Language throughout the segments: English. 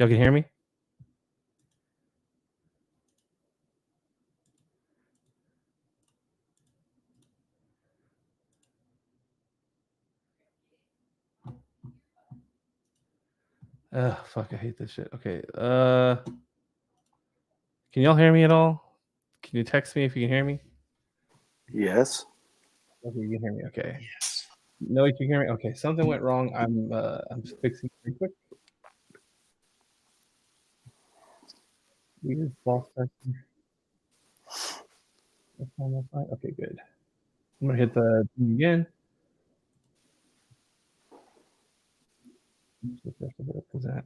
Y'all can hear me? Fuck, I hate this shit. Okay. Can y'all hear me at all? Can you text me if you can hear me? Yes. Okay, you can hear me. Okay. Yes. No, you can hear me. Okay, something went wrong. I'm fixing it pretty quick. Weird false testing. That's fine. Okay, good. I'm gonna hit the thing again. What is that?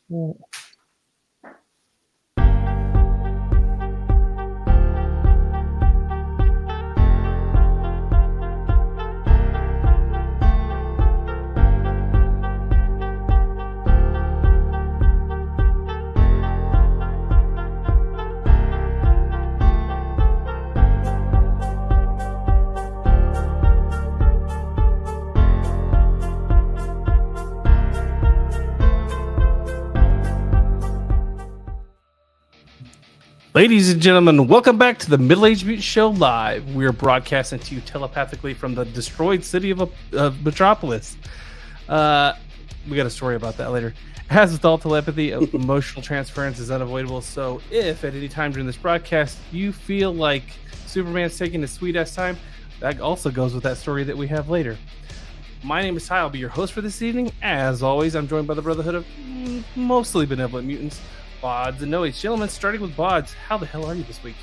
Yeah. Ladies and gentlemen, welcome back to the Middle-Aged Mutants Show Live. We are broadcasting to you telepathically from the destroyed city of Metropolis. We got a story about that later. As with all telepathy, emotional transference is unavoidable. So if at any time during this broadcast you feel like Superman's taking his sweet-ass time, that also goes with that story that we have later. My name is Ty. I'll be your host for this evening. As always, I'm joined by the Brotherhood of mostly benevolent mutants, Bodz and Noe. Gentlemen, starting with Bodz, how the hell are you this week?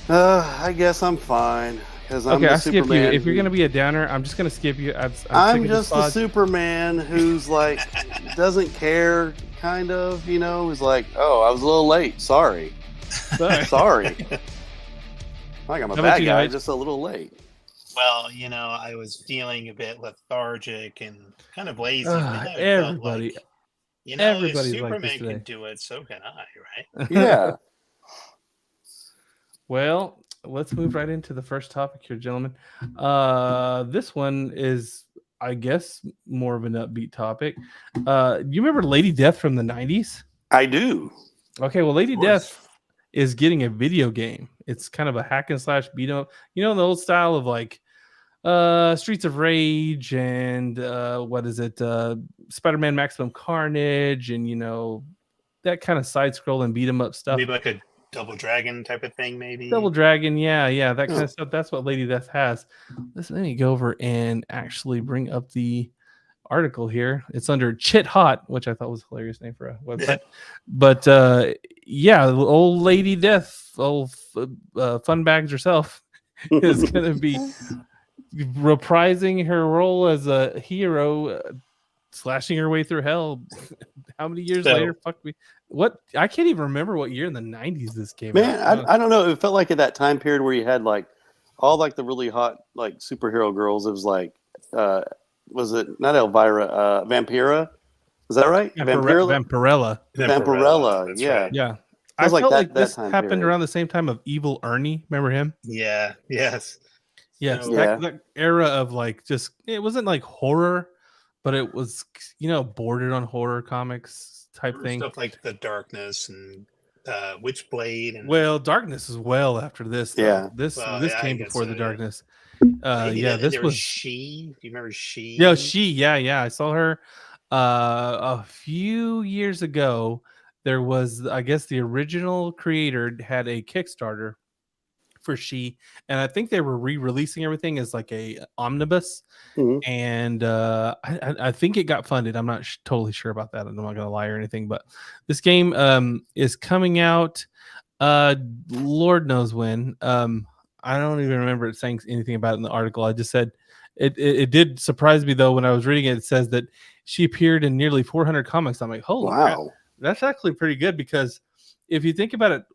I guess I'm fine because I'm the skip you. Superman. If you're going to be a downer, I'm just going to skip you. I'm just the Superman who's like doesn't care, kind of. You know, who's like, oh, I was a little late. Sorry. Sorry. Like I'm a bad guy, just a little late. Well, you know, I was feeling a bit lethargic and kind of lazy. Everybody. You know, if Superman can do it, so can I, right? Yeah. Well, let's move right into the first topic here, gentlemen. This one is, I guess, more of an upbeat topic. You remember Lady Death from the 90s? I do. Okay, well, Lady Death is getting a video game. It's kind of a hack and slash beat 'em up. You know, the old style of like Streets of Rage and Spider-Man Maximum Carnage, and you know that kind of side scroll and beat 'em up stuff. Maybe like a Double Dragon type of thing, maybe. Double Dragon, yeah, that kind of stuff. That's what Lady Death has. Let me go over and actually bring up the article here. It's under Chit Hot, which I thought was a hilarious name for a website. But old Lady Death, old fun bags herself, is going to be reprising her role as a hero, slashing her way through hell. How many years later? Fuck me. What? I can't even remember what year in the 90s this came out. Man, I don't know. It felt like at that time period where you had like all like the really hot like superhero girls. It was like, was it not Elvira? Vampira? Is that right? Vampirella. Yeah. Yeah. I felt like this happened around the same time of Evil Ernie. Remember him? Yeah. Yes. Yes. That era of like just, it wasn't like horror, but it was, you know, bordered on horror comics type thing. Stuff like The Darkness and Witchblade. And Darkness is well after this. Though. Yeah. This came before The Darkness. This was She. Do you remember She? Yeah, She. Yeah. I saw her a few years ago. There was, I guess, the original creator had a Kickstarter for She, and I think they were re-releasing everything as like a omnibus, and I think it got funded. I'm not totally sure about that. I'm not gonna lie or anything, but this game is coming out Lord knows when. I don't even remember it saying anything about it in the article. I just said it did surprise me though when I was reading it. It says that she appeared in nearly 400 comics. I'm like, holy crap. That's actually pretty good, because if you think about it,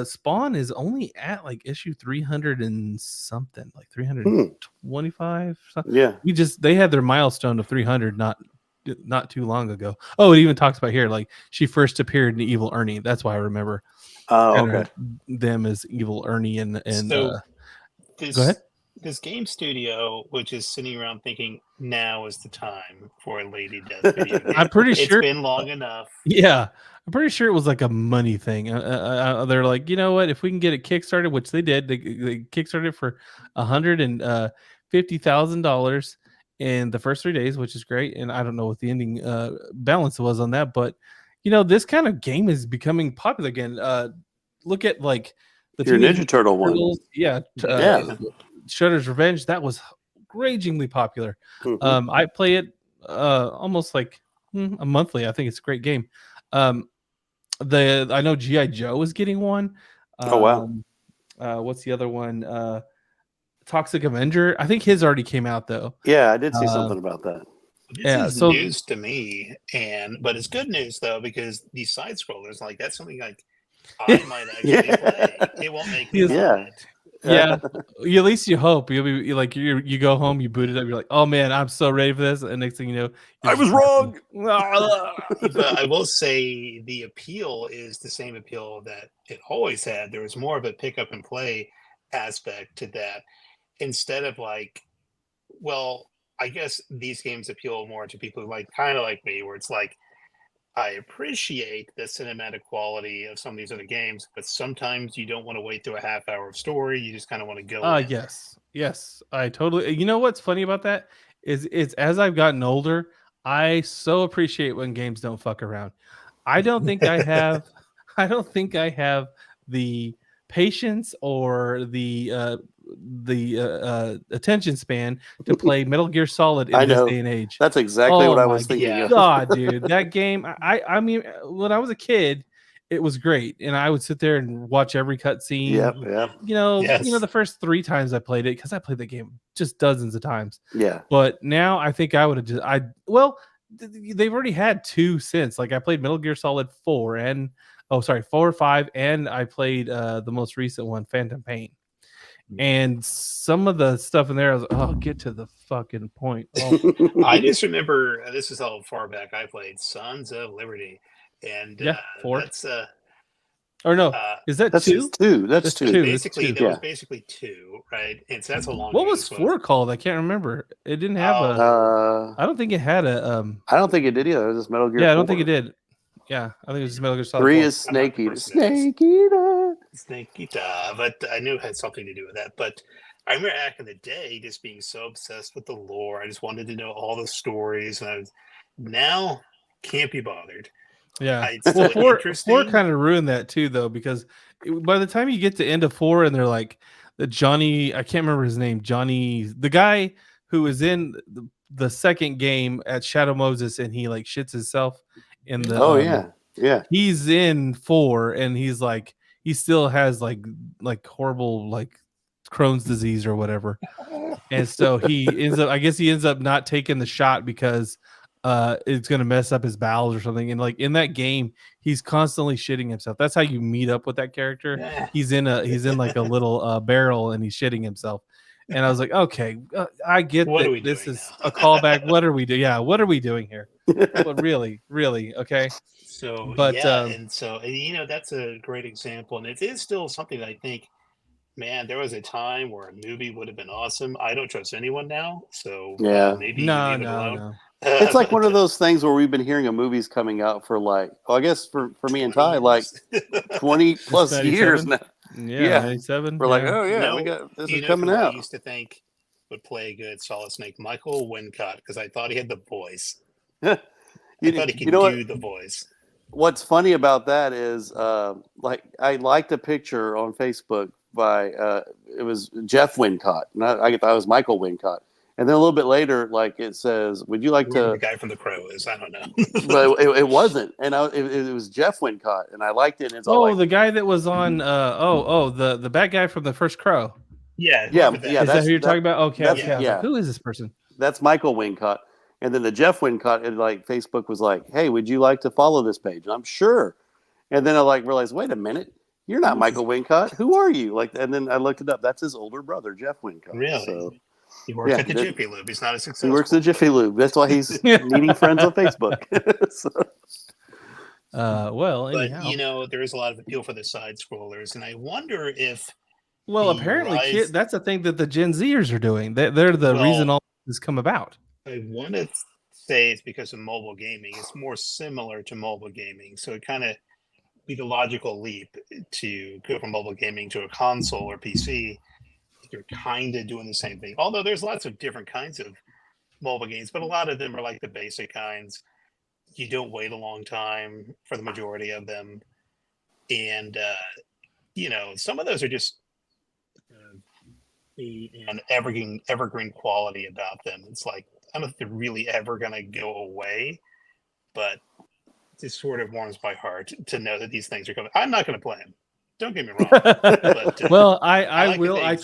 Spawn is only at like issue 300 and something, like 325. Yeah, they had their milestone of 300 not too long ago. Oh, it even talks about here like she first appeared in Evil Ernie. That's why I remember them as Evil Ernie and go ahead. this game studio, which is sitting around thinking now is the time for a Lady Death video game. I'm pretty It's sure. been long enough. Yeah, I'm pretty sure it was like a money thing. They're like, you know what? If we can get it kickstarted, which they did, they kickstarted for $150,000 in the first 3 days, which is great. And I don't know what the ending balance was on that, but this kind of game is becoming popular again. Look at like the Your Ninja Turtle one. Yeah, Yeah. Shredder's Revenge. That was ragingly popular. Mhm. I play it almost like a monthly. I think it's a great game. I know G.I. Joe is getting one. Oh, wow. What's the other one? Toxic Avenger. I think his already came out though. Yeah, I did see something about that. This is news to me, but it's good news though, because these side scrollers, like that's something like I might actually play. It won't make me yeah. At least you hope. You'll be like you go home, you boot it up, you're like, oh man, I'm so ready for this. And next thing you know, I was wrong. But I will say the appeal is the same appeal that it always had. There was more of a pick up and play aspect to that. Instead of like, well, I guess these games appeal more to people who kind of like me, where it's like, I appreciate the cinematic quality of some of these other games, but sometimes you don't want to wait through a half hour of story. You just kind of want to go. Yes, I totally. You know what's funny about that is as I've gotten older, I so appreciate when games don't fuck around. I don't think I have. I don't think I have the patience or the attention span to play Metal Gear Solid in this day and age. That's exactly what I was thinking. God, dude, that game. I mean, when I was a kid, it was great, and I would sit there and watch every cutscene. Yep. The first 3 times I played it, because I played the game just dozens of times. Yeah. But now I think I would have just. They've already had 2 since. Like I played Metal Gear Solid 4 and 4 or 5, and I played the most recent one, Phantom Pain. And some of the stuff in there, I was like, oh, get to the fucking point. Oh. I just remember, this is how far back I played Sons of Liberty. And 4. That's or no, is that 2? 2. That's 2. Basically, that was basically 2, right? And so that's a long. What was 4 called? I can't remember. It didn't have a. I don't think it had a. I don't think it did either. It was just Metal Gear. Yeah, 4. I don't think it did. Yeah, I think it was just Metal Gear Solid. 3 is Snake Eater. Snake Eater. But I knew it had something to do with that. But I remember back in the day just being so obsessed with the lore. I just wanted to know all the stories, and now can't be bothered. Yeah, well, 4 kind of ruined that too, though, because by the time you get to end of 4, and they're like the Johnny, I can't remember his name, Johnny, the guy who was in the second game at Shadow Moses, and he like shits himself in the. Yeah. He's in 4, and he's like he still has like horrible like Crohn's disease or whatever, and so he ends up not taking the shot because it's gonna mess up his bowels or something. And like in that game, he's constantly shitting himself. That's how you meet up with that character. Yeah. He's in like a little barrel, and he's shitting himself. And I was like, okay, I get that this is a callback. What are we doing? Yeah, what are we doing here? But really, okay. So, but and that's a great example, and it is still something that I think, man, there was a time where a movie would have been awesome. I don't trust anyone now, so maybe no. It's like one of those things where we've been hearing of movies coming out for I guess for me and Ty, like 20 plus years now. Yeah, 97. We're like, oh yeah, we got this is coming out. I used to think would play a good Solid Snake, Michael Wincott, because I thought he had the voice. I thought he could do the voice. What's funny about that is, I liked a picture on Facebook by it was Jeff Wincott, and I thought it was Michael Wincott. And then a little bit later, it says, "Would you like to?" The guy from The Crow is. I don't know. But it wasn't, and it was Jeff Wincott, and I liked it. And it's the guy that was on. The bad guy from the first Crow. Yeah. Is that who you're talking about? Okay. Yeah. Who is this person? That's Michael Wincott. And then the Jeff Wincott, Facebook was like, "Hey, would you like to follow this page?" And I'm sure. And then I realized, wait a minute, you're not Michael Wincott. Who are you? And then I looked it up. That's his older brother, Jeff Wincott. Really? So, he works at the Jiffy Lube. He's not a successful. He works at Jiffy Lube. That's why he's needing friends on Facebook. Well, anyhow. But there is a lot of appeal for the side scrollers, and I wonder if Well, apparently, that's the thing that the Gen Zers are doing. They're the reason all this come about. I want to say it's because of mobile gaming. It's more similar to mobile gaming, so it kind of be the logical leap to go from mobile gaming to a console or PC. You're kind of doing the same thing. Although there's lots of different kinds of mobile games, but a lot of them are like the basic kinds. You don't wait a long time for the majority of them. And, some of those are just an evergreen quality about them. It's like, I don't think they're really ever going to go away, but it sort of warms my heart to know that these things are coming. I'm not going to play them. Don't get me wrong. But, well, I will. I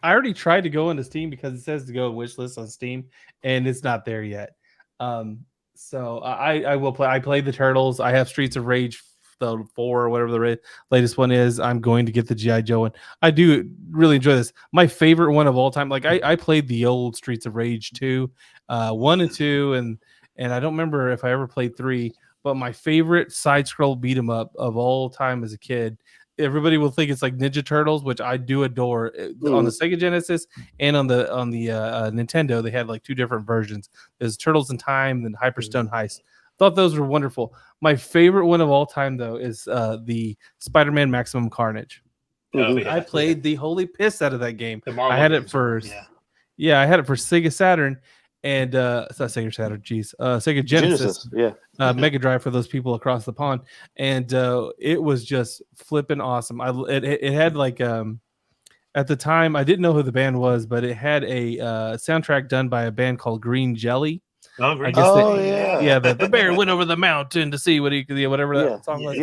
already tried to go into Steam because it says to go wish list on Steam, and it's not there yet. So I will play. I played the Turtles. I have Streets of Rage, the 4 or whatever the latest one is. I'm going to get the G.I. Joe one. I do really enjoy this. My favorite one of all time. Like I played the old Streets of Rage 2, 1 and 2, and I don't remember if I ever played 3. But my favorite side scroll beat 'em up of all time as a kid. Everybody will think it's like Ninja Turtles, which I do adore. On the Sega Genesis and on the Nintendo, they had like 2 different versions. There's Turtles in Time and Hyperstone Heist. Thought those were wonderful. My favorite one of all time, though, is the Spider-Man Maximum Carnage. Oh, yeah, I played the holy piss out of that game. I had it for I had it for Sega Saturn. And it's not Sega Saturn, Sega Genesis. Mega Drive for those people across the pond. And it was just flipping awesome. It had like at the time I didn't know who the band was, but it had a soundtrack done by a band called Green Jelly. Oh, Green Jelly. The bear went over the mountain to see whatever that song was.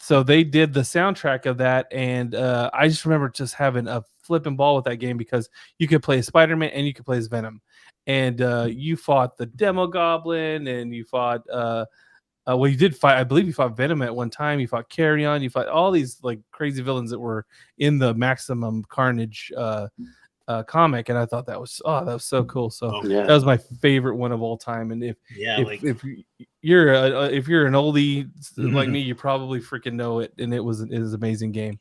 So they did the soundtrack of that, and I just remember just having a flipping ball with that game because you could play as Spider-Man and you could play as Venom, and you fought the Demo Goblin, and you fought you did fight. I believe you fought Venom at one time. You fought Carrion. You fought all these like crazy villains that were in the Maximum Carnage comic, and I thought that was so cool. So that was my favorite one of all time. And if you're an oldie like me, you probably freaking know it. And it was an amazing game.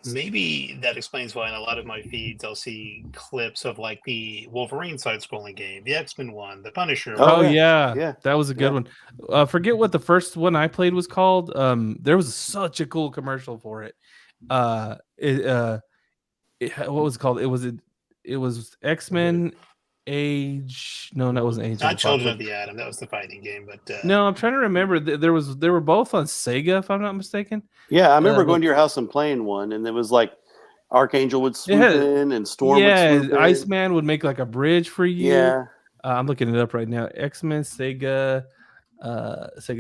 Maybe that explains why in a lot of my feeds I'll see clips of like the Wolverine side-scrolling game, the X-Men one, the Punisher. That was a good one. Forget what the first one I played was called. There was such a cool commercial for it. What was it called? It was X-Men Age. No, that wasn't Age. Not Children of the Atom. That was the fighting game. But no, I'm trying to remember. They were both on Sega, if I'm not mistaken. Yeah, I remember going to your house and playing one, and it was like Archangel would swoop in and Storm would swoop in. Iceman would make like a bridge for you. Yeah. I'm looking it up right now. X-Men Sega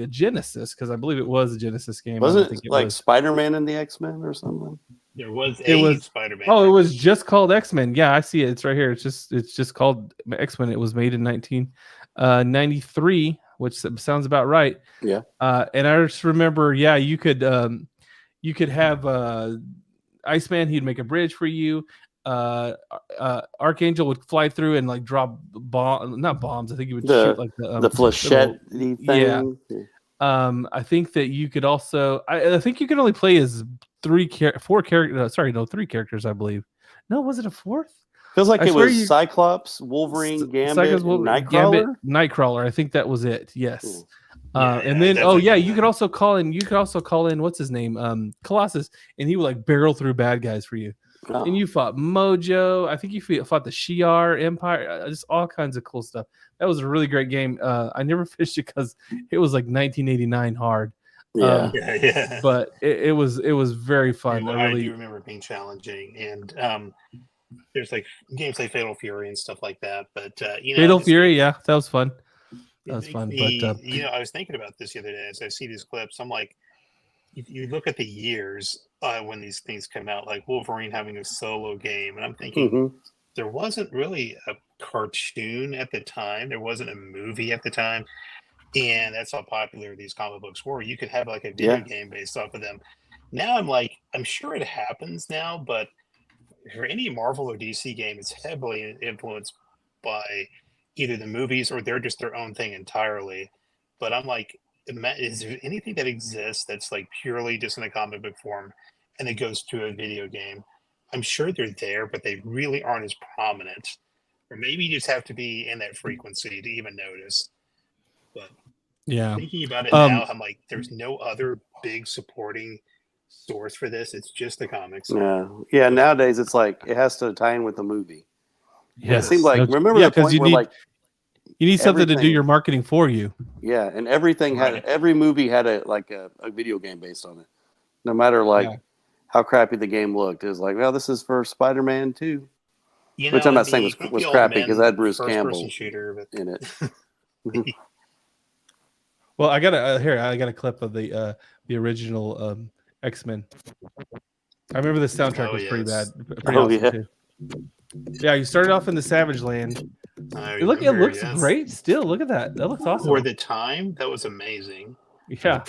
Genesis, because I believe it was a Genesis game. Wasn't it like Spider-Man and the X-Men or something? There was Spider-Man. Oh, it was just called X-Men. Yeah, I see it. It's right here. It's just called X-Men. It was made in 1993, which sounds about right. Yeah. And I just remember, you could have Iceman. He'd make a bridge for you. Archangel would fly through and like drop not bombs. I think he would shoot like the flechette thing. Yeah. I think that you could also. I think you could only play as 3 characters. I believe. No, was it a 4th? Feels like it was Cyclops, Wolverine, Gambit, Nightcrawler. I think that was it. Yes. And then you could also call in. What's his name? Colossus, and he would like barrel through bad guys for you. Oh. And you fought Mojo. I think you fought the Shi'ar Empire. Just all kinds of cool stuff. That was a really great game. I never finished it because it was like 1989 hard. But it was very fun. I do remember it being challenging, and there's like games like Fatal Fury and stuff like that. But Fatal Fury, that was fun. That was fun. But I was thinking about this the other day as I see these clips. I'm like, if you look at the years when these things come out, like Wolverine having a solo game, and I'm thinking there wasn't really a cartoon at the time. There wasn't a movie at the time. And that's how popular these comic books were. You could have like a video game based off of them. Now I'm sure it happens now, but for any Marvel or DC game, it's heavily influenced by either the movies or they're just their own thing entirely. But I'm like, is there anything that exists that's like purely just in a comic book form and it goes to a video game? I'm sure they're there, but they really aren't as prominent. Or maybe you just have to be in that frequency to even notice. But thinking about it now, I'm like, there's no other big supporting source for this. It's just the comics. Yeah. Nowadays, it's like it has to tie in with the movie. Yeah, it seemed like remember that point where like you need something to do your marketing for you. Yeah, and everything had every movie had a video game based on it. No matter how crappy the game looked, it was like, well, this is for Spider-Man 2. Which I'm not saying was crappy because that had Bruce Campbell in it. Well, I got a clip of the original X-Men. I remember the soundtrack was pretty bad. Pretty awesome too. Yeah, you started off in the Savage Land. It looks great still. Look at that. That looks awesome. For the time, that was amazing. Yeah.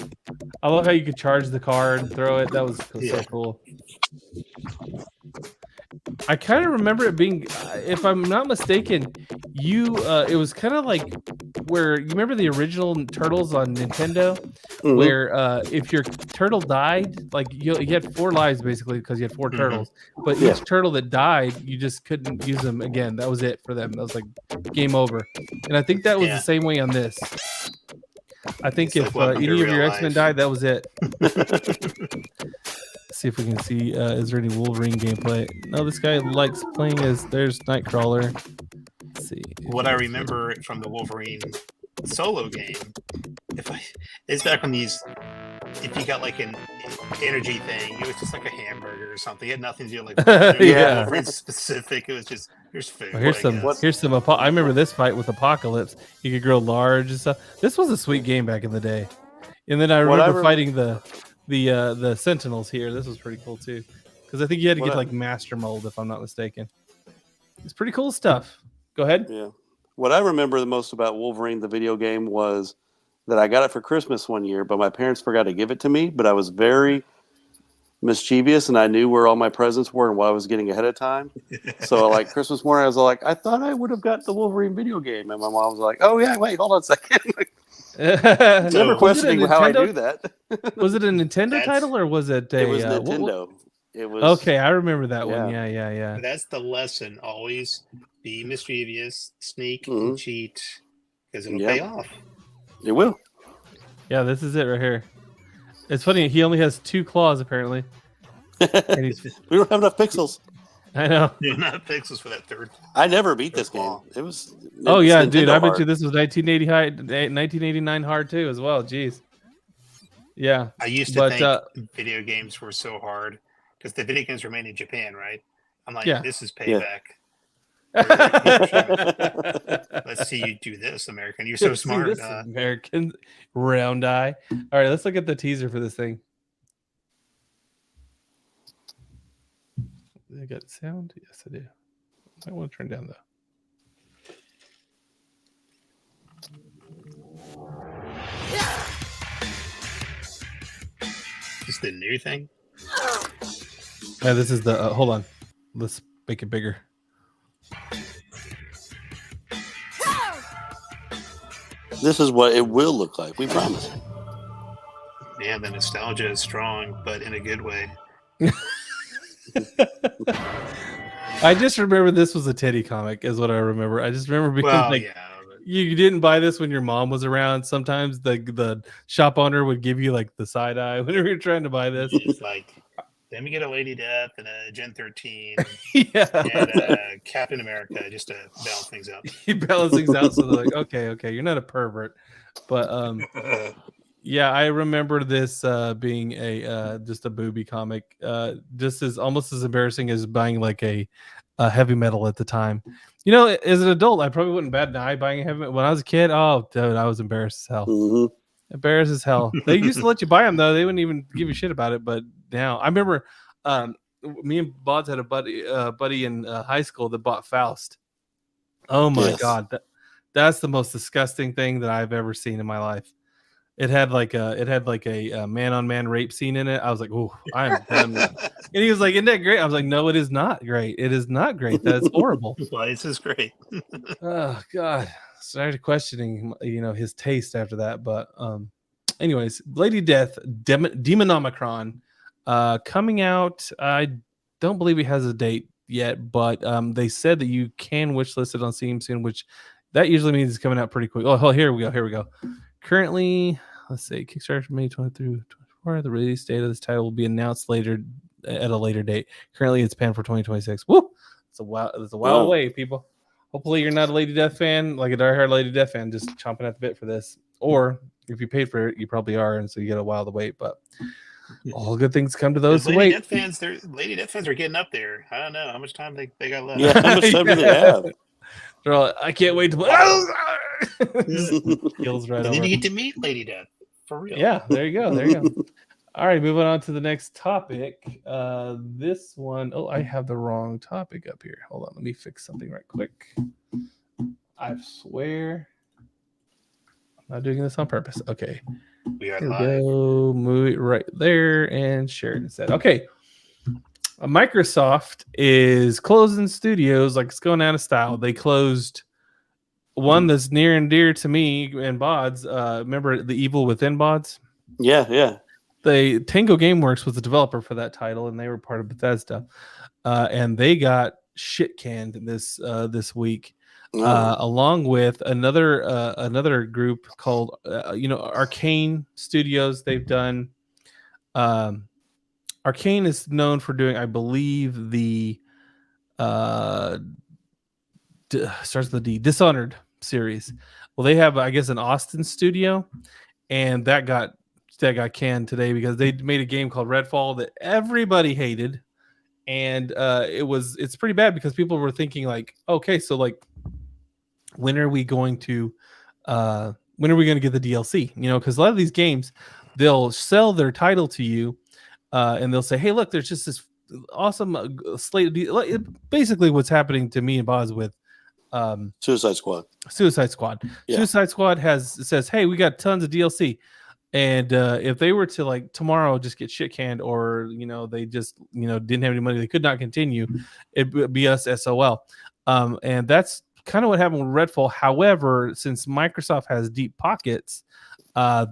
I love how you could charge the car and throw it. That was so cool. I kind of remember it being, if I'm not mistaken, it was kind of like where you remember the original Turtles on Nintendo, where if your turtle died, like you had 4 lives basically because you had 4 turtles, but each turtle that died, you just couldn't use them again. That was it for them. That was like game over. And I think that was the same way on this. I think if any of your X-Men died, that was it. See if we can see, is there any Wolverine gameplay? No, this guy likes playing there's Nightcrawler. Let's see. What I remember from the Wolverine solo game, it's back when if you got like an energy thing, it was just like a hamburger or something. It had nothing to do with Wolverine specific. It was just, here's food. Well, here's some, I remember this fight with Apocalypse. You could grow large and stuff. This was a sweet game back in the day. And then I remember fighting the Sentinels here. This was pretty cool too, because I think you had to get like Master Mold, if I'm not mistaken. It's pretty cool stuff. Go ahead. Yeah. What I remember the most about Wolverine, the video game, was that I got it for Christmas one year, but my parents forgot to give it to me. But I was very mischievous, and I knew where all my presents were and what I was getting ahead of time. So, like Christmas morning, I was like, I thought I would have got the Wolverine video game, and my mom was like, "Oh yeah, wait, hold on a second." Never questioning how I do that. Was it a Nintendo title or was it a? It was Nintendo. It was okay. I remember that one. Yeah. That's the lesson. Always be mischievous, sneak, and cheat, because it'll pay off. It will. Yeah, this is it right here. It's funny. He only has 2 claws apparently. And we don't have enough pixels. I know. Not pixels for that third. I never beat this game. It was. Oh yeah, dude! I bet you this was 1989 hard too as well. Jeez. Yeah. I used to think video games were so hard because the video games were made in Japan, right? I'm like, this is payback. Let's see you do this, American. You're so smart. American round eye. All right, let's look at the teaser for this thing. I got sound? Yes, I do. I want to turn down though. Is the new thing? Yeah, this is the. Hold on. Let's make it bigger. This is what it will look like. We promise. Man, the nostalgia is strong, but in a good way. I just remember this was a Teddy comic, is what I remember. I just remember being you didn't buy this when your mom was around. Sometimes the shop owner would give you like the side eye whenever you're trying to buy this. It's like, let me get a Lady Death and a Gen 13 and Captain America just to balance things out. He balances things out, so they're like, okay, you're not a pervert. But yeah, I remember this being a just a booby comic, just almost as embarrassing as buying like a heavy metal at the time. You know, as an adult, I probably wouldn't bat an eye buying a heavy metal. When I was a kid, oh, dude, I was embarrassed as hell. Mm-hmm. Embarrassed as hell. They used to let you buy them though; they wouldn't even give you shit about it. But now, I remember me and Bodz had a buddy in high school that bought Faust. Oh my god, that's the most disgusting thing that I've ever seen in my life. It had like a man-on-man rape scene in it. I was like, "Oh, I'm done." And he was like, "Isn't that great?" I was like, "No, it is not great. It is not great. That's horrible." Why is this great? Oh God, started questioning, his taste after that. But anyways, Lady Death, Demonomicron, coming out. I don't believe it has a date yet, but they said that you can wishlist it on Steam soon, which that usually means it's coming out pretty quick. Oh, here we go. Currently, let's see, Kickstarter May 23 through 24. The release date of this title will be announced later at a later date. Currently, it's planned for 2026. Woo! It's a while away, people. Hopefully, you're not a Lady Death fan, like a diehard Lady Death fan, just chomping at the bit for this. Or if you paid for it, you probably are, and so you get a while to wait. But all good things come to those who wait. Lady Death fans are getting up there. I don't know how much time they got left. Yeah, how much time do they have? They're all, I can't wait to play. Kills right and over. then you get to meet Lady Death for real. Yeah, there you go. All right, moving on to the next topic. This one, I have the wrong topic up here. Hold on, let me fix something right quick. I swear I'm not doing this on purpose. Okay. We are Here live. we go. Move it right there and share it instead. Okay. Microsoft is closing studios like it's going out of style. They closed one that's near and dear to me and Bodz. Remember The Evil Within, Bodz? Yeah. Tango Gameworks was the developer for that title, and they were part of Bethesda. And they got shit canned this week, along with another group called Arcane Studios. They've done. Arcane is known for doing, I believe, the starts with the D, Dishonored series. Well, they have, I guess, an Austin studio, and that got canned today because they made a game called Redfall that everybody hated, and it's pretty bad because people were thinking like, okay, so like, when are we going to get the DLC? Because a lot of these games, they'll sell their title to you. And they'll say, hey, look, there's just this awesome slate of basically what's happening to me and Boz with Suicide Squad. Yeah. Suicide Squad says, hey, we got tons of DLC. And if they were to like tomorrow just get shit canned, or they just didn't have any money, they could not continue, it would be us SOL. And that's kind of what happened with Redfall. However, since Microsoft has deep pockets,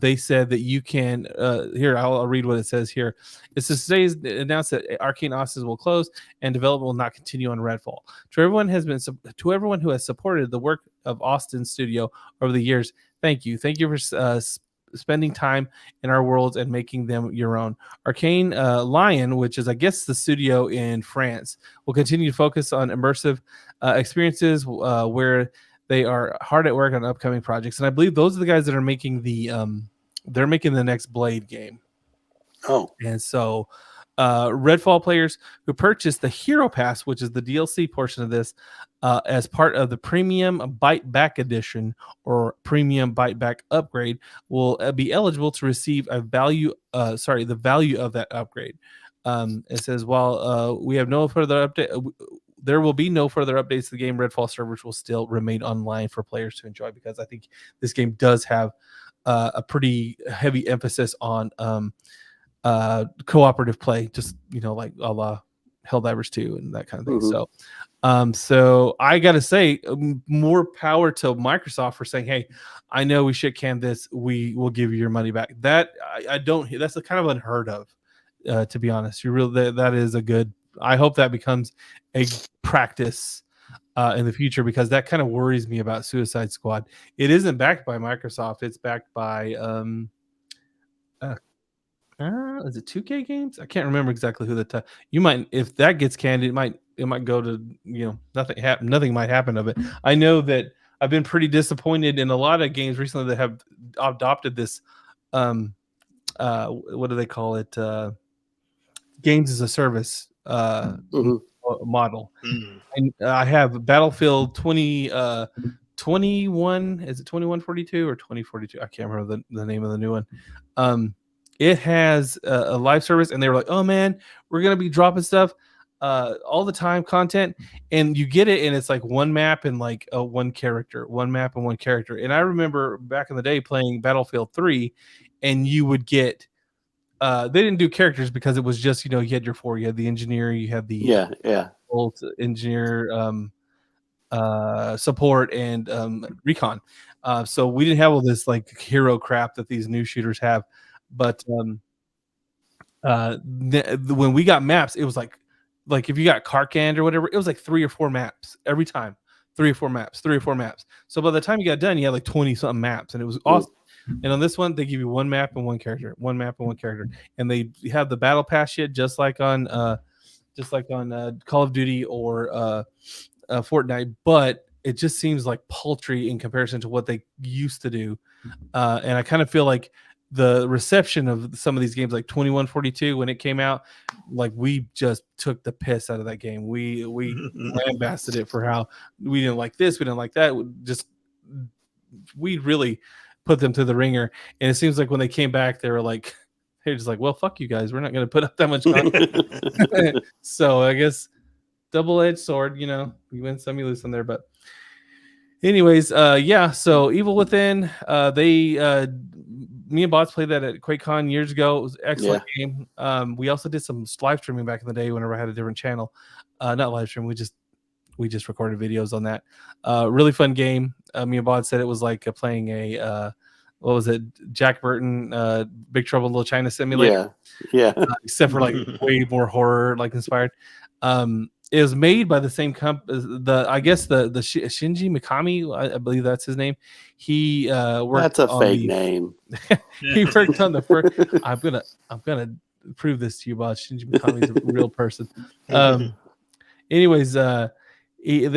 they said that you can here I'll read what it says here. It says today's announced that Arcane Austin will close and development will not continue on Redfall. To everyone who has supported the work of Austin Studio over the years, thank you for spending time in our worlds and making them your own. Arcane Lion, which is I guess the studio in France, will continue to focus on immersive experiences where they are hard at work on upcoming projects, and I believe those are the guys that are making they're making the next Blade game. Oh, and so Redfall players who purchased the Hero Pass, which is the DLC portion of this, as part of the Premium Bite Back Edition or Premium Bite Back Upgrade, will be eligible to receive the value of that upgrade. It says while we have no further update. There will be no further updates to the game. Redfall servers will still remain online for players to enjoy, because I think this game does have a pretty heavy emphasis on cooperative play, just like a la Helldivers 2 and that kind of thing. Mm-hmm. So I gotta say, more power to Microsoft for saying, hey, I know we shit canned this, we will give you your money back. That that's kind of unheard of, to be honest. That is a good. I hope that becomes a practice in the future, because that kind of worries me about Suicide Squad. It isn't backed by Microsoft. It's backed by is it 2K Games? I can't remember exactly who you might, if that gets canned, it might go to nothing might happen of it. I know that I've been pretty disappointed in a lot of games recently that have adopted this what do they call it, games as a service model. And I have Battlefield 21, is it 2142 or 2042? I can't remember the name of the new one. It has a live service, and they were like, oh man, we're gonna be dropping stuff all the time, content, and you get it, and it's like one map and like one map and one character. And I remember back in the day playing Battlefield 3, and you would get they didn't do characters because it was just, you had your four. You had the engineer, you had the old engineer, support, and Recon. So we didn't have all this like hero crap that these new shooters have. But when we got maps, it was like like if you got Karkand or whatever, it was like 3 or 4 maps every time. 3 or 4 maps, 3 or 4 maps. So by the time you got done, you had like 20 something maps, and it was awesome. And on this one, they give you 1 map and 1 character, 1 map and 1 character, and they have the battle pass shit just like on Call of Duty or Fortnite, but it just seems like paltry in comparison to what they used to do. And I kind of feel like the reception of some of these games, like 2142, when it came out, like we just took the piss out of that game. We lambasted it for how we didn't like this, we didn't like that. We really put them to the ringer. And it seems like when they came back, they're just like, well, fuck you guys. We're not going to put up that much content. So I guess double-edged sword, you win some, you lose some there. But anyways, yeah. So Evil Within, me and Bodz played that at QuakeCon years ago. It was an excellent game. We also did some live streaming back in the day whenever I had a different channel. Not live stream. We just recorded videos on that. Really fun game. Me and Bodz said it was like playing a what was it? Jack Burton, Big Trouble in Little China Simulator. Yeah. Except for like way more horror like inspired. It was made by the same company. I guess the Shinji Mikami, I believe that's his name. He worked. That's a fake name. He worked on the first. I'm gonna prove this to you, Bob. Shinji Mikami is a real person. Anyways, he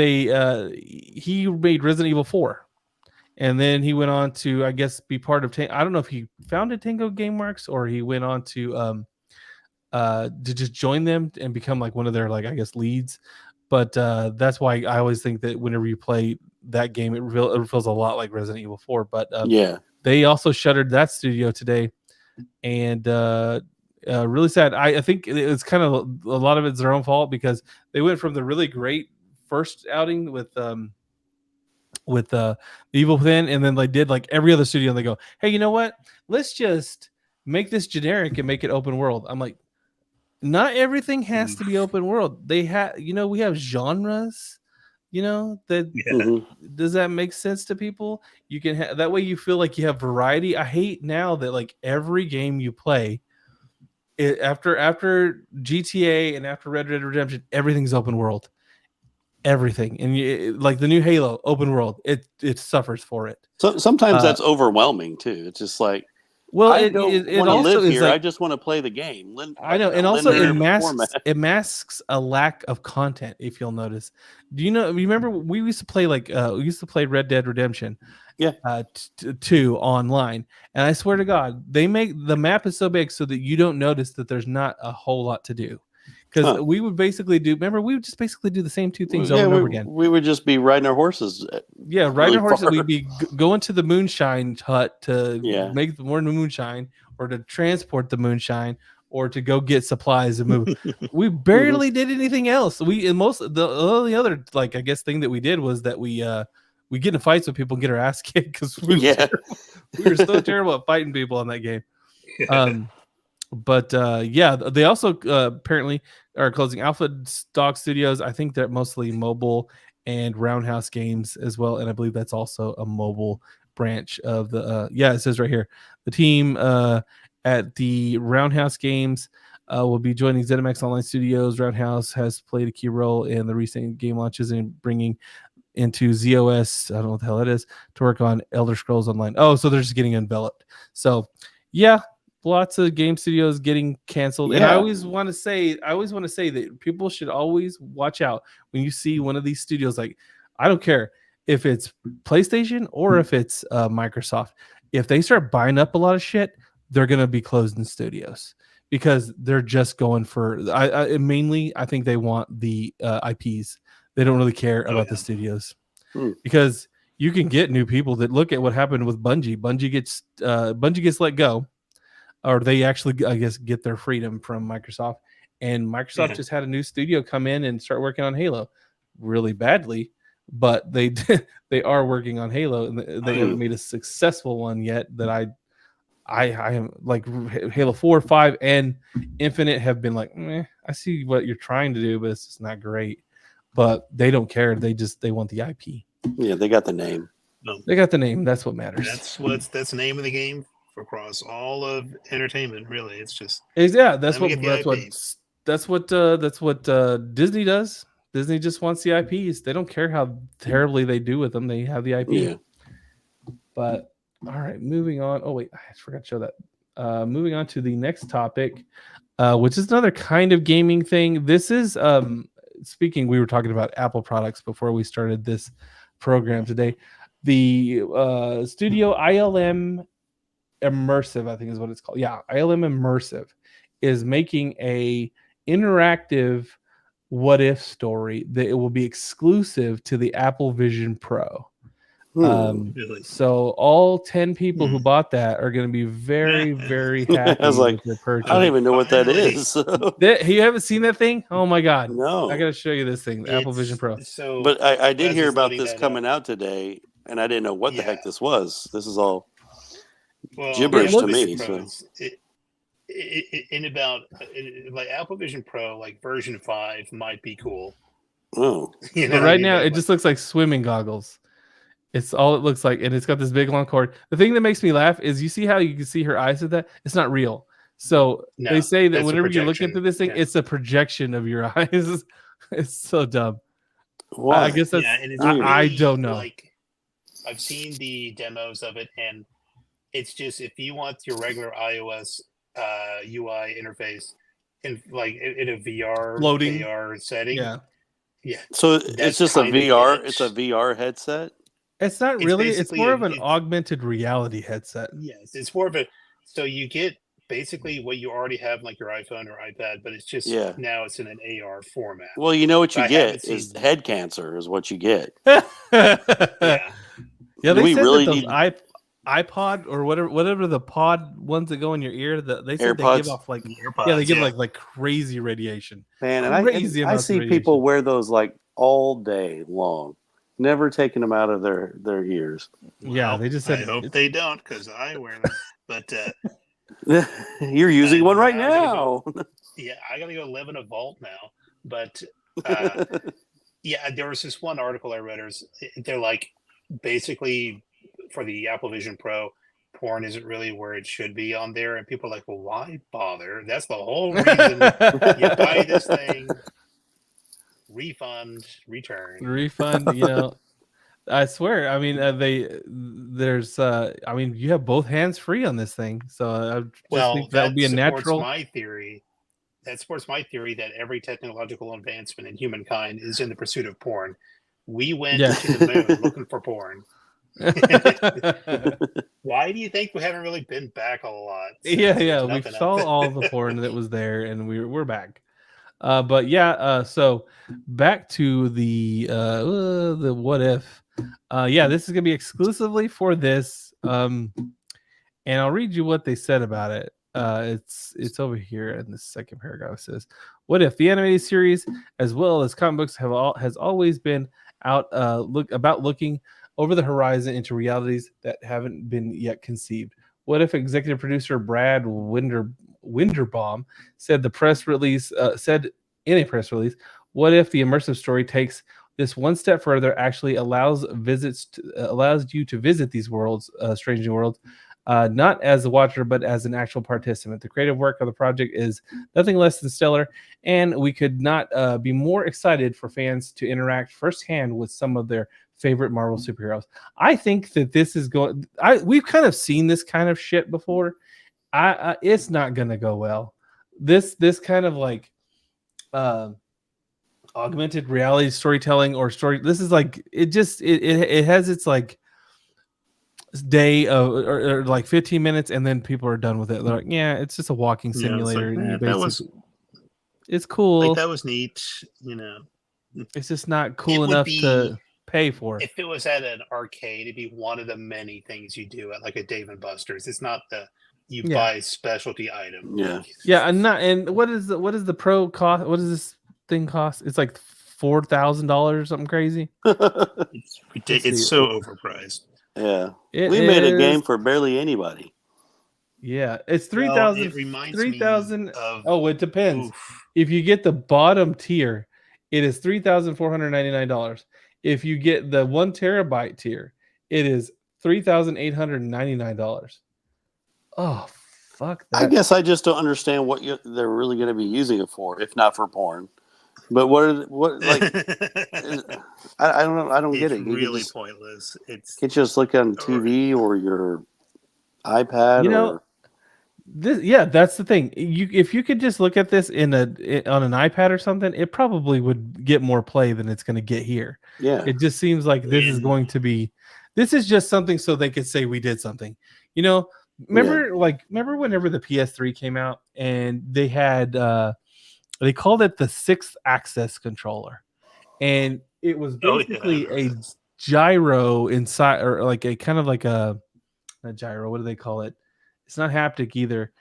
made Resident Evil 4, and then he went on to, I guess, be part of. I don't know if he founded Tango Gameworks or he went on to just join them and become like one of their, like, I guess, leads. But that's why I always think that whenever you play that game, it feels a lot like Resident Evil 4. But they also shuttered that studio today, and really sad. I think it's kind of a lot of it's their own fault, because they went from the really great first outing with Evil Within, and then they did like every other studio, and they go, hey, you know what? Let's just make this generic and make it open world. I'm like, not everything has to be open world. They have, we have genres, that does that make sense to people? You can have that way, you feel like you have variety. I hate now that like every game you play, after GTA and after Red Dead Redemption, everything's open world. Everything. And like the new Halo open world, it suffers for it. So sometimes that's overwhelming too. It's just like, well, I don't want to live here. Like, I just want to play the game. I know, and also it masks a lack of content. If you'll notice, remember we used to play Red Dead Redemption, 2 online, and I swear to God, they make the map is so big so that you don't notice that there's not a whole lot to do. Because we would basically do the same 2 things over and over again. We would just be riding our horses. Riding our horses. We'd be going to the moonshine hut to make more moonshine, or to transport the moonshine, or to go get supplies and move. We barely did anything else. The only other, like, I guess, thing that we did was that we get in fights with people and get our ass kicked, because we were so terrible at fighting people on that game. But they also apparently are closing Alpha Dog Studios. I think they're mostly mobile, and Roundhouse Games as well, and I believe that's also a mobile branch of the it says right here, the team at the Roundhouse Games will be joining ZeniMax Online Studios. Roundhouse has played a key role in the recent game launches and bringing into ZOS, I don't know what the hell that is, to work on Elder Scrolls Online. Oh, so they're just getting enveloped. So lots of game studios getting canceled. And I always want to say that people should always watch out when you see one of these studios. Like, I don't care if it's PlayStation or if it's Microsoft. If they start buying up a lot of shit, they're going to be closing studios, because they're just going for, mainly, I think they want the IPs. They don't really care about the studios, because you can get new people that look at what happened with Bungie. Bungie gets let go. Or they actually, I guess, get their freedom from Microsoft. And Microsoft just had a new studio come in and start working on Halo really badly. But they are working on Halo, and they haven't made a successful one yet. That I am like, Halo 4, 5, and Infinite have been like, I see what you're trying to do, but it's just not great. But they don't care. They want the IP. Yeah, they got the name. They got the name. That's what matters. That's the name of the game. Across all of entertainment, really, it's just that's that's what Disney does. Disney just wants the IPs. They don't care how terribly they do with them. They have the IP. Yeah. But all right, moving on. Oh wait, I forgot to show that. Moving on to the next topic, which is another kind of gaming thing. This is speaking. We were talking about Apple products before we started this program today. The studio ILM Immersive, I think is what it's called. Yeah, ILM Immersive is making a interactive what if story that it will be exclusive to the Apple Vision Pro. Really? So all 10 people who bought that are going to be very, very happy I was like, with their purchase. I don't even know what that is. You haven't seen that thing? Oh my God. No. I got to show you this thing, the Apple Vision Pro. So, but I did Wes hear is about loading this that coming up. out today, and I didn't know what the Yeah. heck this was. This is all Well, gibberish Apple to me. Vision Pro, So. Like Apple Vision Pro, like version 5 might be cool. Oh, You But right now, it just looks like swimming goggles. It's all it looks like, and it's got this big long cord. The thing that makes me laugh is you see how you can see her eyes with that? It's not real. So No, they say that that's a whenever you're looking projection. through this thing, Yeah. it's a projection of your eyes. It's so dumb. why? I guess that's and it's I really, don't know. Like, I've seen the demos of it, and it's just if you want your regular iOS UI interface in a VR Loading. AR setting, Yeah. So that's it's just a kind of VR. it. It's a VR headset. It's not It's really. It's basically more of an it's- augmented reality headset. yes, it's more of a so you get basically what you already have like your iPhone or iPad, but it's just Yeah. now it's in an AR format. Well, you know what you I get haven't is seen- head cancer. Is what you get. Yeah, Yeah, they Do we said really that those need- iPod or whatever the pod ones that go in your ear, they said they AirPods? give off like AirPods, they give like crazy radiation. Man, and Crazy I amounts of see radiation. people wear those like all day long, never taking them out of their ears. Yeah, they just said I hope they don't because I wear them. But You're using one right I gotta now. yeah, I gotta go live in a vault now. But yeah, there was this one article I read. They're like basically for the Apple Vision Pro, porn isn't really where it should be on there, and people are like, well, why bother? That's the whole reason you buy this thing. Refund, return. refund. I swear. I mean, there's. I mean, you have both hands free on this thing, so I just think that would be a natural. My theory. That supports my theory that every technological advancement in humankind is in the pursuit of porn. We went Yeah. to the moon looking for porn. Why do you think we haven't really been back a lot? Yeah, There's we nothing saw else. all the porn that was there, and we're back. But yeah, so back to the what if. Yeah, this is gonna be exclusively for this. And I'll read you what they said about it. It's over here in the second paragraph. It says, "What if the animated series, as well as comic books, has always been looking over the horizon into realities that haven't been yet conceived? What if executive producer Brad Winderbaum said in a press release, what if the immersive story takes this one step further, actually allows you to visit these worlds, strange new worlds, not as a watcher, but as an actual participant. The creative work of the project is nothing less than stellar, and we could not be more excited for fans to interact firsthand with some of their favorite Marvel superheroes." I think that this is we've kind of seen this kind of shit before. It's not going to go well. This kind of like augmented reality storytelling or story. This is like it has its like day of or like 15 minutes, and then people are done with it. They're like, yeah, it's just a walking simulator. It's cool. Like, that was neat. It's just not It cool would enough be- to pay for. If it was at an arcade, it'd be one of the many things you do at like a Dave and Buster's. It's not you Yeah. buy specialty item. Yeah. Yeah, and what is the pro cost? What does this thing cost? It's like $4,000 or something crazy. It's ridiculous. Let's see. It's so overpriced. Yeah. It We made a is- game for barely anybody. Yeah, it's Well, 3,000. it reminds 3,000. me of Oh, it depends. oof. If you get the bottom tier, it is $3,499. If you get the 1 terabyte tier, it is $3,899. Oh, fuck that. I guess I just don't understand what they're really going to be using it for, if not for porn. But what like I don't know. I don't get it. It's really pointless. Can't you just look on TV or your iPad or that's the thing. If you could just look at this on an iPad or something, it probably would get more play than it's going to get here. Yeah. It just seems like this is going to be. This is just something so they could say we did something. You know, remember whenever the PS3 came out and they had they called it the 6th axis controller, and it was basically a gyro inside, or like a kind of like a gyro. What do they call it? It's not haptic either.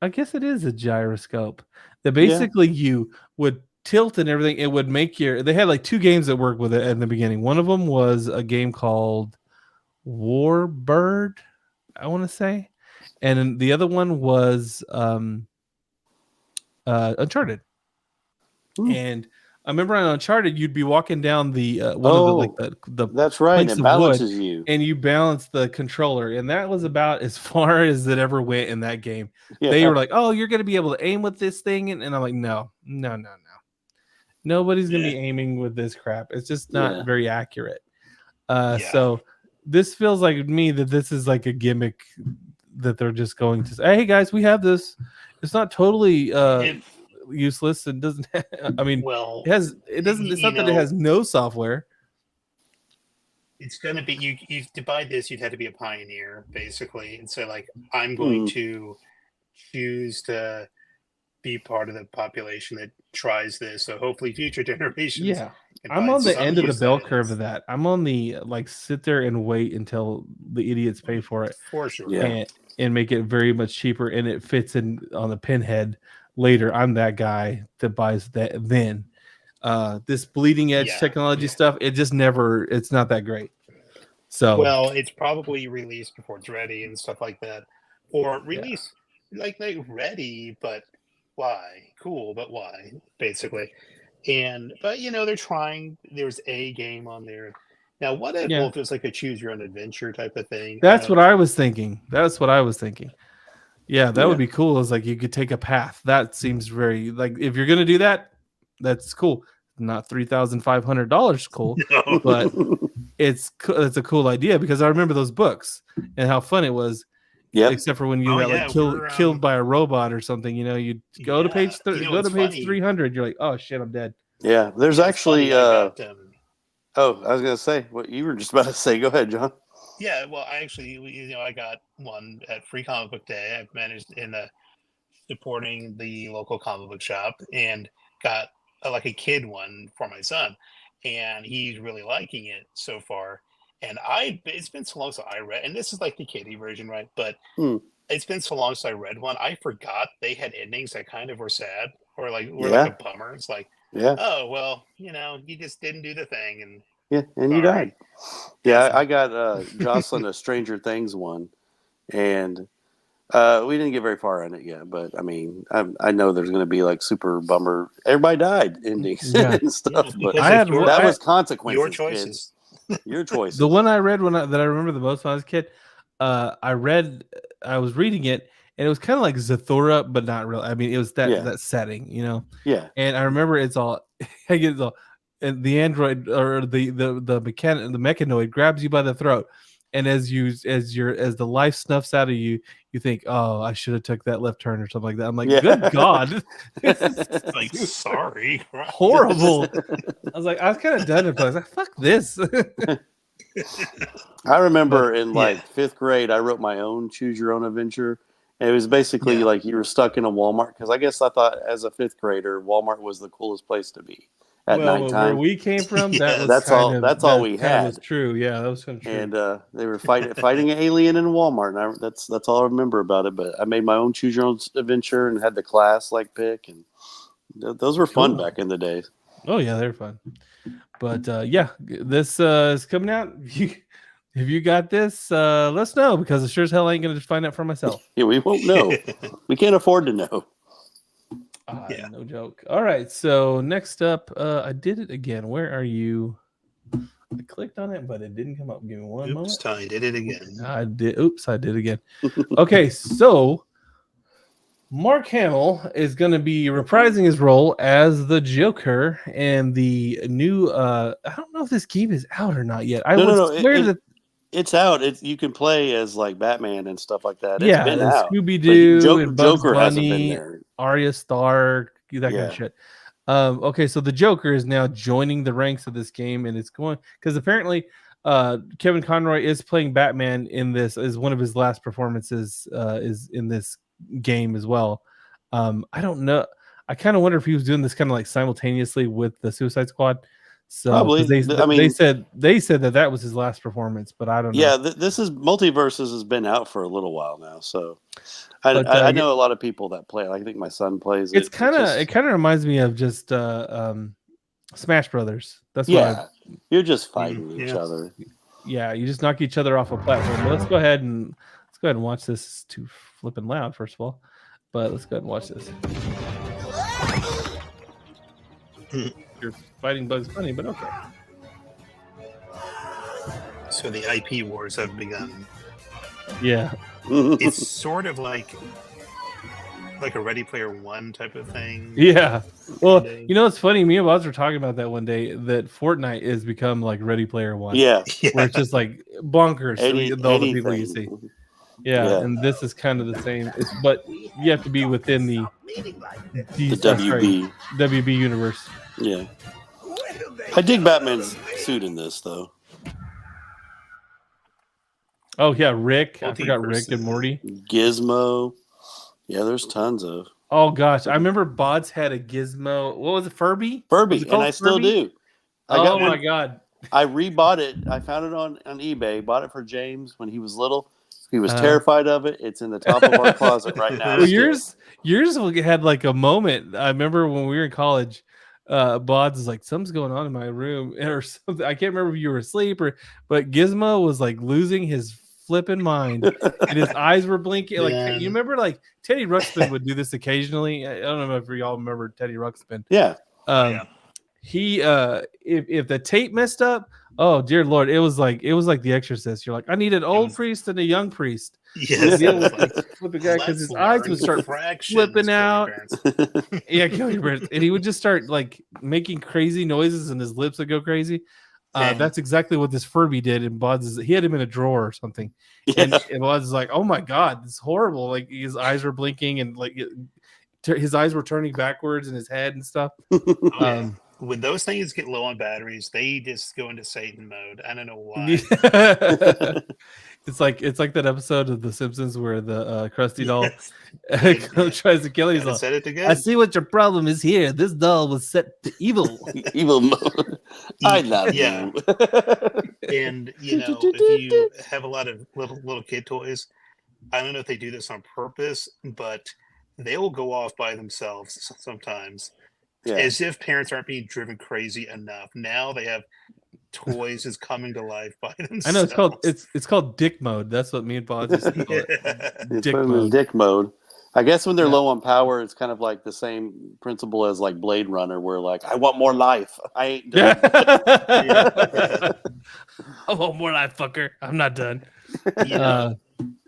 I guess it is a gyroscope. That basically you would tilt and everything. It would make they had like 2 games that worked with it in the beginning. One of them was a game called Warbird, I want to say. And then the other one was Uncharted. And I remember on Uncharted, you'd be walking down the that's right, and it balances you, and you balance the controller, and that was about as far as it ever went in that game. Yeah. They were like, "Oh, you're going to be able to aim with this thing," and I'm like, "No, nobody's going to be aiming with this crap. It's just not very accurate." So this feels like to me that this is like a gimmick that they're just going to say, "Hey guys, we have this. It's not totally." Useless and doesn't I mean, it doesn't, it's not that it has no software. It's gonna be you to buy this, you'd have to be a pioneer basically, and say like, I'm going to choose to be part of the population that tries this, so hopefully future generations I'm on the end of the bell curve of that. I'm on the like sit there and wait until the idiots pay for it for sure, and make it very much cheaper, and it fits in on the pinhead. Later, I'm that guy that buys that. Then this bleeding edge technology stuff, it's not that great. So it's probably released before it's ready and stuff like that, or release like ready, but why? Cool, but why? Basically, but they're trying. There's a game on there now. What if it was like a choose your own adventure type of thing? That's what I was thinking. Yeah, that would be cool. It's like you could take a path. That seems very like if you're gonna do that, that's cool. Not $3,500 cool, but it's a cool idea because I remember those books and how fun it was. Yeah, except for when you got killed by a robot or something. You'd go to page 300. You're like, oh shit, I'm dead. Yeah, there's actually. I was gonna say what you were just about to say. Go ahead, John. Yeah, well, I got one at Free Comic Book Day. I've managed in supporting the local comic book shop and got like a kid one for my son, and he's really liking it so far. And it's been so long since I read, and this is like the kiddie version, right? But it's been so long since I read one, I forgot they had endings that kind of were sad or like like a bummer. It's like, oh well, you just didn't do the thing, and you died. Yeah, I got Jocelyn a Stranger Things one, and we didn't get very far on it yet. But I mean, I know there's going to be like super bummer. Everybody died endings and stuff. But that was consequences. Your choices. Your choices. The one I read that I remember the most when I was a kid, I was reading it, and it was kind of like Zathura, but not really. I mean, it was that setting, Yeah. And I remember it's all. I get it all. And the android or the mechanoid grabs you by the throat, and as the life snuffs out of you, you think, "Oh, I should have took that left turn" or something like that. I'm like, "Good God!" Like, sorry, horrible. I was kind of done. I was like, "Fuck this." I remember in like 5th grade, I wrote my own Choose Your Own Adventure. And it was basically like you were stuck in a Walmart because I guess I thought as a 5th grader, Walmart was the coolest place to be. At nighttime. Where we came from, that's all we had. That was true. Yeah, that was kind of true. And they were fighting an alien in Walmart. And that's all I remember about it. But I made my own Choose Your Own Adventure and had the class pick, and those were fun back in the days. Oh yeah, they're fun. But this is coming out. If you got this, let us know because I sure as hell ain't gonna find out for myself. Yeah, we won't know. We can't afford to know. No joke. All right, so next up, I did it again. Where are you? I clicked on it, but it didn't come up. Give me one moment. I did it again. I did. Oops, I did again. Okay, so Mark Hamill is going to be reprising his role as the Joker, and the new. I don't know if this game is out or not yet. I would swear that it's out. You can play as like Batman and stuff like that. It's yeah, been out. Scooby Doo and Bugs Joker hasn't been Bunny, there. Arya Stark, that kind of shit. Okay, so the Joker is now joining the ranks of this game, and it's going because apparently Kevin Conroy is playing Batman in this. Is one of his last performances is in this game as well. I don't know. I kind of wonder if he was doing this kind of like simultaneously with the Suicide Squad. So probably. they said that was his last performance, but I don't know. Yeah, this is Multiverses has been out for a little while now, so I know a lot of people that play. I think my son plays it. It kind of reminds me of just Smash Brothers. That's why you're just fighting each other. Yeah, you just knock each other off a platform. But let's go ahead and watch this. It's too flipping loud, first of all, but let's go ahead and watch this. You're fighting Bugs Bunny, but okay. So the IP wars have begun. Yeah. It's sort of like a Ready Player One type of thing. Yeah. Well, you know, it's funny. Me and Bodz were talking about that one day, that Fortnite has become like Ready Player One. Yeah. Where it's just like bonkers. All the people you see. Yeah, and this is kind of the same. But you have to be within the WB universe. Yeah. I dig Batman's suit in this, though. Oh, yeah, Rick. I forgot Rick and Morty. Gizmo. Yeah, there's tons of. Oh, gosh. I remember Bodz had a Gizmo. What was it, Furby? Furby, and I still do. Oh, my God. I rebought it. I found it on eBay. Bought it for James when he was little. He was terrified of it. It's in the top of our closet right now. Well, yours had like a moment. I remember when we were in college, Bodz is like, something's going on in my room or something. I can't remember if you were asleep but Gizmo was like losing his flipping mind and his eyes were blinking. Like, you remember like Teddy Ruxpin would do this occasionally. I don't know if y'all remember Teddy Ruxpin. Yeah. He if the tape messed up, oh dear Lord, it was like The Exorcist. You're like, I need an old priest and a young priest. Yes, flipping guy because his eyes would start flipping out. Yeah, kill your parents. And he would just start like making crazy noises, and his lips would go crazy. That's exactly what this Furby did. And Bodz he had him in a drawer or something, and Bodz is like, oh my God, this is horrible. Like his eyes were blinking, and like his eyes were turning backwards in his head and stuff. When those things get low on batteries, they just go into Satan mode. I don't know why. It's like that episode of The Simpsons where the Krusty doll tries to kill him. He's like, I see what your problem is here. This doll was set to evil. Evil mode. I love you. And if you have a lot of little kid toys, I don't know if they do this on purpose, but they will go off by themselves sometimes. Yeah. As if parents aren't being driven crazy enough. Now they have toys is coming to life by themselves. I know it's called dick mode. That's what me and Bodz used to call it. Dick mode. I guess when they're low on power, it's kind of like the same principle as like Blade Runner, where like I want more life. I ain't done. I want more life, fucker. I'm not done.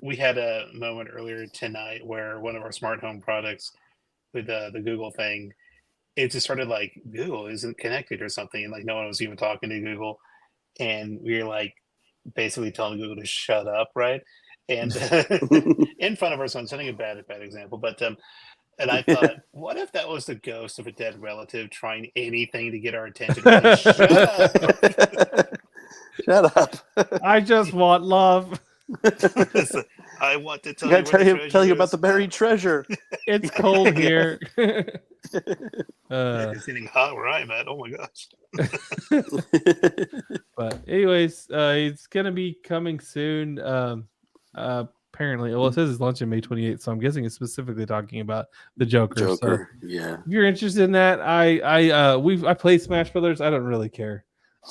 We had a moment earlier tonight where one of our smart home products with the Google thing. It just started like Google isn't connected or something, and like no one was even talking to Google, and we were like basically telling Google to shut up, right? And in front of our son, setting a bad example, but and I thought, what if that was the ghost of a dead relative trying anything to get our attention? Like, shut up! Shut up! I just want love. I want to tell you about the buried treasure. It's cold here. It's getting hot where I'm at. Oh my gosh. But anyways, it's gonna be coming soon. Apparently, well, it says it's launching May 28th, so I'm guessing it's specifically talking about the Joker. So yeah. If you're interested in that, I played Smash Brothers. I don't really care.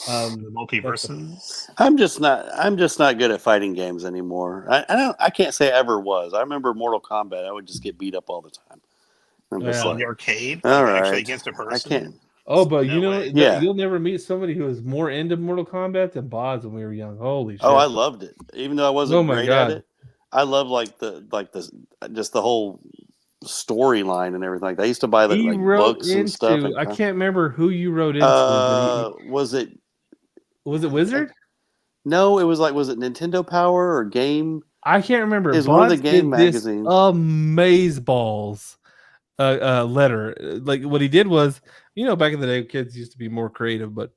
The multiverses. I'm just not good at fighting games anymore. I can't say I ever was. I remember Mortal Kombat. I would just get beat up all the time. In the arcade, all right, actually against a person. I can't. Oh, but you'll never meet somebody who was more into Mortal Kombat than Bodz when we were young. Holy shit! Oh, I loved it, even though I wasn't great at it. I love like the whole storyline and everything. Like, I used to buy He like wrote books and stuff. into. I can't remember who you wrote into. But Was it Wizard? No, it was it Nintendo Power or Game? I can't remember. It was one of the game magazines. Amazeballs letter. Like what he did was, back in the day, kids used to be more creative, but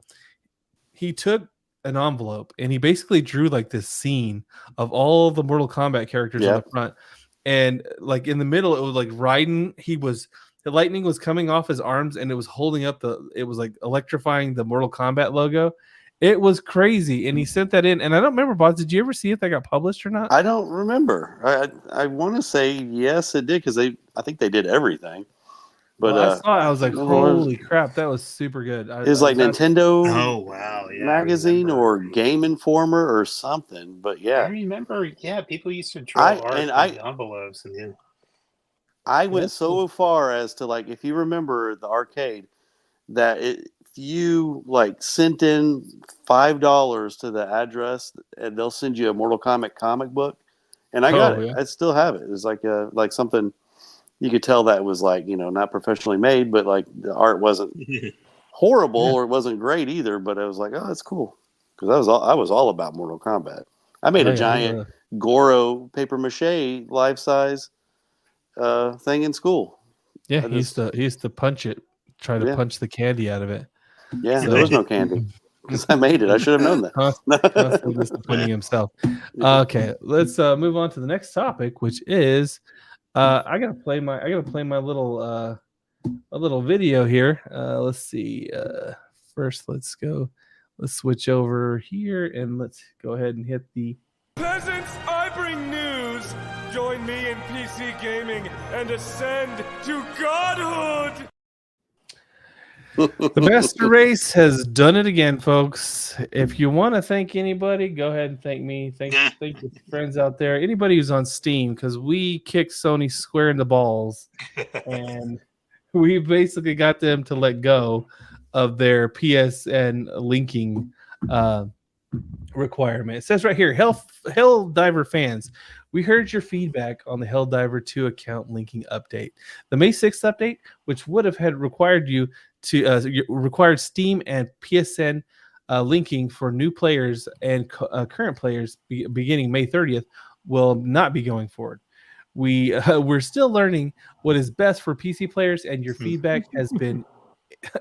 he took an envelope and he basically drew like this scene of all the Mortal Kombat characters on the front, and like in the middle, it was like Raiden. The lightning was coming off his arms and it was holding up it was like electrifying the Mortal Kombat logo. It was crazy, and he sent that in. And I don't remember, Bodz, did you ever see if that got published or not? I don't remember. I want to say yes, it did, because I think they did everything. But I saw it, I was like, holy crap, that was super good. It was like Nintendo magazine or Game Informer or something. But yeah, I remember. Yeah, people used to draw art in envelopes, and I went so far as to, like, if you remember the arcade, that if you like sent in $5 to the address, and they'll send you a Mortal Kombat comic book, and I got it. Yeah. I still have it. It's like something you could tell that was like, not professionally made, but like the art wasn't horrible or it wasn't great either. But I was like, oh, that's cool, because I was all about Mortal Kombat. I made a giant Goro paper mache life size thing in school. Yeah, he used to punch it, try to punch the candy out of it. Yeah, there was no candy because I made it. I should have known that. Constantly disappointing himself. Okay, let's move on to the next topic, which is I gotta play my little a little video here. Let's see. First, let's switch over here and let's go ahead and hit the Peasants. I bring news. Join me in PC gaming and ascend to godhood. The Master Race has done it again, folks. If you want to thank anybody, go ahead and thank me. Thank your friends out there. Anybody who's on Steam, because we kicked Sony square in the balls, and we basically got them to let go of their PSN linking requirement. It says right here, Helldiver fans, we heard your feedback on the Helldiver 2 account linking update. The May 6th update, which would have had required you to required Steam and PSN linking for new players and current players beginning May 30th, will not be going forward. We're still learning what is best for PC players, and your feedback has been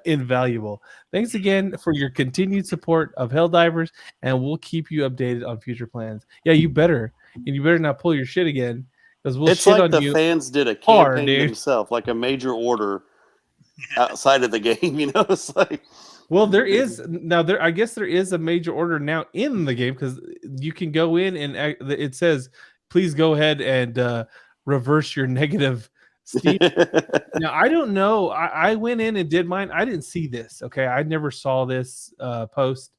invaluable. Thanks again for your continued support of Helldivers, and we'll keep you updated on future plans. Yeah, you better not pull your shit again, because we'll it's shit like on the you fans did a campaign themselves, like a major order outside of the game. It's like, well, there is now there. I guess there is a major order now in the game, because you can go in and it says, please go ahead and reverse your negative Steam. Now, I don't know. I went in and did mine. I didn't see this. Okay, I never saw this post.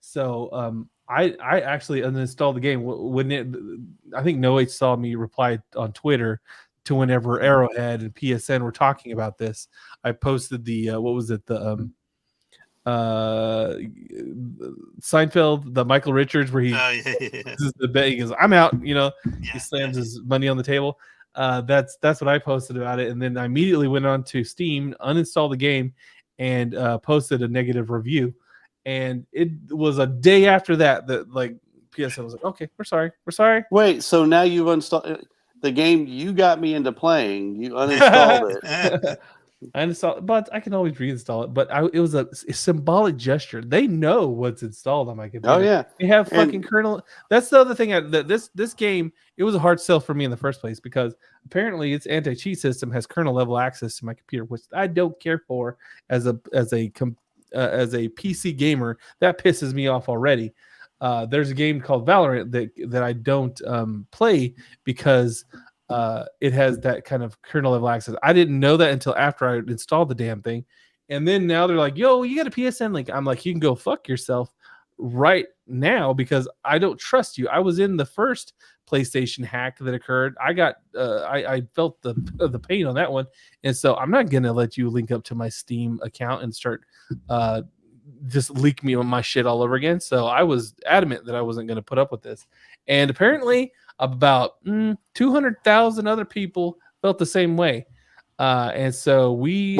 So I actually uninstalled the game when I think No8 saw me reply on Twitter to whenever Arrowhead and PSN were talking about this. I posted the what was it, the Seinfeld, the Michael Richards, where this is the bet. He goes, "I'm out." He slams his money on the table. That's what I posted about it, and then I immediately went on to Steam, uninstalled the game, and posted a negative review. And it was a day after that like PSN was like, "Okay, we're sorry." Wait, so now you've installed the game you got me into playing? You uninstalled it. I uninstalled it, but I can always reinstall it. But it was a symbolic gesture. They know what's installed on my computer. Oh yeah, they have fucking kernel. That's the other thing. This game, it was a hard sell for me in the first place, because apparently its anti-cheat system has kernel level access to my computer, which I don't care for as a PC gamer. That pisses me off already. There's a game called Valorant that I don't play because it has that kind of kernel level access. I didn't know that until after I installed the damn thing. And then now they're like, yo, you got a PSN link. I'm like, you can go fuck yourself right now, because I don't trust you. I was in the first PlayStation hack that occurred. I got I felt the pain on that one. And so I'm not going to let you link up to my Steam account and start just leak me on my shit all over again. So I was adamant that I wasn't going to put up with this. And apparently about 200,000 other people felt the same way. And so we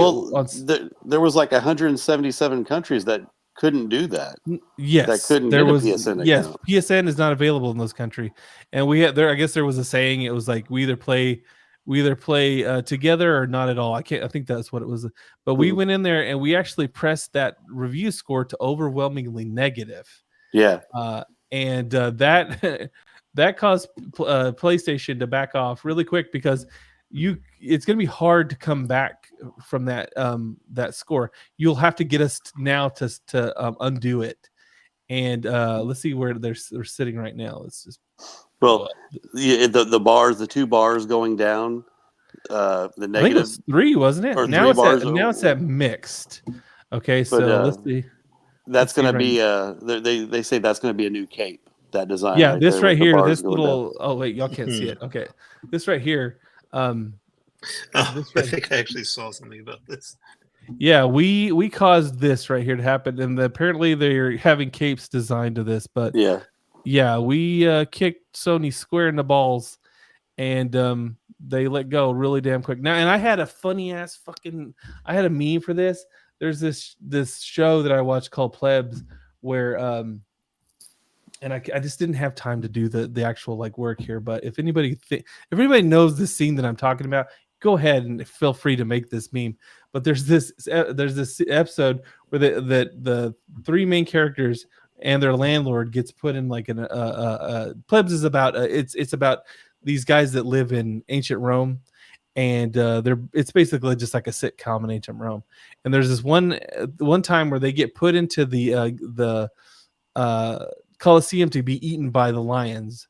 there was like 177 countries that couldn't do that. Yes, that couldn't there get was. a PSN Yes, account. PSN is not available in those countries, and we had there. I guess there was a saying. It was like we either play together or not at all. I think that's what it was. But we went in there and we actually pressed that review score to overwhelmingly negative. Yeah. And that that caused PlayStation to back off really quick because it's going to be hard to come back from that that score. You'll have to get us now to undo it. And let's see where they're sitting right now. Let's just the 2 bars going down. The negative. I think it was 3, wasn't it? Or now it's at mixed. Okay, so let's see. That's going to be they say that's going to be a new cape. That design. Yeah, right this right here, this little. down. Oh wait, y'all can't see it. Okay, this right here. I think I actually saw something about this. Yeah, we caused this right here to happen, and apparently they're having capes designed to this. But yeah, we kicked Sony square in the balls, and they let go really damn quick. Now, and I had a funny ass I had a meme for this. There's this show that I watched called Plebs, where and I just didn't have time to do the actual like work here. But if anybody knows the scene that I'm talking about, go ahead and feel free to make this meme. But there's this episode where the 3 main characters and their landlord gets put in like Plebs is about it's about these guys that live in ancient Rome, and it's basically just like a sitcom in ancient Rome. And there's this one time where they get put into the Colosseum to be eaten by the lions,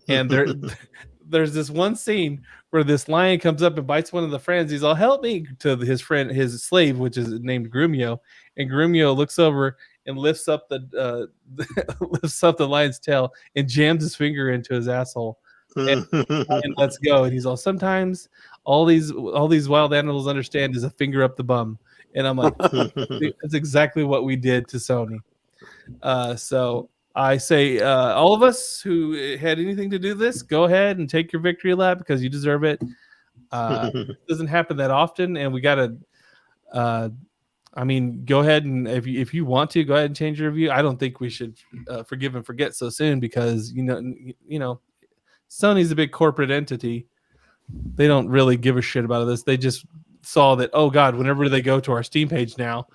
and there's this one scene where this lion comes up and bites one of the friends. He's all, "Help me," to his friend, his slave, which is named Grumio, and Grumio looks over and lifts up the lion's tail and jams his finger into his asshole and let's go. And he's all, "Sometimes all these wild animals understand is a finger up the bum." And I'm like, that's exactly what we did to Sony. So I say, all of us who had anything to do this, go ahead and take your victory lap because you deserve it. It doesn't happen that often, and we got to. I mean, go ahead and if you want to, go ahead and change your review. I don't think we should forgive and forget so soon because you know, Sony's a big corporate entity. They don't really give a shit about this. They just saw that, oh God, whenever they go to our Steam page now,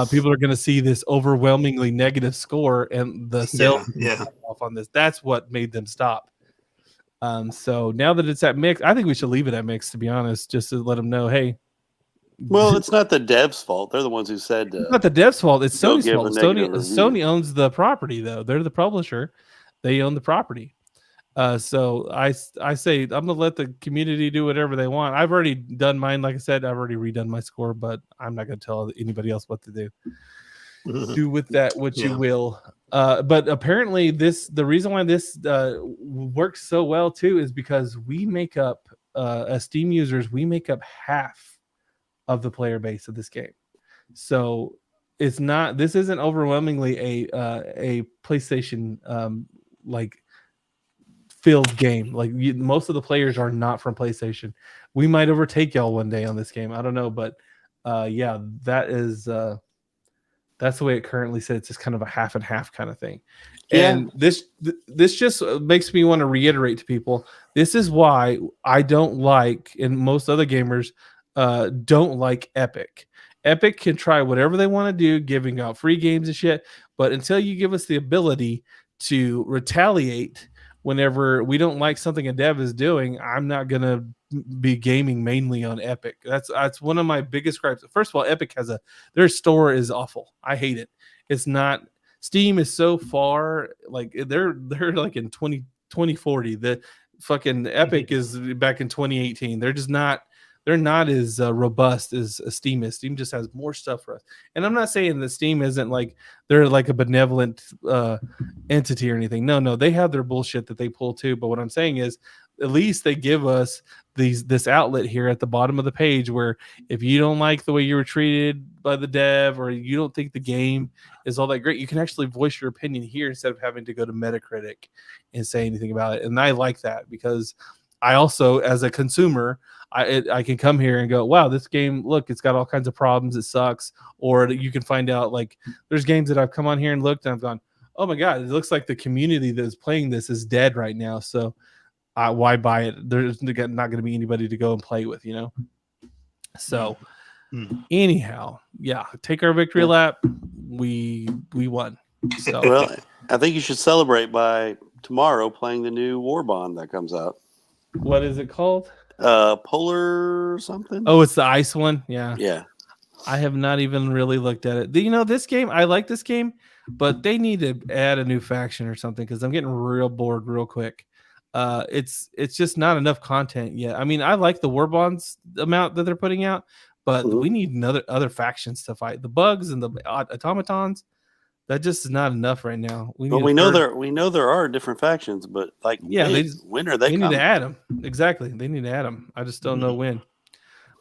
people are going to see this overwhelmingly negative score and the sales off on this. That's what made them stop. So now that it's at mix, I think we should leave it at mix, to be honest, just to let them know, hey. Well, it's not the devs' fault. They're the ones who said. It's not the devs' fault. It's Sony's fault. Sony owns the property, though. They're the publisher. They own the property. So I say I'm gonna let the community do whatever they want. I've already done mine. Like I said, I've already redone my score, but I'm not gonna tell anybody else what to do. Do with that what you will. But apparently the reason why this works so well too is because we make up as Steam users, we make up half of the player base of this game. So this isn't overwhelmingly a PlayStation like filled game. Like most of the players are not from PlayStation. We might overtake y'all one day on this game. I don't know, but yeah, that's the way it currently sits. It's just kind of a half and half kind of thing. Yeah. And this just makes me want to reiterate to people, this is why I don't like, and most other gamers don't like Epic. Epic can try whatever they want to do, giving out free games and shit, but until you give us the ability to retaliate whenever we don't like something a dev is doing, I'm not gonna be gaming mainly on Epic. That's one of my biggest gripes. First of all, Epic their store is awful. I hate it. It's not. Steam is so far, like they're like in 2040. The fucking Epic is back in 2018. They're just not. They're not as robust as Steam is. Steam just has more stuff for us. And I'm not saying that Steam isn't like they're like a benevolent entity or anything. No, they have their bullshit that they pull too. But what I'm saying is, at least they give us this outlet here at the bottom of the page where if you don't like the way you were treated by the dev or you don't think the game is all that great, you can actually voice your opinion here instead of having to go to Metacritic and say anything about it. And I like that because I also, as a consumer, I can come here and go, wow, this game, look, it's got all kinds of problems. It sucks. Or you can find out, like, there's games that I've come on here and looked and I've gone, oh my God, it looks like the community that is playing this is dead right now. So why buy it? There's not going to be anybody to go and play with, you know? So anyhow, yeah, take our victory lap. We won. So well, I think you should celebrate by tomorrow playing the new Warbond that comes out. What is it called? Polar something. Oh, it's the ice one. Yeah. Yeah. I have not even really looked at it. You know, this game, I like this game, but they need to add a new faction or something because I'm getting real bored real quick. It's just not enough content yet. I mean, I like the Warbonds amount that they're putting out, but we need other factions to fight. The bugs and the automatons, that just is not enough right now. We know there are different factions, but like, when are they? They need to add them. Exactly, they need to add them. I just don't know when.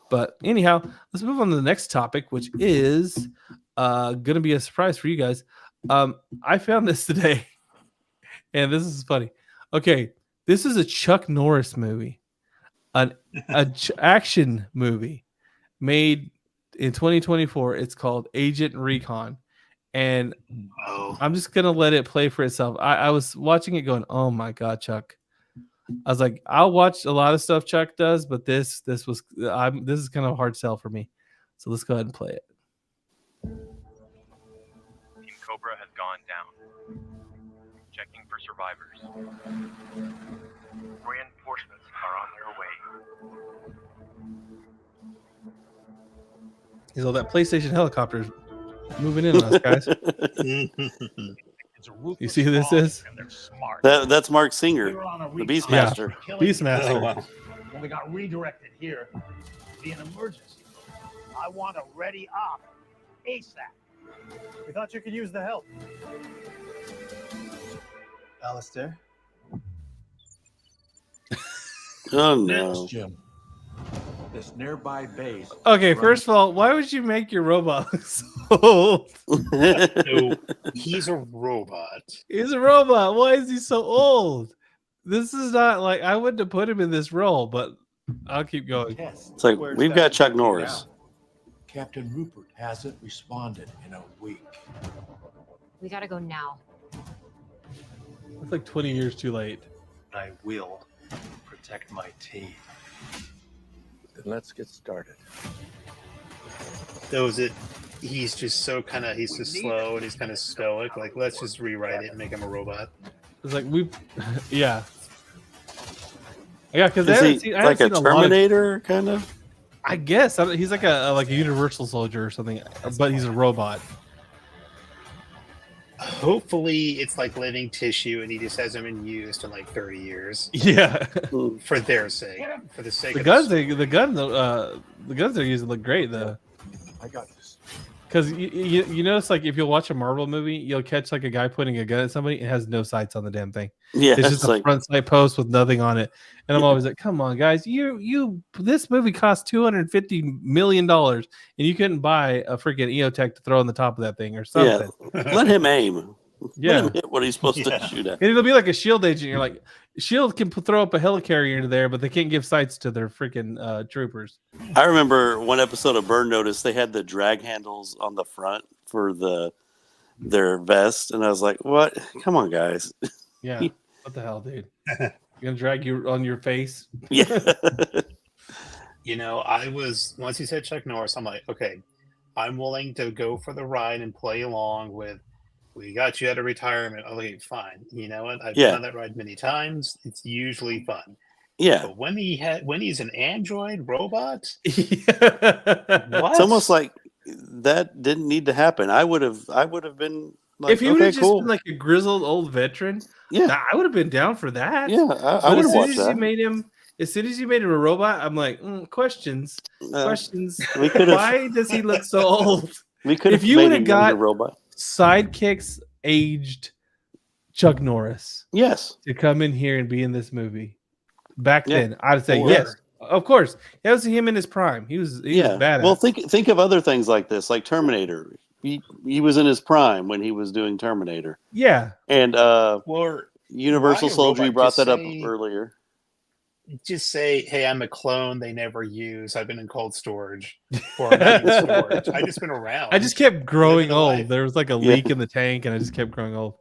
But anyhow, let's move on to the next topic, which is going to be a surprise for you guys. I found this today, and this is funny. Okay, this is a Chuck Norris movie, an action movie made in 2024. It's called Agent Recon. And I'm just going to let it play for itself. I was watching it going, oh my God, Chuck. I was like, I'll watch a lot of stuff Chuck does, but this is kind of a hard sell for me. So let's go ahead and play it. Team Cobra has gone down. Checking for survivors. Reinforcements are on their way. He's all that PlayStation helicopters moving in on us, guys. You see who this is? That's Mark Singer, the Beastmaster. Yeah, Beastmaster. Oh, wow. When we got redirected here, it'd be an emergency. I want to ready up ASAP. We thought you could use the help. Alistair? Oh, no. Yes, Jim. This nearby base. Okay, first of all, why would you make your robot look so old? No, he's a robot. He's a robot. Why is he so old? This is not like I wouldn't have put him in this role, but I'll keep going. It's like we've got Chuck Norris. Captain Rupert hasn't responded in a week. We gotta go now. It's like 20 years too late. I will protect my team. Then let's get started. Those it. He's just so he's just slow and he's kind of stoic. Like, let's just rewrite it and make him a robot. It's like yeah, because is he like a Terminator kind of? I guess he's like a Universal Soldier or something, but he's a robot. Hopefully, it's like living tissue, and he just hasn't been used in like 30 years. Yeah, for their sake, for the sake the of guns. The guns they're using look great though. I got this. Because you notice, like, if you'll watch a Marvel movie, you'll catch like a guy pointing a gun at somebody and has no sights on the damn thing. Yeah, it's just a front sight post with nothing on it. And I'm always like, come on, guys, this movie cost $250 million and you couldn't buy a freaking EOTech to throw on the top of that thing or something. Yeah, let him aim. Yeah, let him hit what he's supposed to shoot at. And it'll be like a shield agent. You're like, shield can throw up a helicarrier into there, but they can't give sights to their freaking troopers. I remember one episode of Burn Notice. They had the drag handles on the front for their vest, and I was like, "What? Come on, guys!" Yeah, what the hell, dude? You're gonna drag you on your face? Yeah. You know, once he said Chuck Norris, I'm like, okay, I'm willing to go for the ride and play along with. We got you out of retirement. Okay, fine. You know what? I've done that ride many times. It's usually fun. Yeah. But when he's an android robot, what? It's almost like that didn't need to happen. I would have been like, if he would have just been like a grizzled old veteran, I would have been down for that. Yeah, I would have watched that. As soon as you made him a robot, I'm like, questions. We Why does he look so old? We could have. If you would have got a robot. Sidekicks aged Chuck Norris, yes, to come in here and be in this movie back then, I'd say yes, of course. That was him in his prime. He was badass. Well, think of other things like this, like Terminator. He was in his prime when he was doing Terminator. Yeah, and Universal Soldier. You brought that up earlier. just say, hey, I'm a clone they never use. I've been in cold storage. Or not in storage. I've just been around. I just kept growing living a old. life. There was like a leak in the tank, and I just kept growing old.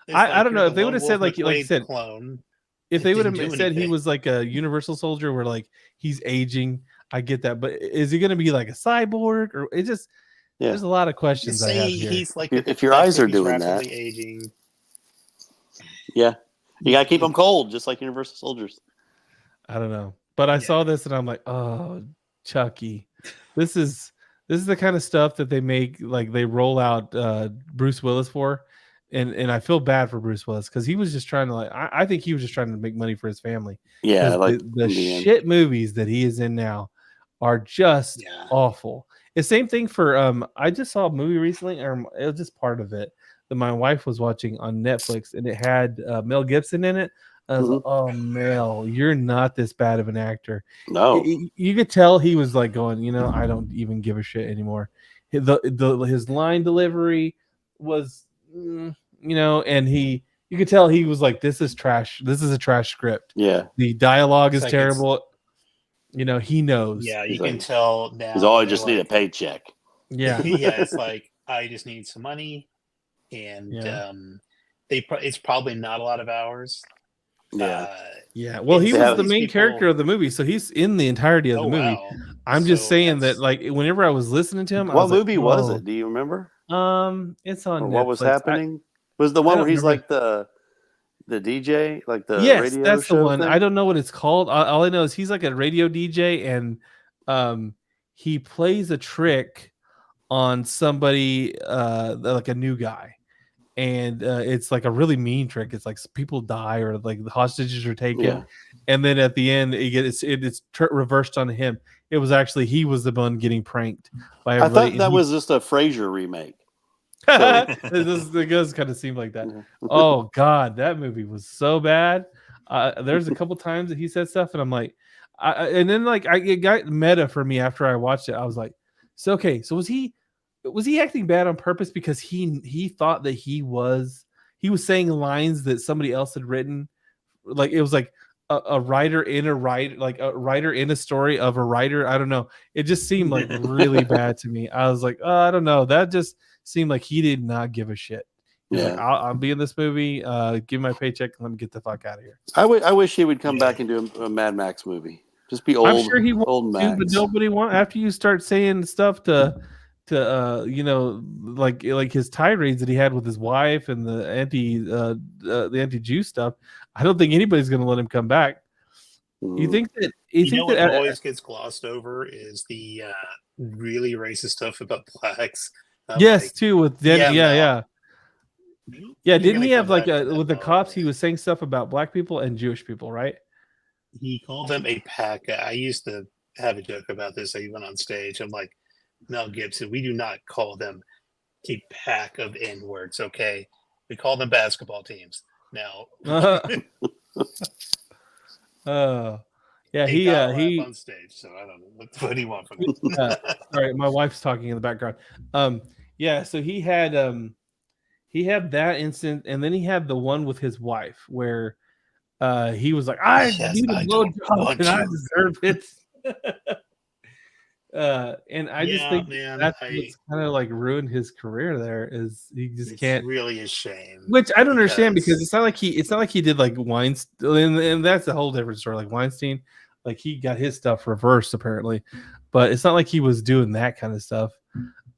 It's I don't you're know the if they would lone have said wolf like you McQuaid said clone. if they would didn't have do said he anything. was like a Universal Soldier, where like he's aging. I get that, but is he going to be like a cyborg, or it just? Yeah. There's a lot of Just questions I have say here. he's like If your eyes are he's doing that. rapidly aging. Yeah. You got to keep them cold, just like Universal Soldiers. I don't know, but I saw this and I'm like, oh, Chucky, this is the kind of stuff that they make, like they roll out Bruce Willis for, and I feel bad for Bruce Willis because he was just trying to like, I think he was just trying to make money for his family. Yeah, like the shit movies that he is in now are just awful. The same thing for I just saw a movie recently, or it was just part of it that my wife was watching on Netflix, and it had Mel Gibson in it. I was like, oh, Mel, you're not this bad of an actor. No. You could tell he was like going, I don't even give a shit anymore. His line delivery was, and you could tell he was like, this is trash. This is a trash script. Yeah. The dialogue is terrible. He knows. Yeah, you can tell now. He's all, I just need a paycheck. Yeah. Yeah, it's like, I just need some money. And it's probably not a lot of hours. Yeah. Well, he was the main character of the movie, so he's in the entirety of the movie. Wow. I'm just saying that, like, whenever I was listening to him, what movie was it? Do you remember? It's on. Or Netflix. what was happening? Was the one where he's like the DJ, like the radio that's show the one. thing? I don't know what it's called. All I know is he's like a radio DJ, and he plays a trick on somebody, like a new guy. And it's like a really mean trick. It's like people die or like the hostages are taken, and then at the end it's reversed on him. It was actually he was the one getting pranked by everybody. I thought that was just a Frasier remake. It does kind of seem like that. Oh God, that movie was so bad. There's a couple times that he said stuff, and I'm like, and then like it got meta for me after I watched it. I was like, so was he acting bad on purpose because he thought that he was saying lines that somebody else had written, like it was like a writer in a writer, like a writer in a story of a writer. I don't know. It just seemed like really bad to me. I was like, I don't know. That just seemed like he did not give a shit. He's like, I'll be in this movie. Give me my paycheck and let me get the fuck out of here. I wish he would come back and do a Mad Max movie. Just be old. I'm sure he old wants to, Max. but nobody wants. After you start saying stuff to like his tirades that he had with his wife and the anti-Jew stuff, I don't think anybody's going to let him come back. You think that? What always gets glossed over is the really racist stuff about blacks. Yes, too with Didn't he have like with the cops? He was saying stuff about black people and Jewish people, right? He called them a pack. I used to have a joke about this. I went on stage. I'm like, Mel Gibson, we do not call them a pack of N-words, okay? We call them basketball teams. Now, he on stage, so I don't know what do you want from me. Sorry, my wife's talking in the background. So he had that incident, and then he had the one with his wife where he was like, I need a blowjob and I deserve it. And I just think that's what's kind of like ruined his career. There is he just can't. Really a shame. Which I don't understand because it's not like he did like Weinstein, and that's a whole different story. Like Weinstein, like he got his stuff reversed apparently, but it's not like he was doing that kind of stuff.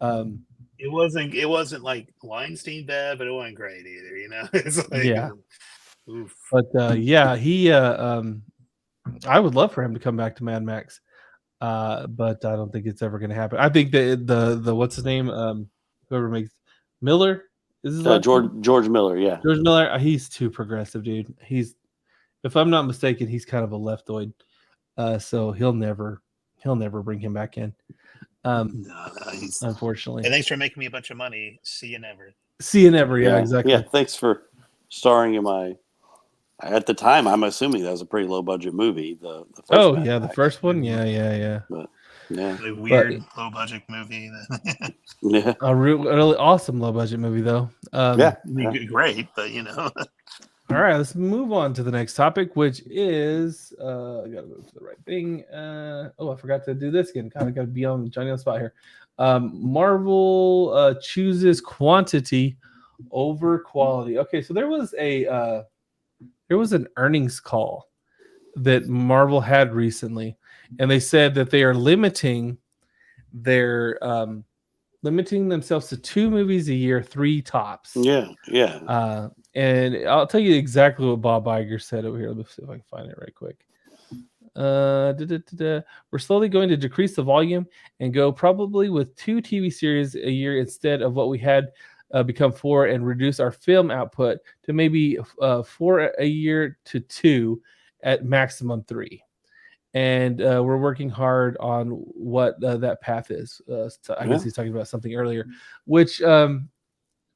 It wasn't like Weinstein bad, but it wasn't great either. It's like oof. But he I would love for him to come back to Mad Max. But I don't think it's ever going to happen. I think the what's his name? Whoever makes Miller is his George Miller. Yeah, George Miller. He's too progressive, dude. He's, if I'm not mistaken, he's kind of a leftoid. So he'll never bring him back in. Unfortunately. And thanks for making me a bunch of money. See you never. Yeah, exactly. Yeah, thanks for starring in my. At the time, I'm assuming that was a pretty low budget movie. The first the first one, yeah. But, a weird low budget movie. A really awesome low budget movie though. Great, but All right, let's move on to the next topic, which is I gotta move to the right thing. I forgot to do this again. Kind of got to be on Johnny on the spot here. Marvel chooses quantity over quality. Okay, so there was an earnings call that Marvel had recently, and they said that they are limiting themselves to 2 movies a year, 3 tops. Yeah. And I'll tell you exactly what Bob Iger said over here. Let's see if I can find it right quick. We're slowly going to decrease the volume and go probably with 2 TV series a year instead of what we had become 4, and reduce our film output to maybe 4 a year to 2 at maximum 3. And we're working hard on what that path is. I guess he's talking about something earlier, which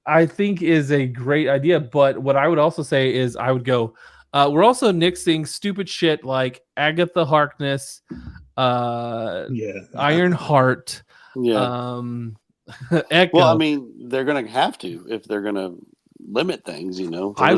I think is a great idea. But what I would also say is I would go, we're also nixing stupid shit like Agatha Harkness, Iron Heart, Echo. Well, I mean, they're going to have to if they're going to limit things, you know. I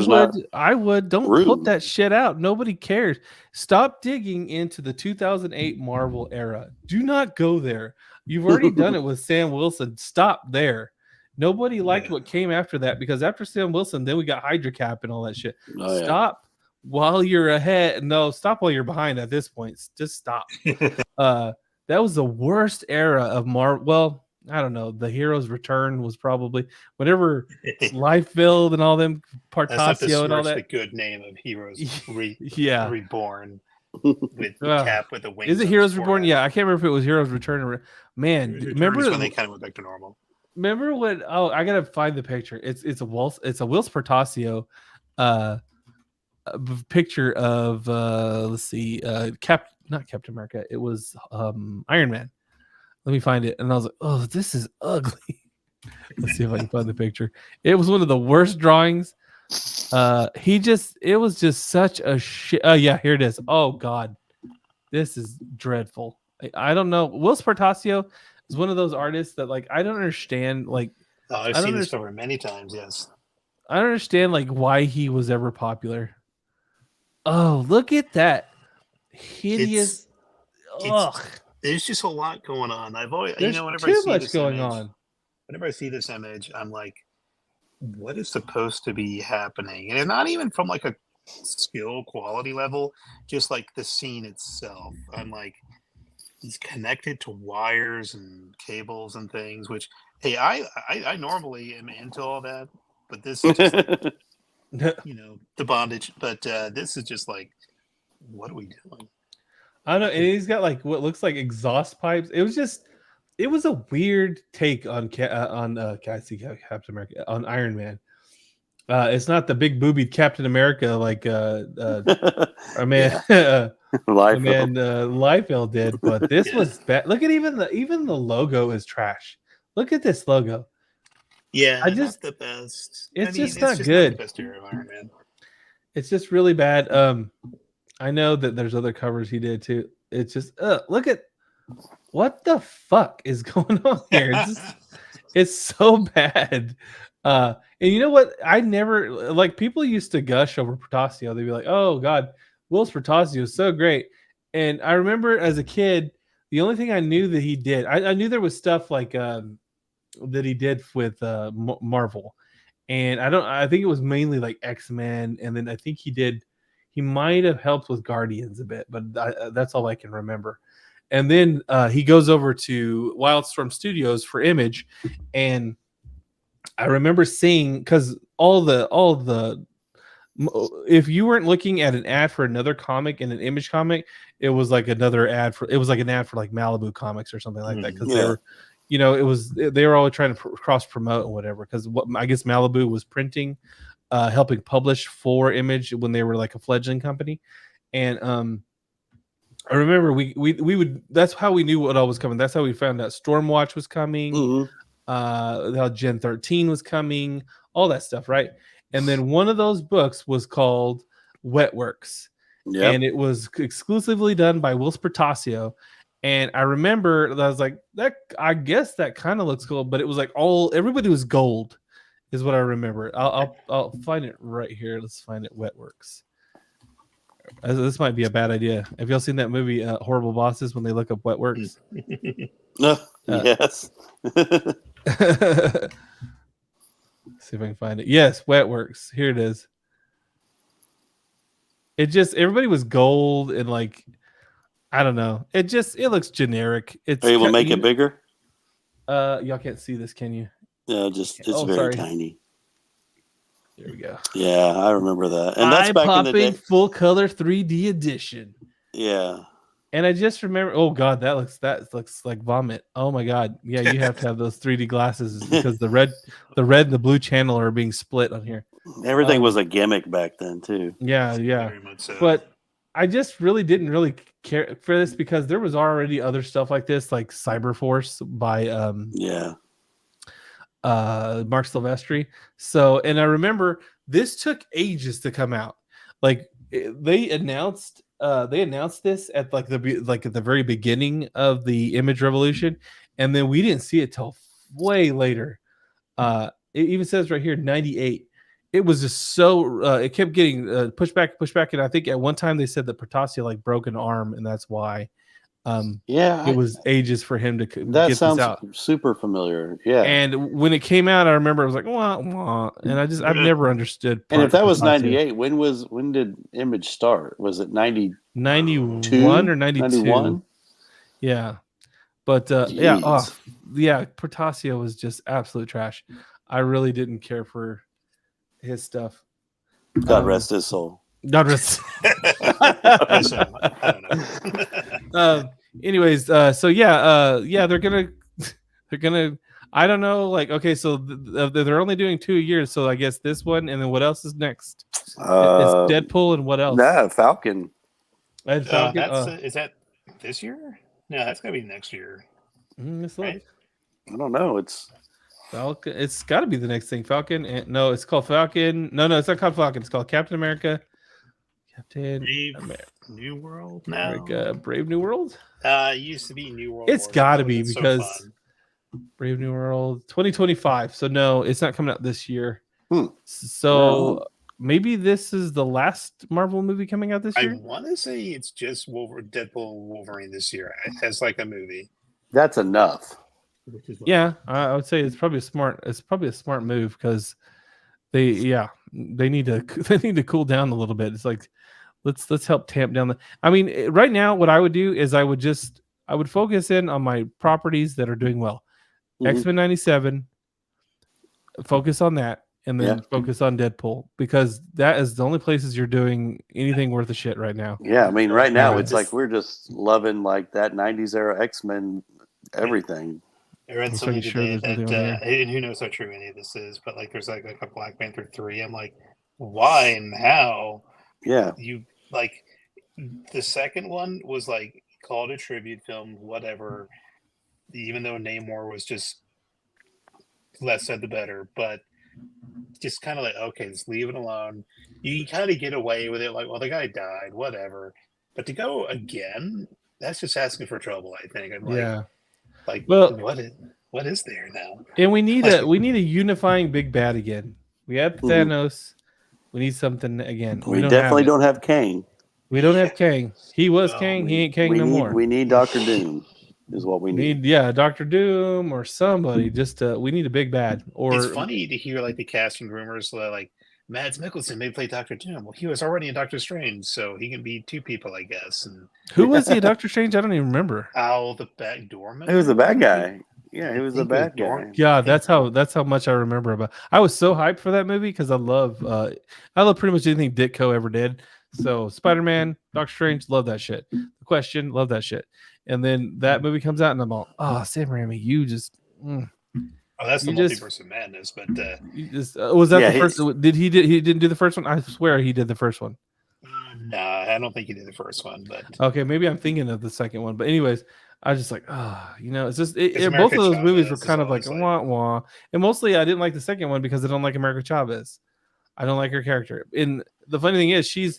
would. Don't put that shit out. Nobody cares. Stop digging into the 2008 Marvel era. Do not go there. You've already done it with Sam Wilson. Stop there. Nobody liked what came after that, because after Sam Wilson, then we got Hydra Cap and all that shit. Stop while you're ahead. No, stop while you're behind at this point. Just stop. That was the worst era of Marvel. Well, I don't know. The Hero's Return was probably whenever Liefeld and all them, Partasio and all that. The good name of Heroes Reborn with Cap with the wings. Is it Heroes Reborn? Yeah, I can't remember if it was Heroes Return or remember when they kind of went back to normal. Remember what? Oh, I gotta find the picture. It's a Whilce Partasio picture of let's see, not Captain America. It was Iron Man. Let me find it. And I was like, oh, this is ugly. Let's see if I can find the picture. It was one of the worst drawings. It was just such a shit. Oh yeah, here it is. Oh God, this is dreadful. I don't know. Whilce Partasio is one of those artists that, like, I don't understand. Like, I've seen this cover many times. Yes, I don't understand, like, why he was ever popular. Oh, look at that hideous. There's just a lot going on. There's too much going on. Whenever I see this image, I'm like, what is supposed to be happening? And it's not even from like a skill quality level, just like the scene itself. I'm like, he's connected to wires and cables and things, which, hey, I normally am into all that, but this is just like, the bondage. But this is just like, what are we doing? I don't know. And he's got like what looks like exhaust pipes. It was a weird take on Captain America, on Iron Man. It's not the big boobied Captain America like Liefeld did, but this was bad. Look at even the logo is trash. Look at this logo. Yeah, not the best. It's not good. Not the best era of Iron Man. It's just really bad. I know that there's other covers he did too. It's just look at what the fuck is going on here. It's so bad. And you know what? I never like people used to gush over Partasio. They'd be like, "Oh God, Whilce Partasio is so great." And I remember as a kid, the only thing I knew that he did, I knew there was stuff like that he did with Marvel, and I think it was mainly like X-Men, and then I think he might have helped with Guardians a bit, but that's all I can remember. And then he goes over to Wildstorm Studios for Image, and I remember seeing, because all the if you weren't looking at an ad for another comic in an Image comic, it was like another ad for like Malibu Comics or something like that, because they were, they were always trying to cross promote and whatever, because I guess Malibu was printing, helping publish for Image when they were like a fledgling company. And I remember we would, that's how we knew what all was coming. That's how we found out Stormwatch was coming, how Gen 13 was coming, all that stuff, right? And then one of those books was called Wetworks, and it was exclusively done by Whilce Partasio. And I remember that I was like, I guess that kind of looks cool, but it was like everybody was gold. is what I remember. I'll find it right here. Let's find it. Wetworks. This might be a bad idea. Have y'all seen that movie, Horrible Bosses, when they look up Wetworks? Yes. See if I can find it. Yes, Wetworks. Here it is. It just, everybody was gold and like, I don't know. It looks generic. It's Are you able to make it bigger? Y'all can't see this, can you? Yeah, it's very tiny. There we go. Yeah, I remember that. And that's back in the day. Full color 3D edition. Yeah. And I just remember, oh god, that looks like vomit. Oh my god. Yeah, you have to have those 3D glasses because the red and the blue channel are being split on here. Everything was a gimmick back then too. Yeah. Very much so. But I just didn't really care for this because there was already other stuff like this, like Cyberforce by Mark Silvestri. So, and I remember this took ages to come out. Like they announced this at at the very beginning of the Image Revolution, and then we didn't see it till way later. It even says right here 98. It was just so it kept getting pushed back, and I think at one time they said that Protasio like broke an arm, and that's why. It was ages for him to that get sounds this out. Super familiar. Yeah. And when it came out, I remember I was like, wah, wah, and I've never understood. And if that was 98, when did Image start? Was it 91 or 92? 91? Yeah. But Protasio was just absolute trash. I really didn't care for his stuff. God rest his soul. God rest. I don't know. Anyways, they're gonna I don't know, like, okay, so they're only doing 2 years, so I guess this one, and then what else is next? It's Deadpool, and what else? Falcon. And Falcon. Is that this year? No, that's gotta be next year. Right? I don't know. It's Falcon. It's got to be the next thing. Falcon. No, it's called Falcon. No, it's not called Falcon. It's called Captain America. New World now. America, Brave New World. It used to be New World. It's got to be because Brave New World 2025. So no, it's not coming out this year. So maybe this is the last Marvel movie coming out this year. I want to say it's just Deadpool Wolverine this year as like a movie. That's enough. Yeah, I would say it's probably a smart move because they need to cool down a little bit. It's like let's help tamp down right now what I would do is I would focus in on my properties that are doing well. X-Men 97, focus on that, and then focus on Deadpool because that is the only places you're doing anything worth a shit right now. Yeah, I mean right now it's like we're just loving like that 90s era X-Men everything. I read something today that, and who knows how true any of this is, but like there's like a Black Panther 3. I'm like, why and how? Yeah. You like the second one was like called a tribute film, whatever, even though Namor was just less said the better, but just kind of like, okay, just leave it alone. You kind of get away with it, like, well, the guy died, whatever. But to go again, that's just asking for trouble, I think. I'm like, like, well, what is there now? And we need a unifying big bad again. We had Thanos. We need something again. We definitely don't have Kang. We don't have Kang. He was Kang. He ain't Kang no more. We need Dr. Doom. Is what we need. Dr. Doom or somebody. Just we need a big bad. Or it's funny to hear like the casting rumors like Mads Mikkelsen may play Dr. Doom. Well, he was already in Doctor Strange, so he can be two people, I guess. And who was he in Doctor Strange? I don't even remember. Al the Bad Dorman. He was the bad guy. Yeah, he was the bad guy. Yeah, that's how much I remember about. I was so hyped for that movie because I love pretty much anything Ditko ever did. So Spider-Man, Doctor Strange, love that shit. The Question, love that shit. And then that movie comes out, and I'm all, Sam Raimi, you just. Oh, that's the multiverse of madness. But was that the first? He didn't do the first one? I swear he did the first one. Nah, I don't think he did the first one. But okay, maybe I'm thinking of the second one. But anyways, I was just like, it's just both of those movies were kind of like wah wah. And mostly, I didn't like the second one because I don't like America Chavez. I don't like her character. And the funny thing is, she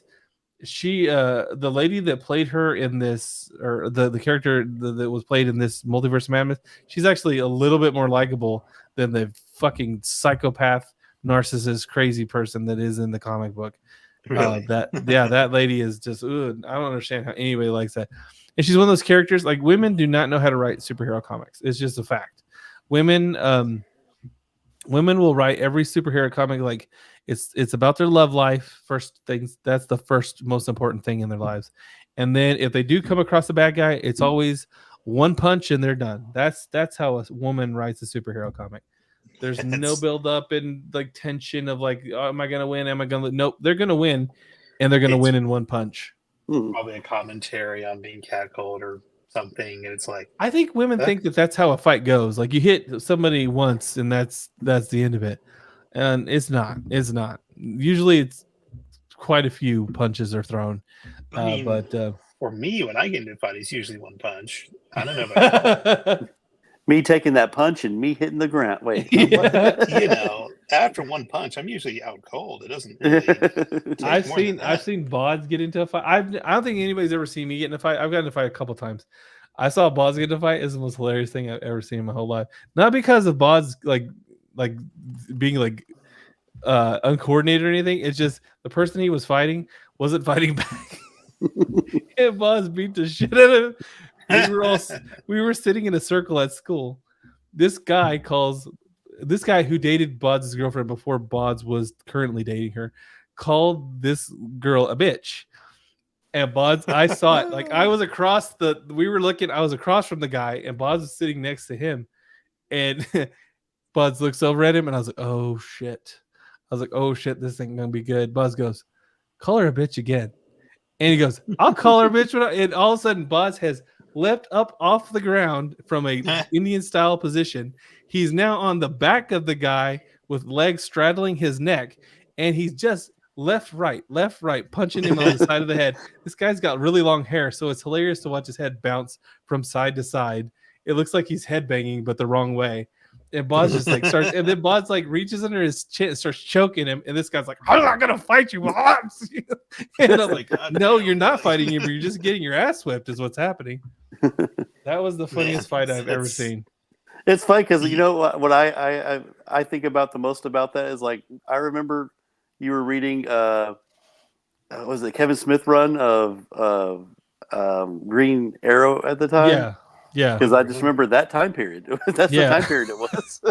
the lady that played her in this, or the character that was played in this Multiverse of Madness, she's actually a little bit more likable than the fucking psychopath narcissist, crazy person that is in the comic book. Really? That lady is just. Ugh, I don't understand how anybody likes that. And she's one of those characters. Like, women do not know how to write superhero comics. It's just a fact. Women will write every superhero comic like it's about their love life. First things, that's the first most important thing in their lives. And then if they do come across a bad guy, it's always one punch and they're done. That's how a woman writes a superhero comic. There's no build up and like tension of like, oh, am I gonna win? Am I gonna? Nope, they're gonna win, and they're gonna win in one punch. Probably a commentary on being catcalled or something, and it's like, I think women think that that's how a fight goes. Like, you hit somebody once and that's the end of it, and it's not. It's not. Usually, it's quite a few punches are thrown. I mean, But for me, when I get into a fight, it's usually one punch. I don't know about Me taking that punch and me hitting the ground. Wait, after one punch, I'm usually out cold. It doesn't. Really I've seen Bodz get into a fight. I don't think anybody's ever seen me get in a fight. I've gotten in a fight a couple times. I saw Bodz get in a fight. It's the most hilarious thing I've ever seen in my whole life. Not because of Bodz like being like uncoordinated or anything. It's just the person he was fighting wasn't fighting back. And Bodz beat the shit out of him. We were sitting in a circle at school. This guy who dated Bodz' girlfriend before Bodz was currently dating her, called this girl a bitch. And Bodz, I saw it. Like, I was across I was across from the guy, and Bodz was sitting next to him. And Bodz looks over at him, and I was like, oh shit. This ain't gonna be good. Bodz goes, call her a bitch again. And he goes, I'll call her a bitch. And all of a sudden, Bodz has leapt up off the ground from a Indian style position. He's now on the back of the guy with legs straddling his neck, and he's just left, right, punching him on the side of the head. This guy's got really long hair, so it's hilarious to watch his head bounce from side to side. It looks like he's headbanging, but the wrong way. And Bodz just like starts, and then Bodz like reaches under his chin and starts choking him. And this guy's like, I'm not gonna fight you, Bodz. And I'm like, no, you're not fighting you, but you're just getting your ass whipped, is what's happening. That was the funniest fight I've ever seen. It's funny because you know what I think about the most about that is, like, I remember you were reading was it Kevin Smith run of Green Arrow at the time? Yeah. Because I just remember that time period. That's the time period it was.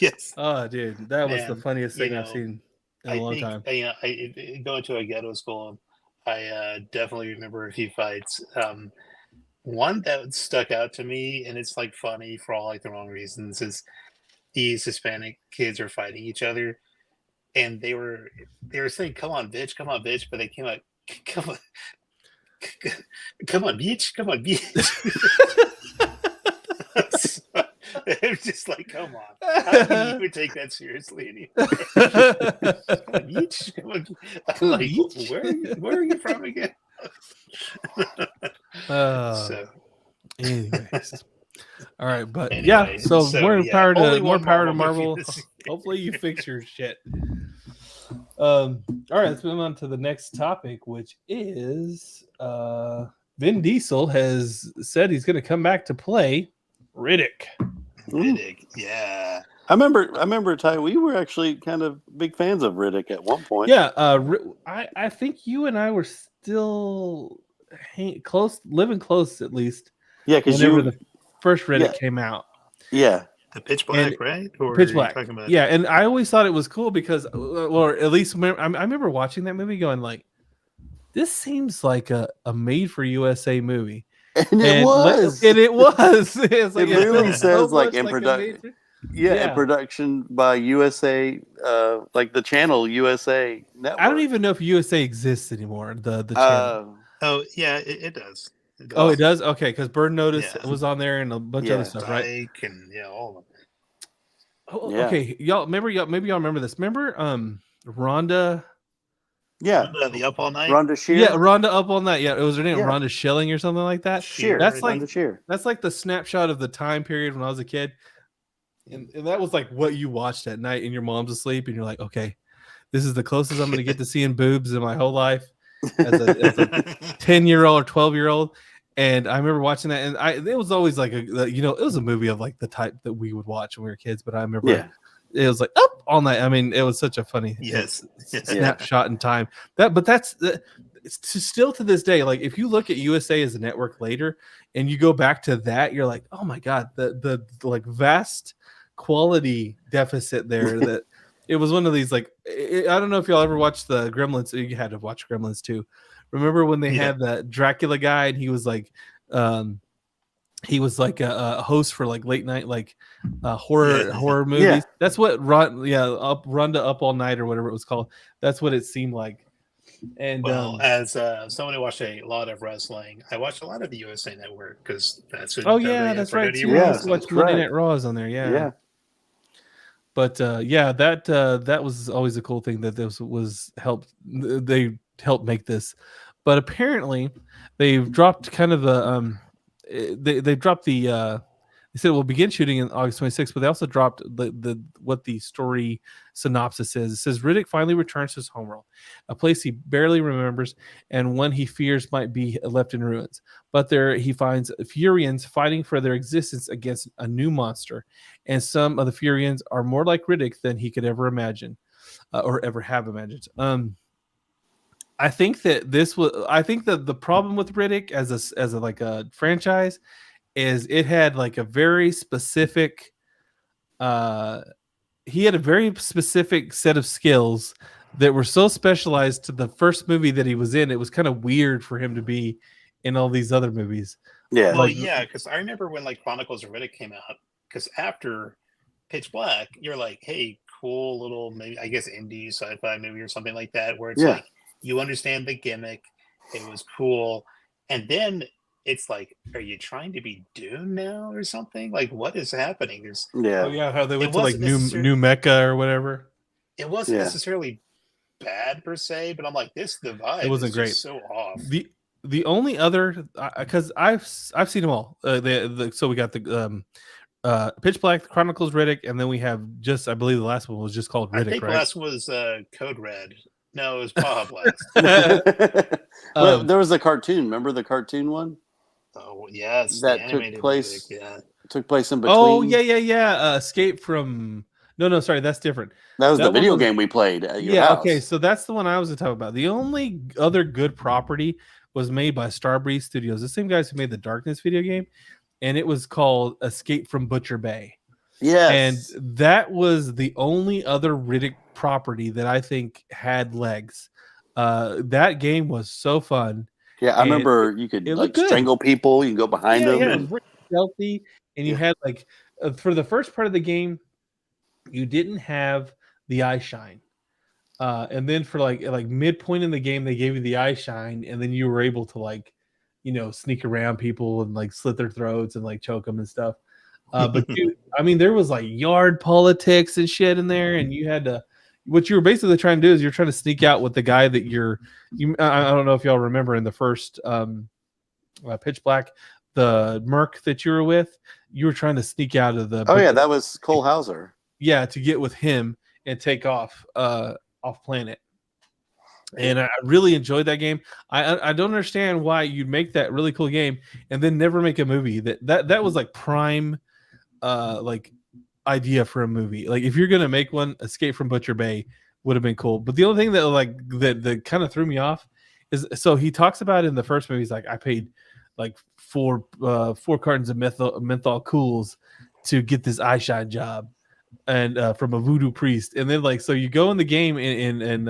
Yes. Oh, dude, that was the funniest thing I've seen in a long time. I going to a ghetto school, I definitely remember a few fights. One that stuck out to me, and it's like funny for all like the wrong reasons, is these Hispanic kids are fighting each other, and they were saying, "Come on, bitch! Come on, bitch!" But they came out, "Come on, come on, bitch! Come on, bitch!" I'm just like, come on, how can you even take that seriously anymore? Bitch, come on. I'm like, where are you from again? Anyways, all right, but so more power to Marvel. Hopefully you fix your shit. All right, let's move on to the next topic, which is Vin Diesel has said he's going to come back to play Riddick. Yeah. I remember, Ty, we were actually kind of big fans of Riddick at one point. Yeah, I think you and I were still living close at least. Yeah, because the first Riddick came out. Yeah, the Pitch Black, right? Or Pitch Black. Yeah, and I always thought it was cool because, or at least I remember watching that movie going like, this seems like a made for USA movie. And it was. It's like, it really says so like in production. In production by USA, like the channel USA Network. I don't even know if USA exists anymore. The channel. Oh yeah, it does. Oh, it does. Okay, because Bird Notice was on there and a bunch of other stuff, right? And all of them. Oh, yeah. Okay, y'all remember? Maybe y'all remember this. Remember, Rhonda. Yeah, the Up All Night. Rhonda Shear. Yeah, Rhonda Up All Night. Yeah, it was her name, Rhonda Schilling or something like that. Shear. That's like that's like the snapshot of the time period when I was a kid, and that was like what you watched at night, and your mom's asleep, and you're like, okay, this is the closest I'm going to get to seeing boobs in my whole life as a 10-year-old or 12-year-old. And I remember watching that, and it was always like it was a movie of like the type that we would watch when we were kids. But I remember it was like up all night. I mean, it was such a funny snapshot in time. That's still to this day. Like if you look at USA as a network later, and you go back to that, you're like, oh my god, the like vast quality deficit there. That it was one of these like I don't know if y'all ever watched the Gremlins. You had to watch Gremlins too. Remember when they had that Dracula guy, and he was like a host for like late night like horror movies. Yeah. That's what Run to Up All Night or whatever it was called. That's what it seemed like. And as someone who watched a lot of wrestling, I watched a lot of the USA Network because that's what. That's right. So watch Monday Night Raws on there. Yeah. But that was always a cool thing that this was helped. They helped make this, but apparently they've dropped kind of the they dropped the. They said we'll begin shooting in August 26th, but they also dropped the what the story synopsis is. It says Riddick finally returns to his homeworld, a place he barely remembers and one he fears might be left in ruins. But there he finds Furians fighting for their existence against a new monster, and some of the Furians are more like Riddick than he could ever imagine or ever have imagined. I think that the problem with Riddick as a like a franchise is it had like a very specific he had a very specific set of skills that were so specialized to the first movie that he was in. It was kind of weird for him to be in all these other movies. Yeah. Well, because I remember when like Chronicles of Riddick came out, because after Pitch Black, you're like, hey, cool little maybe I guess indie sci-fi movie or something like that, where it's like you understand the gimmick, it was cool, and then it's like, are you trying to be Dune now or something? Like, what is happening? There's how they went to like New Mecca or whatever. It wasn't necessarily bad per se, but I'm like, the vibe. It wasn't great. So off. The only other because I've seen them all. So we got the Pitch Black, the Chronicles Riddick, and then we have I believe the last one was just called Riddick. I think the last one was Code Red. No, it was Baja Blast. Well, there was a cartoon. Remember the cartoon one? Oh yes, that took place. Took place in between. Oh yeah. Escape from. No, sorry, that's different. That was the video game we played at your house. Okay, so that's the one I was talking about. The only other good property was made by Starbreeze Studios, the same guys who made the Darkness video game, and it was called Escape from Butcher Bay. Yes. And that was the only other Riddick property that I think had legs. That game was so fun. Yeah, I remember you could like strangle people. You can go behind them. Yeah, it was really stealthy. And you had like, for the first part of the game, you didn't have the eye shine. And then for like midpoint in the game, they gave you the eye shine. And then you were able to like, sneak around people and like slit their throats and like choke them and stuff. But dude, I mean, there was like yard politics and shit in there. And you had to, what you were basically trying to do is you're trying to sneak out with the guy that I don't know if y'all remember in the first Pitch Black, the Merc that you were with, you were trying to sneak out of the. Oh yeah, that was Cole Hauser. Yeah, to get with him and take off planet. And I really enjoyed that game. I don't understand why you'd make that really cool game and then never make a movie. That was like prime like idea for a movie. Like if you're gonna make one, Escape from Butcher Bay would have been cool. But the only thing that kind of threw me off is, so he talks about in the first movie, he's like, I paid like four cartons of menthol cools to get this eye shine job, and from a voodoo priest. And then like, so you go in the game in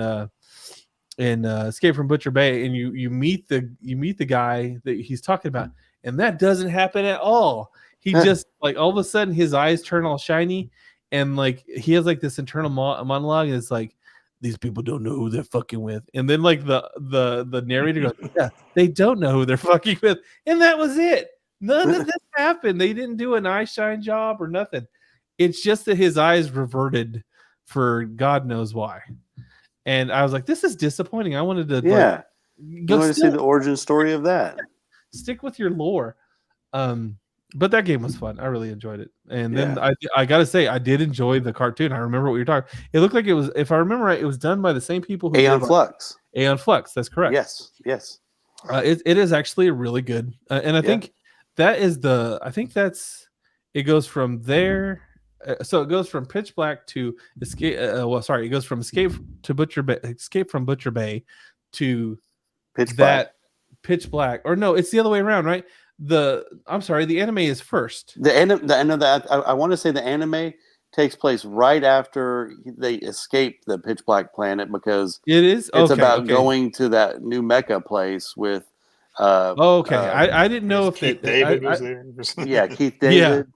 Escape from Butcher Bay, and you meet the guy that he's talking about, and that doesn't happen at all. He just like all of a sudden his eyes turn all shiny, and like he has like this internal monologue, and it's like, these people don't know who they're fucking with. And then like the narrator goes, yeah, they don't know who they're fucking with. And that was it. None of this happened. They didn't do an eye shine job or nothing. It's just that his eyes reverted for God knows why. And I was like, this is disappointing. I wanted to to see the origin story of that. Stick with your lore. But that game was fun. I really enjoyed it. And then I got to say, I did enjoy the cartoon. I remember what you're talking. It looked like it was, if I remember right, it was done by the same people who Aeon Flux. Aeon Flux, that's correct. Yes. It is actually really good. And I think that is it goes from there. So it goes from Pitch Black to Escape. It goes from Escape to Butcher Bay, Escape from Butcher Bay to Pitch Black. that Pitch Black. Or no, it's the other way around, right? I'm sorry, the anime is first. I want to say the anime takes place right after they escape the Pitch Black planet because it's about going to that new mecha place with. I didn't know if Keith David was there. Yeah, Keith David.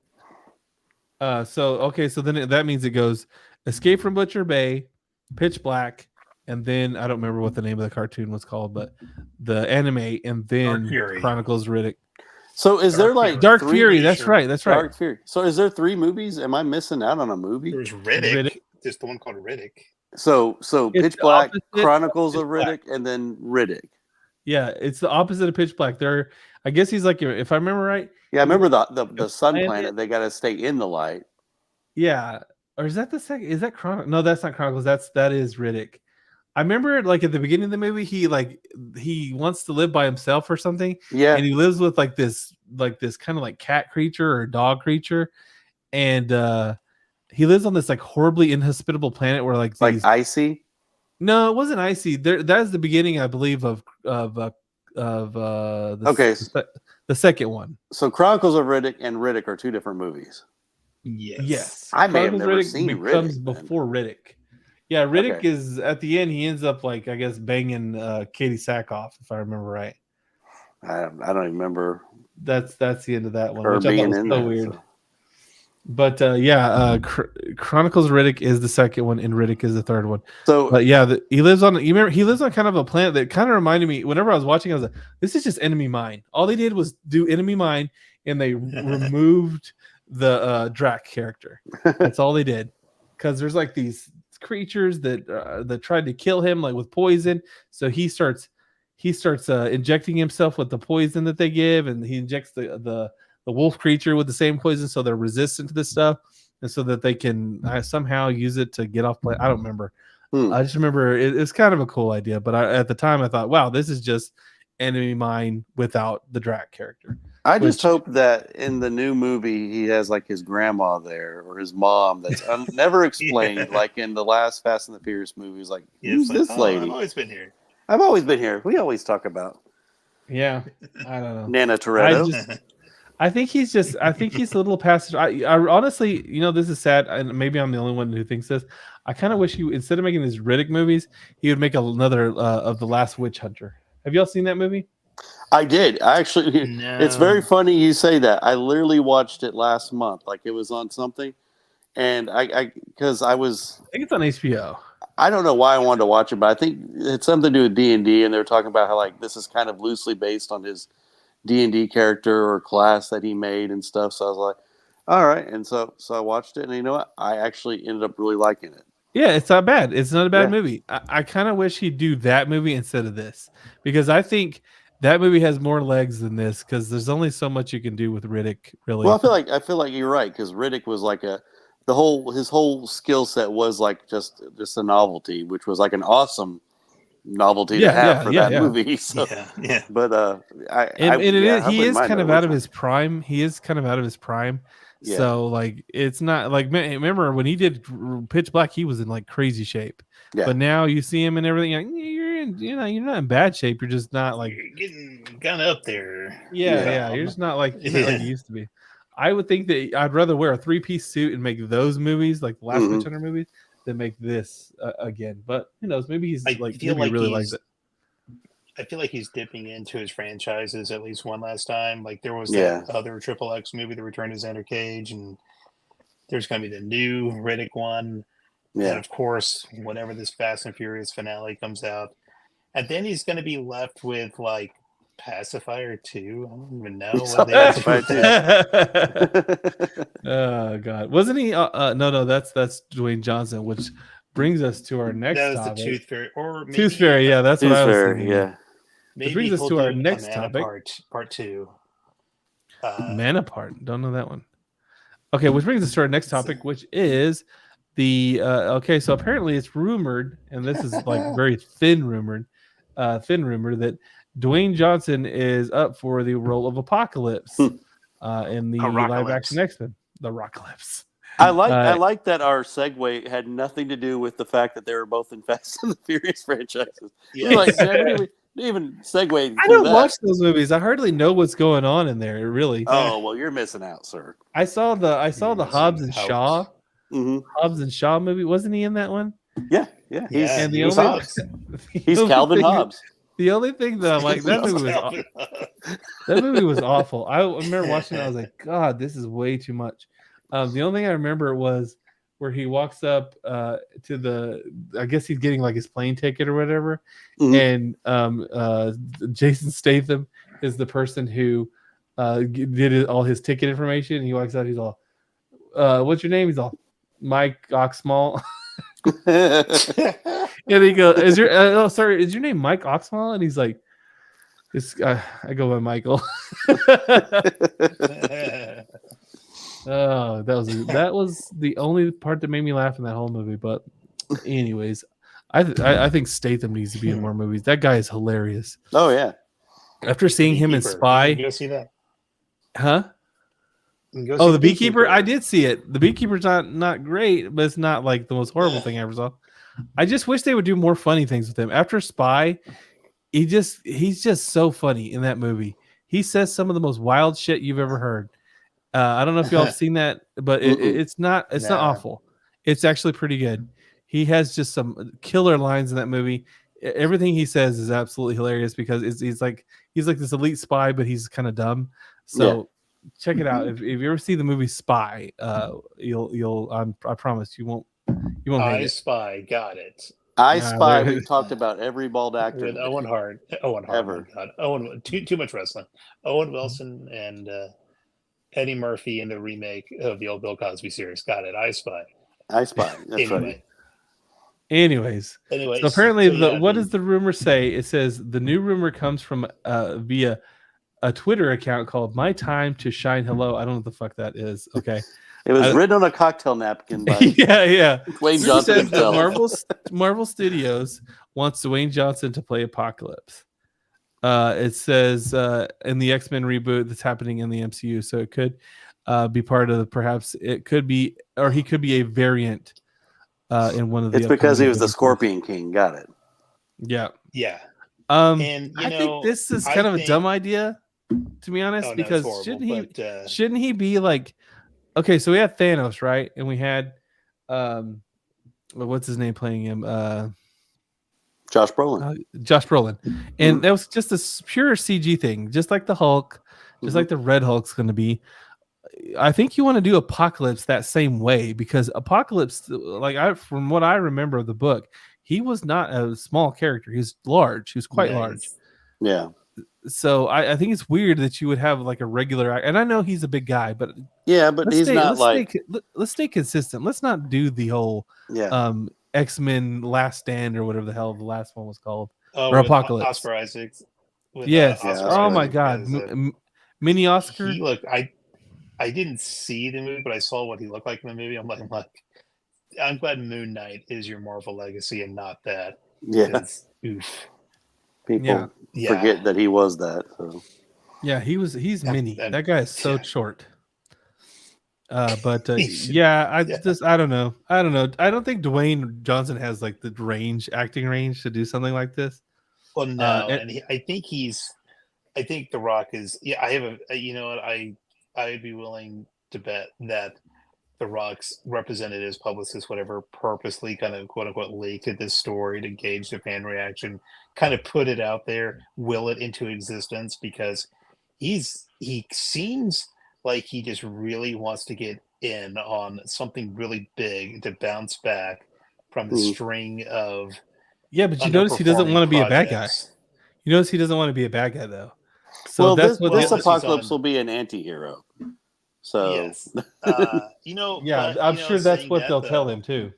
So then that means it goes Escape from Butcher Bay, Pitch Black, and then I don't remember what the name of the cartoon was called, but the anime, and then Chronicles Riddick. So is there like Dark Fury? That's right. Dark Fury. So is there 3 movies? Am I missing out on a movie? There's Riddick. Just the one called Riddick. So Pitch Black, Chronicles of Riddick, and then Riddick. Yeah, it's the opposite of Pitch Black. I guess he's like, if I remember right. Yeah, I remember the sun planet. They got to stay in the light. Yeah, or is that the second? Is that Chronicles? No, that's not Chronicles. That is Riddick. I remember like at the beginning of the movie, he wants to live by himself or something. Yeah, and he lives with like this kind of like cat creature or dog creature, and he lives on this like horribly inhospitable planet where like icy. No, it wasn't icy. That is the beginning, I believe, of the second one. So Chronicles of Riddick and Riddick are 2 different movies. Yes. I may have never seen Riddick. Riddick. Before Riddick. Yeah, Riddick is at the end. He ends up like I guess banging Katie Sackhoff, if I remember right. I don't even remember. That's the end of that one, Her which I thought was so weird. So. But Chronicles of Riddick is the second one, and Riddick is the third one. So, but yeah, he lives on. You remember, he lives on kind of a planet that kind of reminded me. Whenever I was watching, I was like, "This is just Enemy Mine." All they did was do Enemy Mine, and they removed the Drac character. That's all they did, because there's like these creatures that tried to kill him, like with poison. So he starts injecting himself with the poison that they give, and he injects the wolf creature with the same poison, so they're resistant to this stuff, and so that they can somehow use it to get off planet. I don't remember. I just remember it's kind of a cool idea, but at the time I thought, wow, this is just Enemy Mine without the Drac character. I just hope that in the new movie he has like his grandma there or his mom that's never explained, like in the last Fast and the Furious movies. Like, who's this lady? I've always been here. I've always been here. We always talk about. Yeah, I don't know. Nana Toretto. I think he's a little past. I honestly, this is sad, and maybe I'm the only one who thinks this. I kind of wish he, instead of making these Riddick movies, he would make another of The Last Witch Hunter. Have y'all seen that movie? I did. It's very funny you say that. I literally watched it last month. Like it was on something, and I think it's on HBO. I don't know why I wanted to watch it, but I think it's something to do with D&D, and they're talking about how like this is kind of loosely based on his D&D character or class that he made and stuff. So I was like, all right. And so I watched it, and you know what? I actually ended up really liking it. Yeah, it's not bad. It's not a bad movie. I kind of wish he'd do that movie instead of this, because I think that movie has more legs than this, because there's only so much you can do with Riddick, really. Well, I feel like you're right, because Riddick was like his whole skill set was like just a novelty, which was like an awesome novelty to have for that movie. So, but he is kind of out of his prime. Yeah. So like it's not like, remember when he did Pitch Black, he was in like crazy shape. Yeah. But now you see him and everything, you're not in bad shape. You're just not like you're getting kind of up there. Yeah. You're just not like you used to be. I would think that I'd rather wear a 3-piece suit and make those movies, like the last Witch Hunter movies, than make this again. But who knows? Maybe he's he really likes it. I feel like he's dipping into his franchises at least one last time. Like there was that other Triple X movie, The Return of Xander Cage, and there's going to be the new Riddick one. Yeah. And of course, whenever this Fast and Furious finale comes out, and then he's going to be left with like Pacifier 2. I don't even know what Oh God, wasn't he? No, that's Dwayne Johnson, which brings us to our next topic. That was the Tooth Fairy, or maybe Tooth Fairy. Yeah, that's what I was thinking. Yeah. Which brings us to our next topic. Part 2. Mana Part. Don't know that one. Okay, which brings us to our next topic, which is the okay. So apparently it's rumored, and this is like very thin rumored that Dwayne Johnson is up for the role of Apocalypse in the live action X-Men, the Rockalypse. I like that our segue had nothing to do with the fact that they were both in Fast and the Furious franchises. Yeah. You're like, never didn't even segue. I don't watch those movies. I hardly know what's going on in there. Really. Oh well, you're missing out, sir. I saw the Hobbs and out. Shaw. Mm-hmm. Hobbs and Shaw movie. Wasn't he in that one? Yeah. And the he's only Hobbs. He's Calvin Hobbs. The only thing that I'm like, that movie was awful. I remember watching it. I was like, God, this is way too much. The only thing I remember was where he walks up to the, I guess he's getting like his plane ticket or whatever, and Jason Statham is the person who did all his ticket information. And he walks out. He's all, "What's your name?" He's all, "Mike Oxmall." And he goes, "Is your is your name Mike Oxmall?" And he's like, "This I go by Michael." Oh, that was the only part that made me laugh in that whole movie. But anyways, I think Statham needs to be in more movies. That guy is hilarious. Oh yeah. After seeing him in Spy, You go see that, huh? Oh, the Beekeeper. I did see it. The Beekeeper's not great, but it's not like the most horrible thing I ever saw. I just wish they would do more funny things with him. After Spy, he's just so funny in that movie. He says some of the most wild shit you've ever heard. I don't know if y'all have seen that, but it's not awful. It's actually pretty good. He has just some killer lines in that movie. Everything he says is absolutely hilarious because he's like this elite spy, but he's kind of dumb. So check it out. If you ever see the movie Spy, you'll I promise you won't. I Spy, got it. I Spy. We've talked about every bald actor With Owen Hart. Ever. God. Owen, too much wrestling. Owen Wilson and Eddie Murphy in the remake of the old Bill Cosby series. Got it. I Spy. That's right. Anyways, so apparently, what does the rumor say? It says the new rumor comes from via a Twitter account called My Time to Shine Hello. I don't know what the fuck that is. Okay. It was written on a cocktail napkin by yeah. Dwayne Johnson himself. Marvel Studios wants Dwayne Johnson to play Apocalypse. It says in the X-Men reboot that's happening in the MCU, so it could be part of perhaps it could be, or he could be a variant in one of the. It's because he was the Scorpion King. Got it. Yeah. And I think this is kind of a dumb idea, to be honest, because shouldn't he be like, okay, so we had Thanos, right? And we had what's his name playing him? Josh Brolin. And that was just a pure CG thing, just like the Hulk, just like the Red Hulk's going to be. I think you want to do Apocalypse that same way because Apocalypse, from what I remember of the book, he was not a small character. He was large. He was quite large. Yeah. So I think it's weird that you would have like a regular, and I know he's a big guy, but he's not like. Let's stay consistent. Let's not do the whole X-Men Last Stand or whatever the hell the last one was called, or Apocalypse. Oscar Isaac. Yes. Oh my God, Mini Oscar. He looked. I didn't see the movie, but I saw what he looked like in the movie. I'm glad Moon Knight is your Marvel legacy and not that. Yeah. Oof. People forget that he was that. So. Yeah, he's mini. That guy is so short. I don't know. I don't think Dwayne Johnson has like the acting range to do something like this. Well, no, I think The Rock is. Yeah, I have I'd be willing to bet that The Rock's representatives, publicists, whatever, purposely kind of quote unquote leaked this story to gauge the fan reaction, kind of put it out there, will it into existence because he seems like he just really wants to get in on something really big to bounce back from the string of. Yeah, but you notice he doesn't want to be a bad guy. You notice he doesn't want to be a bad guy though. So this Apocalypse will be an anti-hero. So yes. I'm sure that's what they'll tell him too.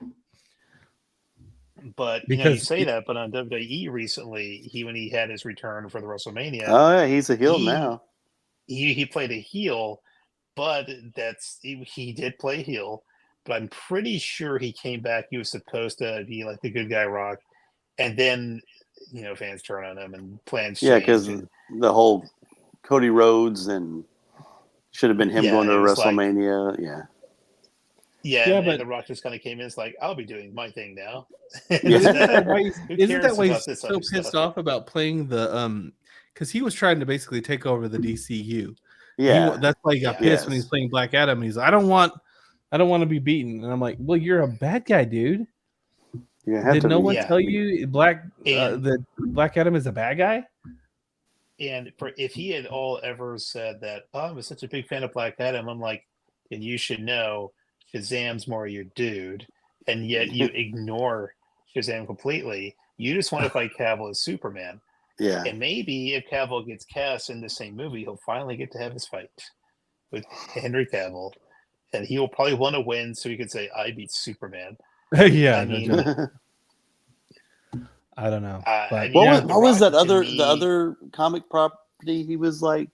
But because you say that, but on WWE recently, when he had his return for the WrestleMania, oh yeah, he's a heel now. He played a heel, but he did play heel. But I'm pretty sure he came back. He was supposed to be like the good guy Rock, and then fans turn on him and plans change. Yeah, because the whole Cody Rhodes and should have been him going to WrestleMania. Yeah, Yeah, and but The Rock just kind of came in. It's like, I'll be doing my thing now. isn't that why Who isn't that cares why about he's this so other pissed stuff? off about playing the because he was trying to basically take over the DCU. Yeah. That's why he got pissed when he's Yes. playing Black Adam. He's like, I don't want to be beaten. And I'm like, well, you're a bad guy, dude. You have Did to no be- one Yeah. tell you And- that Black Adam is a bad guy? And if he had all ever said that, oh, I'm such a big fan of Black Adam, I'm like, and you should know Shazam's more your dude, and yet you ignore Shazam completely. You just want to fight Cavill as Superman. Yeah. And maybe if Cavill gets cast in the same movie, he'll finally get to have his fight with Henry Cavill. And he will probably want to win so he can say, I beat Superman. Yeah, I no mean, joke. I don't know. I But mean, What yeah, was The what was Rock that to other me- the other comic property he was like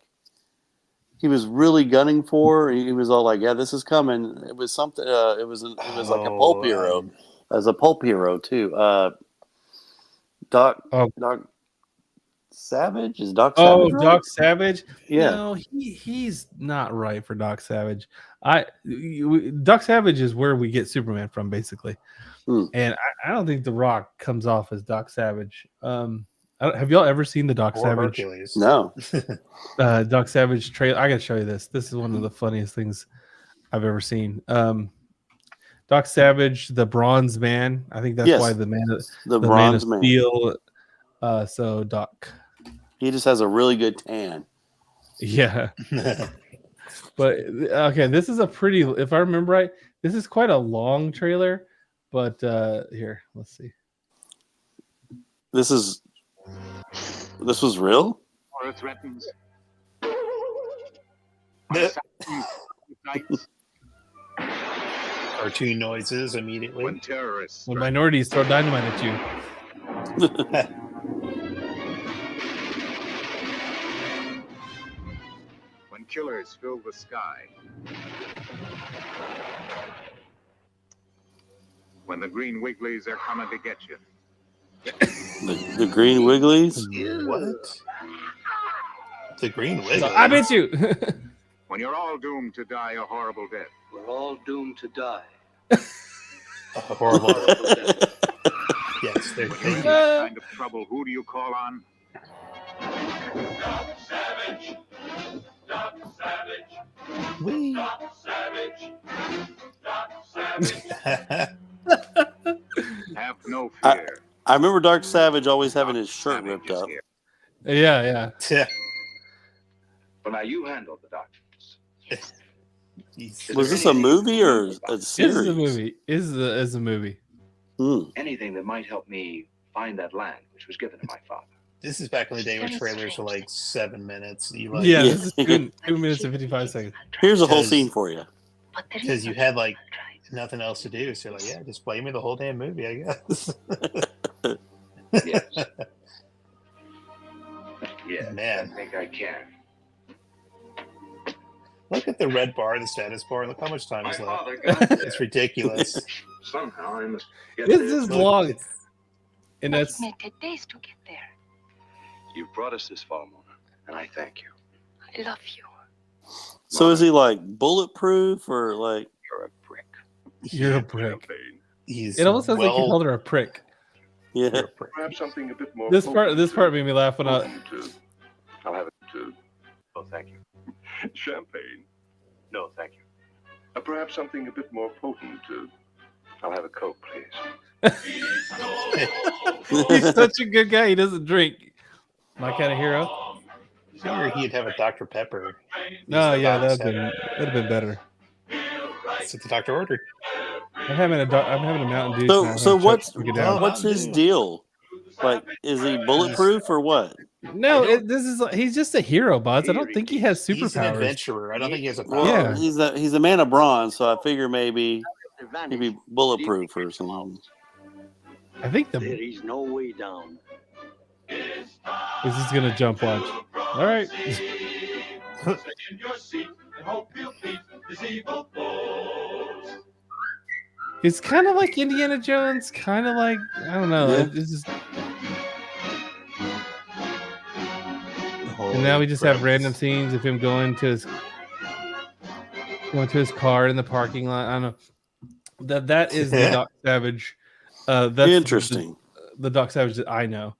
he was really gunning for? He was all like, "Yeah, this is coming." It was something. It was like a pulp hero, as a pulp hero too. Doc Savage is Doc. Oh, Savage, right? Doc Savage. Yeah. No, he's not right for Doc Savage. Doc Savage is where we get Superman from, basically. And I don't think The Rock comes off as Doc Savage. Have y'all ever seen the Doc Or Savage? Hercules. No. Doc Savage trailer. I gotta show you this. This is one of the funniest things I've ever seen. Doc Savage, the Bronze Man. I think that's Yes. why the Man of Bronze Man. Steel. So Doc. He just has a really good tan. Yeah. But okay, this is a pretty. If I remember right, this is quite a long trailer. But here, let's see. This was real? Horror threatens. Cartoon noises immediately. When terrorists When minorities throw dynamite at you. when killers fill the sky. When the green wigglies are coming to get you. The Green Wigglies? What? The Green Wiggles. I bet you. When you're all doomed to die a horrible death. We're all doomed to die. A horrible. Yes, they're When you're in thinking. this kind of trouble, who do you call on? Doc Savage. Doc Savage. Wee. Doc Savage. Doc Savage. Have no fear. I remember Dark Savage always having his shirt Savage ripped is up. here. Yeah. Well, now you handle the documents. Was this a movie or a This series? is a movie. Is a movie. Anything that might help me find that land which was given to my father. This is back in the day when trailers were like 7 minutes. You like, Yeah, this is 2 minutes and 55 seconds. Here's a whole Because- scene for you. because you had like nothing else to do. So you're like, yeah, just play me the whole damn movie, I guess. Yes. Yeah, Man. I think I can. Look at the red bar, the status bar. Look how much time My is left. father got there. It's ridiculous. Somehow I must get This there. is long. It's- And that's days to get there. You've brought us this far, Mona, and I thank you. I love you. So is he like bulletproof or like? You're a prick. you're a prick. He's It almost sounds like you well- called her a prick. Yeah. Perhaps something a bit more. This part made me laugh when I. I'll have it too. Oh, thank you. Champagne. No, thank you. Perhaps something a bit more potent too. I'll have a Coke, please. He's such a good guy. He doesn't drink. My kind of hero. Figure he'd have a Dr. Pepper. No, yeah, Box that'd have been better. That's what the doctor ordered. I'm having a Mountain Dew. tonight. So I'm gonna what's choke it down. what's his deal? Like, is he bulletproof or what? No, this is he's just a hero, Bodz. I don't think he has He's an superpowers. adventurer. I don't think he has a power. Well, Yeah. he's a man of bronze, so I figure maybe he'd be bulletproof or something. I think There is no way down. this is gonna jump watch. All right. In your seat and hope you'll beat this evil foes. It's kind of like Indiana Jones, kind of like I don't know. Yeah. It's just, and now we just have random scenes of him going to his car in the parking lot. I don't know. That is the Doc Savage. That's Interesting. The Doc Savage that I know.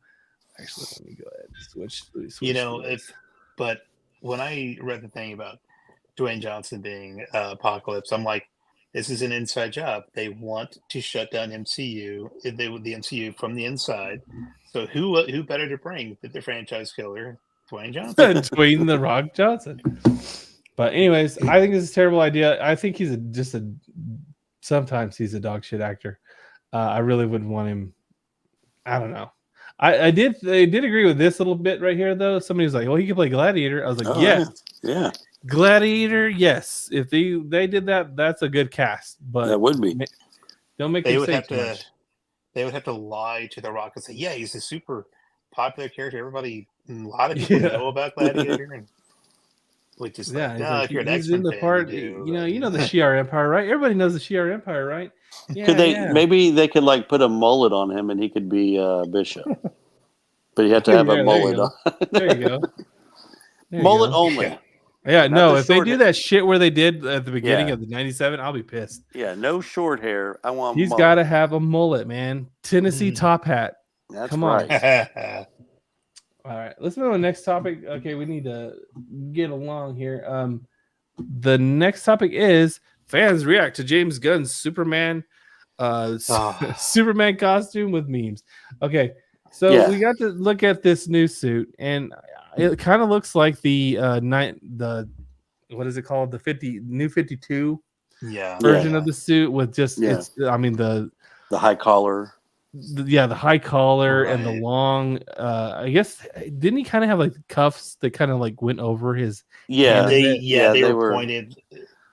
Actually, let me go ahead and switch. But when I read the thing about Dwayne Johnson being Apocalypse, I'm like, this is an inside job. They want to shut down MCU. The MCU from the inside. So who better to bring than the franchise killer, Dwayne Johnson? Dwayne the Rock Johnson. But anyways, I think this is a terrible idea. I think he's sometimes he's a dog shit actor. I really wouldn't want him. I don't know. I did agree with this little bit right here though. Somebody was like, "Well, he could play Gladiator." I was like, "Yes, yeah, Gladiator, yes." If they did that, that's a good cast. But that would be. Don't make they him would say have too to. much. They would have to lie to The Rock and say, "Yeah, he's a super popular character. Everybody, a lot of people know about Gladiator." And which is if you're an he's X-Men in the fan, part. you You know the Shi'ar Empire, right? Everybody knows the Shi'ar Empire, right? Yeah, Maybe they could like put a mullet on him and he could be Bishop, but you have to have a mullet on. There you go. Mullet only. Yeah, no. If they do hair. that shit where they did at the beginning of the '97, I'll be pissed. Yeah, no short hair. I want. He's got to have a mullet, man. Tennessee top hat. That's Come right. on. All right, let's move on to the next topic. Okay, we need to get along here. The next topic is fans react to James Gunn's Superman Superman costume with memes. Okay, so we got to look at this new suit, and it kind of looks like the what is it called? The new 52 version of the suit with just the high collar. The high collar and the long. I guess didn't he kind of have like cuffs that kind of like went over his? They were pointed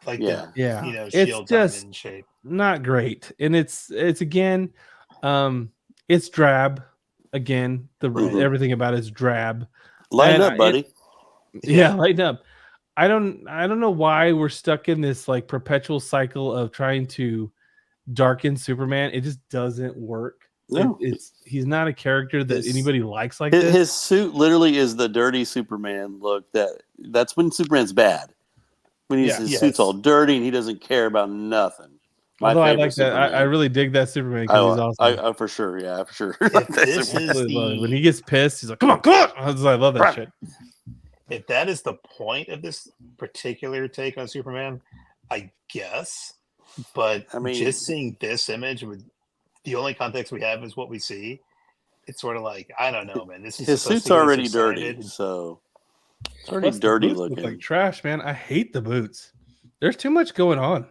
like shield it's just diamond shape. Not great, and it's again, it's drab. Again, everything about it is drab. Lighten up, buddy. Lighten up. I don't know why we're stuck in this like perpetual cycle of trying to darken Superman. It just doesn't work. No, he's not a character that anybody likes like this. His suit literally is the dirty Superman look. That's when Superman's bad. When his suit's all dirty and he doesn't care about nothing. Although I like that. I really dig that Superman because he's awesome. I for sure. Yeah, for sure. When he gets pissed, he's like, "Come on, come on!" I love that shit. If that is the point of this particular take on Superman, I guess. But I mean, just seeing this image with the only context we have is what we see. It's sort of like, I don't know, man. This is his suit's already dirty, so it's already dirty looking. Look like trash, man. I hate the boots. There's too much going on.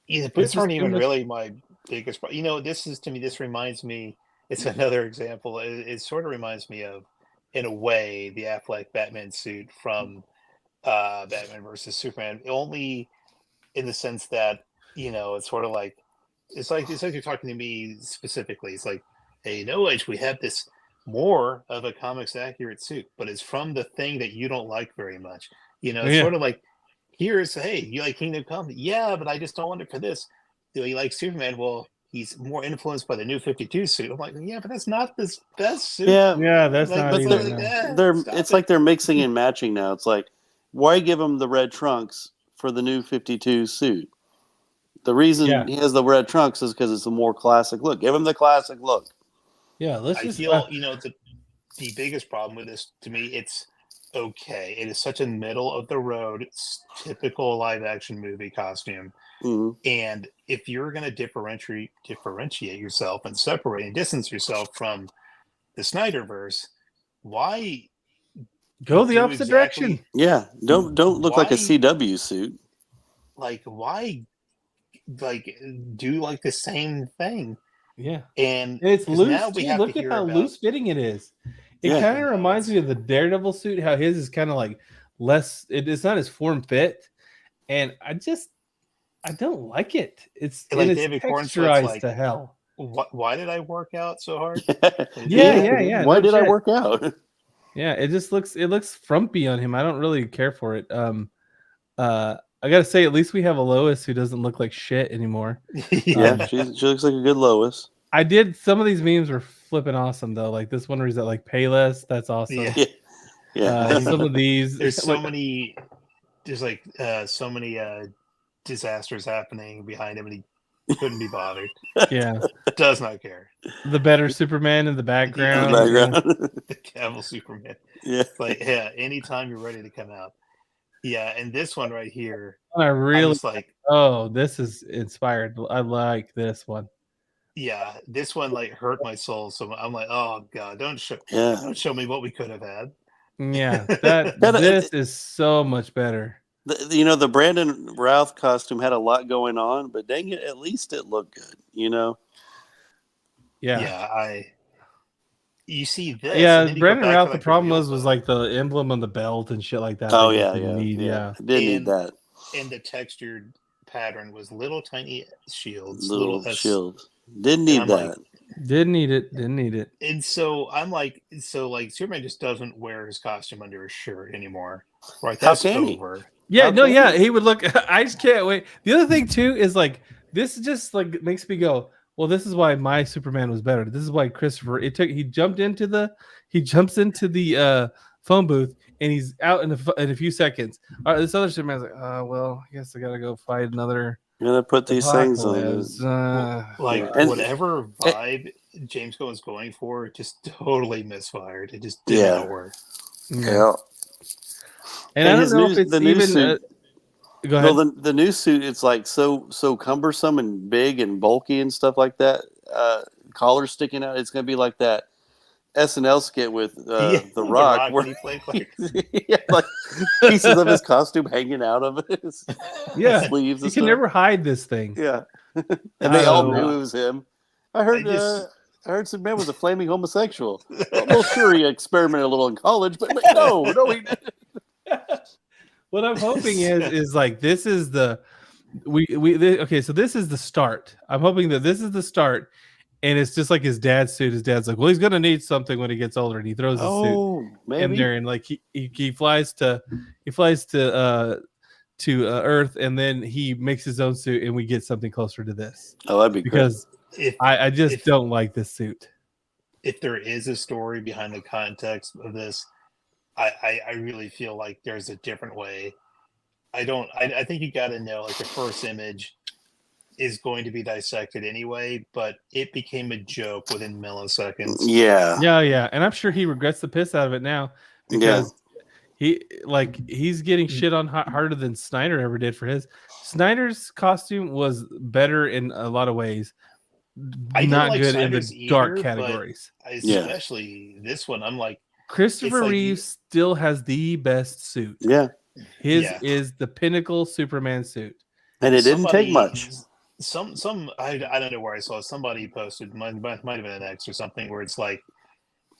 Yeah, the boots aren't even really my biggest problem. This reminds me, it's another example. It sort of reminds me of, in a way, the Affleck Batman suit from Batman versus Superman, only in the sense that, it's sort of like, it's like you're talking to me specifically. It's like, hey, no age, we have this more of a comics accurate suit, but it's from the thing that you don't like very much. It's sort of like, here's, hey, you like Kingdom Come? Yeah, but I just don't want it for this. Do you like Superman? Well, he's more influenced by the new 52 suit. I'm like, yeah, but that's not the best suit. Yeah, that's not. It's like they're mixing and matching now. It's like, why give him the red trunks for the new 52 suit? The reason he has the red trunks is because it's a more classic look. Give him the classic look. Yeah, I feel the biggest problem with this, to me, it's okay. It is such a middle of the road, typical live action movie costume. Mm-hmm. And if you're going to differentiate yourself and separate and distance yourself from the Snyderverse, why go the opposite direction? Yeah, don't look like a CW suit. Like, why? Like, do like the same thing? Yeah, and it's loose. Now we have look to at hear how loose fitting it is. It kind of reminds me of the Daredevil suit. How his is kind of like less. It's not as form fit, and I don't like it. It's like it's David texturized to hell. Why did I work out so hard? Yeah. Why did I work out? Yeah, it looks frumpy on him. I don't really care for it. I gotta say, at least we have a Lois who doesn't look like shit anymore. Yeah, she looks like a good Lois. Some of these memes were flipping awesome though. Like this one where he's at like Payless, that's awesome. Yeah. Some of these, there's so many disasters happening behind him, and Couldn't be bothered. Yeah, Does not care. the better Superman in the background. The Cavill Superman. Yeah. Like, yeah, anytime you're ready to come out. Yeah, and this one right here, I really was like, oh, this is inspired. I like this one. yeah, this one like hurt my soul. So I'm like, oh god, don't show me what we could have had. Yeah, this is so much better. The Brandon Routh costume had a lot going on, but dang it, at least it looked good. Yeah. Yeah, you see this. Yeah, Brandon Routh. The problem was like the emblem on the belt and shit like that. Oh that yeah. Didn't need that. And the textured pattern was little tiny shields. Little shields. Didn't need that. Like, didn't need it. And so I'm like, Superman just doesn't wear his costume under his shirt anymore. Right? That's over. Yeah, he would look. I just can't wait. The other thing too is like this just like makes me go, well, this is why my Superman was better. This is why Christopher. He jumps into the phone booth and he's out in a few seconds. All right, this other Superman's like, well, I guess I gotta go fight another. I'm gonna put these things on. Whatever vibe James Gunn was going for, just totally misfired. It just did not work. Yeah. And I don't know if it's the new suit. Go ahead. Well, the new suit, it's like so cumbersome and big and bulky and stuff like that. Collar sticking out. It's gonna be like that SNL skit with the Rock, where he played like pieces of his costume hanging out of his sleeves. You can never hide this thing. Yeah, and they all knew it was him. I heard Superman was a flaming homosexual. Well, sure, he experimented a little in college, but no, he didn't. What I'm hoping is like this is the so this is the start. I'm hoping that this is the start, and it's just like his dad's suit. His dad's like, well, he's gonna need something when he gets older, and he throws his suit in there, and like he flies to Earth, and then he makes his own suit, and we get something closer to this. Oh, that'd be because I just don't like this suit. If there is a story behind the context of this, I really feel like there's a different way. I think you got to know, like, the first image is going to be dissected anyway, but it became a joke within milliseconds. Yeah. And I'm sure he regrets the piss out of it now because he's getting shit on harder than Snyder ever did for his. Snyder's costume was better in a lot of ways. Not good in the dark categories. Especially this one. I'm like, Christopher Reeve still has the best suit. Yeah. His is the pinnacle Superman suit. And it didn't take much. I don't know where I saw it. Somebody posted, might have been an X or something, where it's like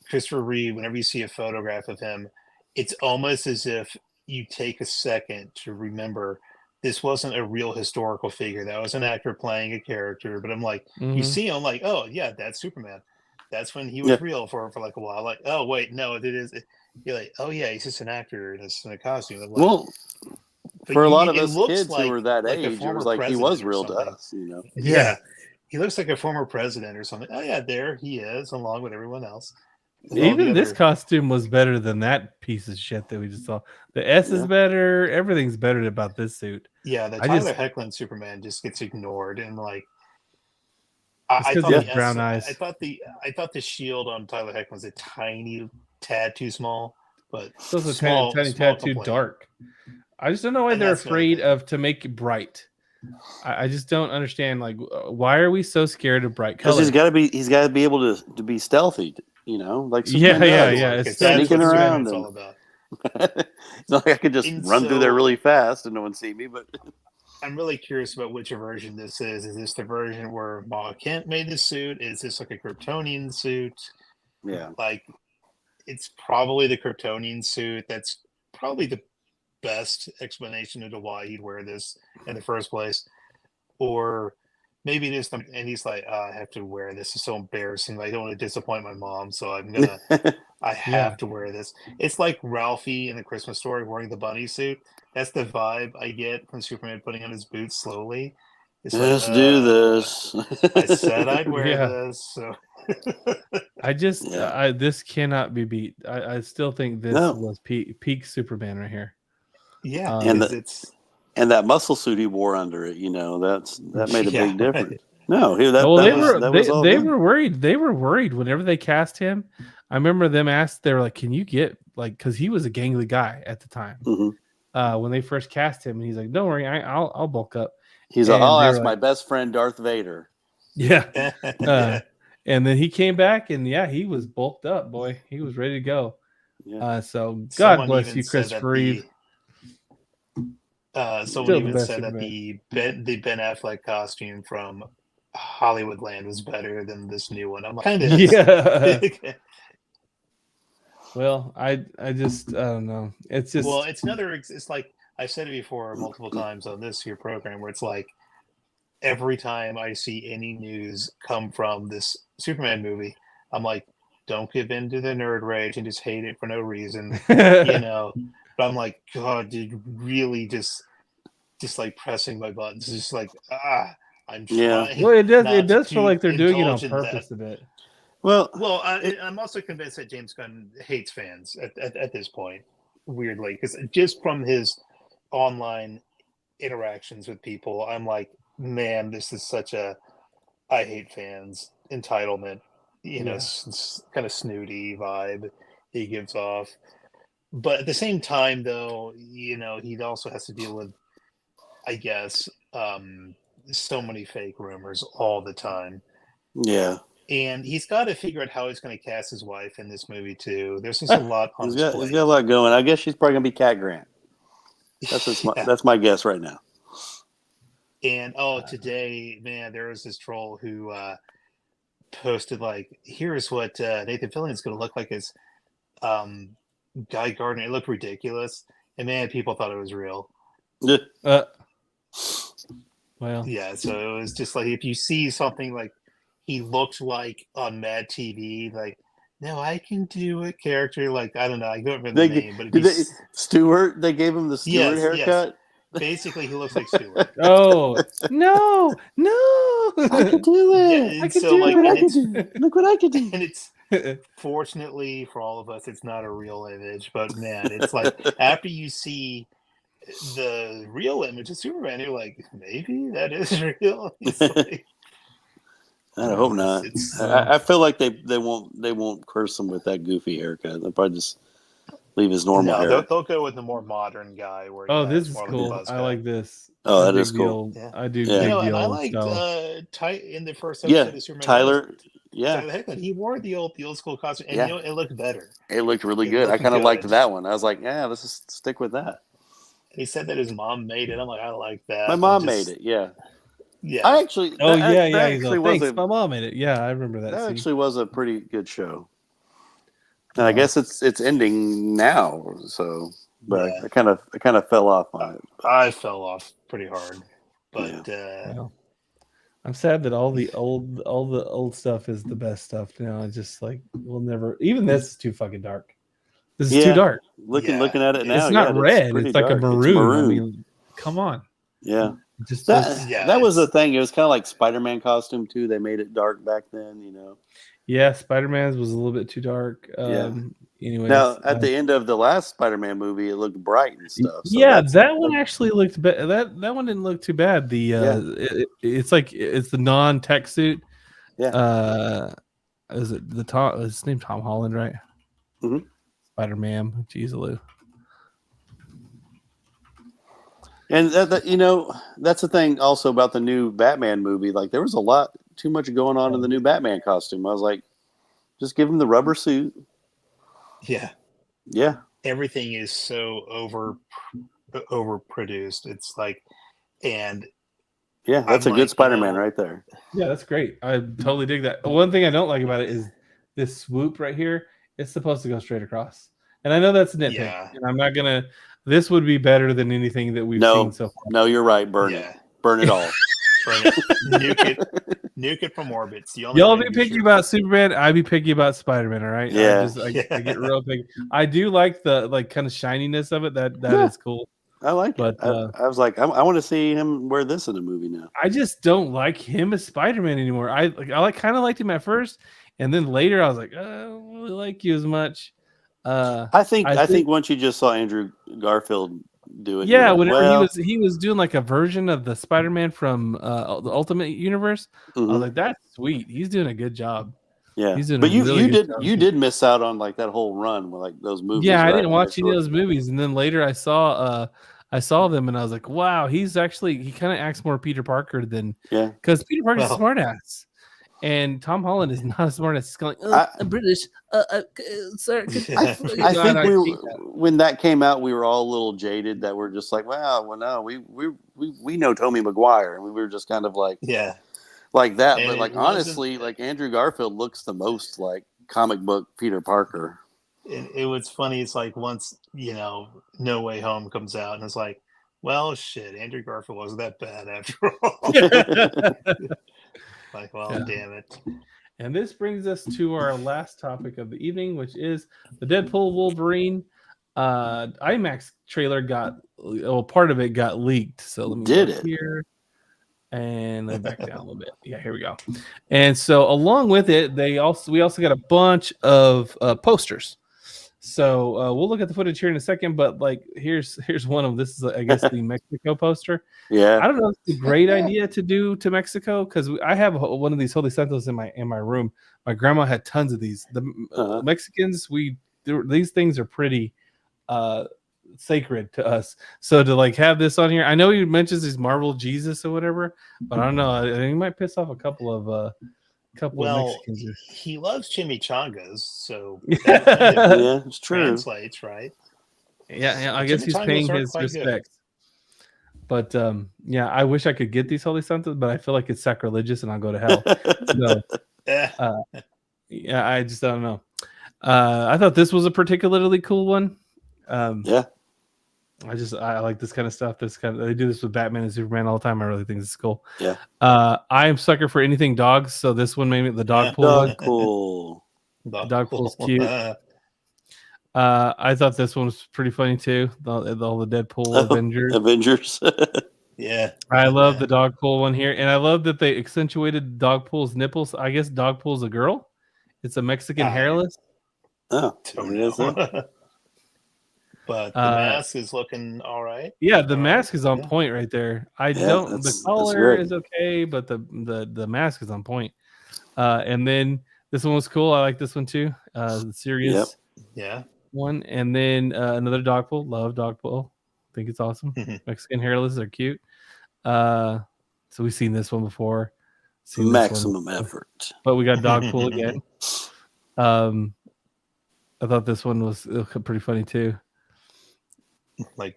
Christopher Reeve, whenever you see a photograph of him, it's almost as if you take a second to remember this wasn't a real historical figure. That was an actor playing a character. But I'm like, you see him, like, oh yeah, that's Superman. That's when he was real for like a while. Like, oh wait, no, it is. You're like, oh yeah, he's just an actor in a costume. Like, well, for a lot of those kids who were that age, it was like he was real to us, you know. Yeah, he looks like a former president or something. Oh yeah, there he is, along with everyone else. Even this costume was better than that piece of shit that we just saw. The S is better. Everything's better about this suit. Yeah, the Tyler Hoechlin Superman just gets ignored, and like, I thought the brown eyes. I thought the shield on Tyler Hoechlin was a tiny tad too small, but those are tiny tad too dark. I just don't know why they're afraid to make it bright. I just don't understand. Like, why are we so scared of bright colors? Because he's got to be able to be stealthy. You know, like it's sneaking around. It's all about. It's not like I could just run through there really fast and no one see me. But I'm really curious about which version this is. Is this the version where Ma Kent made the suit? Is this like a Kryptonian suit? Yeah, like it's probably the Kryptonian suit. That's probably the best explanation into why he'd wear this in the first place. Or maybe it is, and he's like, I have to wear this. It's so embarrassing. I don't want to disappoint my mom, so I have to wear this. It's like Ralphie in the Christmas Story wearing the bunny suit. That's the vibe I get from Superman putting on his boots slowly. It's Let's do this. I said I'd wear this. So this cannot be beat. I still think this was peak Superman right here. Yeah, And that muscle suit he wore under it, that made a Yeah, big difference. right. No, they were worried. They were worried whenever they cast him. I remember them asked, they were like, "Can you get because he was a gangly guy at the time when they first cast him, and he's like, "Don't worry, I'll bulk up." He's like, "I'll ask my best friend Darth Vader." Yeah, and then he came back, and he was bulked up, boy. He was ready to go. Yeah. So God Someone bless even you, said Christopher Reeve. Someone even said that the Ben Affleck costume from Hollywoodland was better than this new one. I'm like, kind of. Yeah. Well, I don't know. It's just it's like I've said it before multiple times on this here program where it's like every time I see any news come from this Superman movie, I'm like, don't give in to the nerd rage and just hate it for no reason, But I'm like, God, dude, really just like pressing my buttons. It's just like, I'm trying. Well, it does feel like they're doing it on purpose a bit. Well, I'm also convinced that James Gunn hates fans at this point, weirdly, because just from his online interactions with people, I'm like, man, this is such a I hate fans entitlement, kind of snooty vibe he gives off. But at the same time, though, he also has to deal with, I guess, so many fake rumors all the time. Yeah. And he's got to figure out how he's going to cast his wife in this movie, too. There's just a lot on his plate. He's got a lot going. I guess she's probably going to be Cat Grant. That's my guess right now. And, today, man, there was this troll who posted, like, here's what Nathan Fillion's going to look like as Guy Gardner. It looked ridiculous. And, man, people thought it was real. Well, yeah, so it was just like if you see something like he looked like on Mad TV, like, no, I can do a character like, I don't know, I don't remember the name, but Stewart, they gave him the Stewart haircut. Yes. Basically, he looks like Stewart. Oh no! I can do it. Yeah, I can do it. Look what I can do. And it's fortunately for all of us, it's not a real image, but man, it's like after you see the real image of Superman, you're like, maybe that is real. It's like, I hope not. I feel like they won't curse him with that goofy haircut. They'll probably just leave his normal hair. They'll go with the more modern guy. Where this is cool. I like this. Oh, that is cool. Yeah. I do. Yeah. And I liked in the first episode of Superman. Tyler. He wore the old school costume, and it looked better. It looked really good. I kind of liked that one. I was like, let's just stick with that. He said that his mom made it. I'm like, I like that. My mom made it. Yeah. Yeah. I actually. He's like, thanks. My mom made it. Yeah, I remember that. That actually was a pretty good show. And I guess it's ending now. So, but I kind of fell off on it. I fell off pretty hard. But I'm sad that all the old stuff is the best stuff now. It's just like we'll never. Even this is too fucking dark. This is too dark. Looking at it now, it's not red. It's like dark. A maroon. I mean, come on. Yeah. Just that was the thing. It was kind of like Spider-Man costume too. They made it dark back then, Yeah, Spider-Man's was a little bit too dark. Anyways, now at the end of the last Spider-Man movie, it looked bright and stuff. So that one actually looked bad. That one didn't look too bad. It's the non-tech suit. Yeah. Is it the Tom? Is his name Tom Holland, right? Mm-hmm. Spider-Man. Jeez, Lou. And that's the thing also about the new Batman movie. Like there was a lot too much going on in the new Batman costume. I was like, just give him the rubber suit. Yeah. Yeah. Everything is so overproduced. It's like, and that's a good Spider-Man right there. Yeah, that's great. I totally dig that. One thing I don't like about it is this swoop right here. It's supposed to go straight across. And I know that's a nitpick. And I'm not going to. This would be better than anything that we've seen so far. No, you're right. Burn it. Burn it all. Burn it. Nuke it from orbit. Y'all be picky about Superman. I be picky about Spider-Man. All right. Yeah. I get real picky. I do like the kind of shininess of it. That is cool. I like it. I was like, I want to see him wear this in a movie now. I just don't like him as Spider-Man anymore. I kind of liked him at first, and then later I was like, I don't really like you as much. I think once you just saw Andrew Garfield do it. Yeah, You're like, whenever well, he was doing like a version of the Spider-Man from the Ultimate Universe, I was like, that's sweet. He's doing a good job. yeah. He's doing But a really good job. you did miss out on like that whole run with like those movies. Yeah, I right? didn't watch any of those movies, and then later I saw them, and I was like, wow, he kind of acts more Peter Parker than because Peter Parker's a smartass. And Tom Holland is not as smart as he's going. I'm British. Sir, I think when that came out, we were all a little jaded. That we're just like, well, no, we know Tobey Maguire, and we were just kind of like, like that. And but like honestly, like Andrew Garfield looks the most like comic book Peter Parker. It was funny. It's like once No Way Home comes out, and it's like, well, shit, Andrew Garfield wasn't that bad after all. Like, well, damn it. And this brings us to our last topic of the evening, which is the Deadpool Wolverine IMAX trailer part of it got leaked. So let me go here and let me back down a little bit. Yeah, here we go. And so along with it, we also got a bunch of posters. So we'll look at the footage here in a second, but like here's one of them. This is I guess the Mexico poster. Yeah, I don't know if it's a great idea to do to Mexico because I have one of these Holy Santos in my room. My grandma had tons of these. The Mexicans, these things are pretty sacred to us. So to like have this on here, I know he mentions his Marvel Jesus or whatever, but I don't know. I think he might piss off a couple of Mexicans. He loves chimichangas, so it's true. Translates, right? Yeah, I guess he's paying his respects. But I wish I could get these Holy Santos, but I feel like it's sacrilegious and I'll go to hell. I just don't know. I thought this was a particularly cool one. I like this kind of stuff. They do this with Batman and Superman all the time. I really think this is cool. Yeah. I am sucker for anything dogs, so this one maybe the dog pool. Dog pool. Dog pool's cute. I thought this one was pretty funny too. All the Deadpool Avengers. Yeah. I love the dog pool one here, and I love that they accentuated dog pool's nipples. I guess dog pool's a girl. It's a Mexican hairless. Oh, but the mask is looking all right. Yeah, the mask is on point right there. The color is okay, but the mask is on point. And then this one was cool. I like this one too. The serious one. And then another dog pool. Love dog pool. I think it's awesome. Mexican hairless are cute. So we've seen this one before. Maximum effort. But we got dog pool again. I thought this one was pretty funny too. Like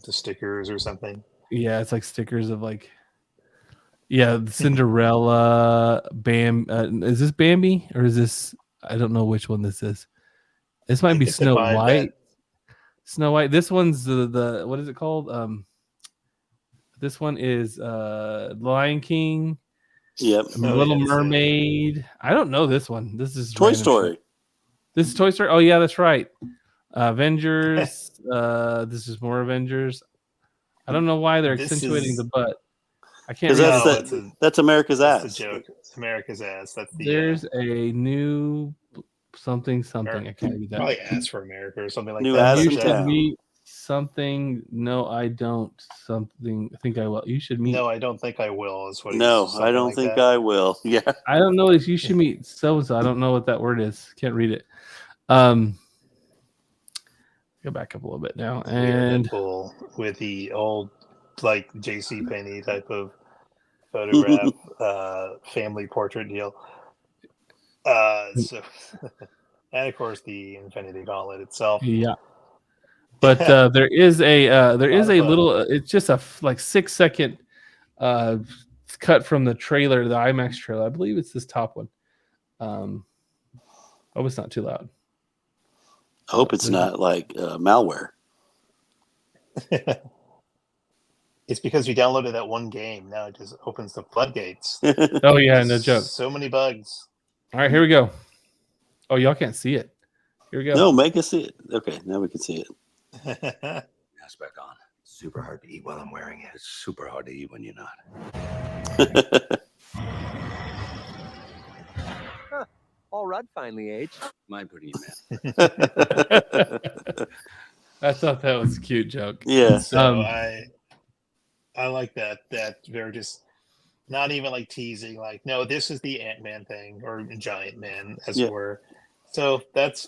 the stickers or something. Yeah, it's like stickers of like, Cinderella, is this Bambi or is this? I don't know which one this is. This might be Snow White. Snow White. This one's the what is it called? This one is Lion King. Yep. Little Mermaid. I don't know this one. This is Toy Story. Shit. This is Toy Story. Oh yeah, that's right. Avengers. This is more Avengers. I don't know why they're accentuating the butt. I can't. That's America's ass. That's a joke. It's America's ass. That's the. There's a new something. I can't read that. Probably ass for America or something like new that. You should meet something. No, I don't. Something. I think I will. You should meet. No, I don't think I will. Is what. No, I don't think I will. Yeah. I don't know if you should meet so. I don't know what that word is. Can't read it. Go back up a little bit now, and with the old like J.C. Penney type of photograph, family portrait deal. So, and of course the Infinity Gauntlet itself. Yeah, but there is a little. It's just a 6-second cut from the trailer, the IMAX trailer. I believe it's this top one. Oh, it's not too loud. I hope it's not like malware. It's because we downloaded that one game. Now it just opens the floodgates. Oh yeah, no joke. So many bugs. All right, here we go. Oh, y'all can't see it. Here we go. No, make us see it. Okay, now we can see it. Mask back on. Super hard to eat while I'm wearing it. It's super hard to eat when you're not. All right, finally aged. My pretty man. I thought that was a cute joke. Yeah. So I like that they're just not even like teasing, like, no, this is the Ant-Man thing or Giant Man, as it were. So that's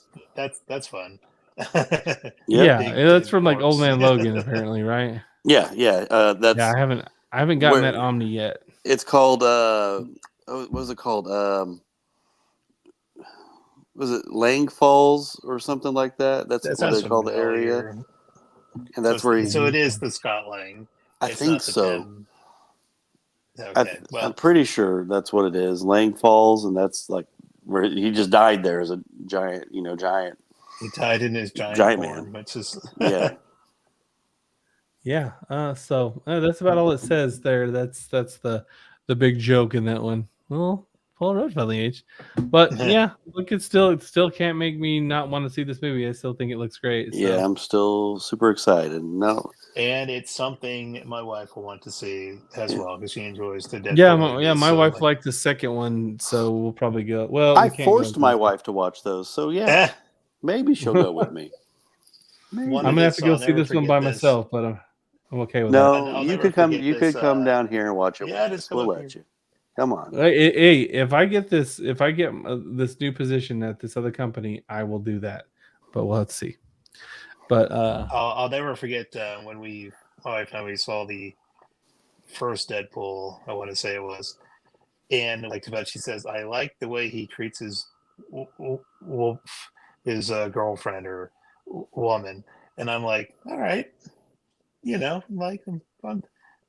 fun. Yeah, that's from like Old Man Logan, apparently, right? Yeah. That's I haven't gotten that Omni yet. It's called what was it called? Was it Lang Falls or something like that? That's what they call the area. And that's where so it is the Scott Lang. I think so. Okay, I'm pretty sure that's what it is. Lang Falls, and that's like where he just died there as a giant, giant. He died in his giant form, man. Which is Yeah. So that's about all it says there. That's the big joke in that one. Well, Paul Rudd finally aged, but yeah, look, it still can't make me not want to see this movie. I still think it looks great. So. Yeah, I'm still super excited. No, and it's something my wife will want to see as well because she enjoys the Deadpool. My wife liked the second one, so we'll probably go. Well, I forced my wife to watch those, so yeah, maybe she'll go with me. I'm gonna have to go see this one by myself, but I'm okay with that. No, you could come. You could come down here and watch it. Yeah, just we'll let you. Come on. Hey, if I get this new position at this other company, I will do that. But we'll have to see. But I'll never forget when my wife and we saw the first Deadpool. I want to say it was, and she says, "I like the way he treats his girlfriend or woman," and I'm like, "All right,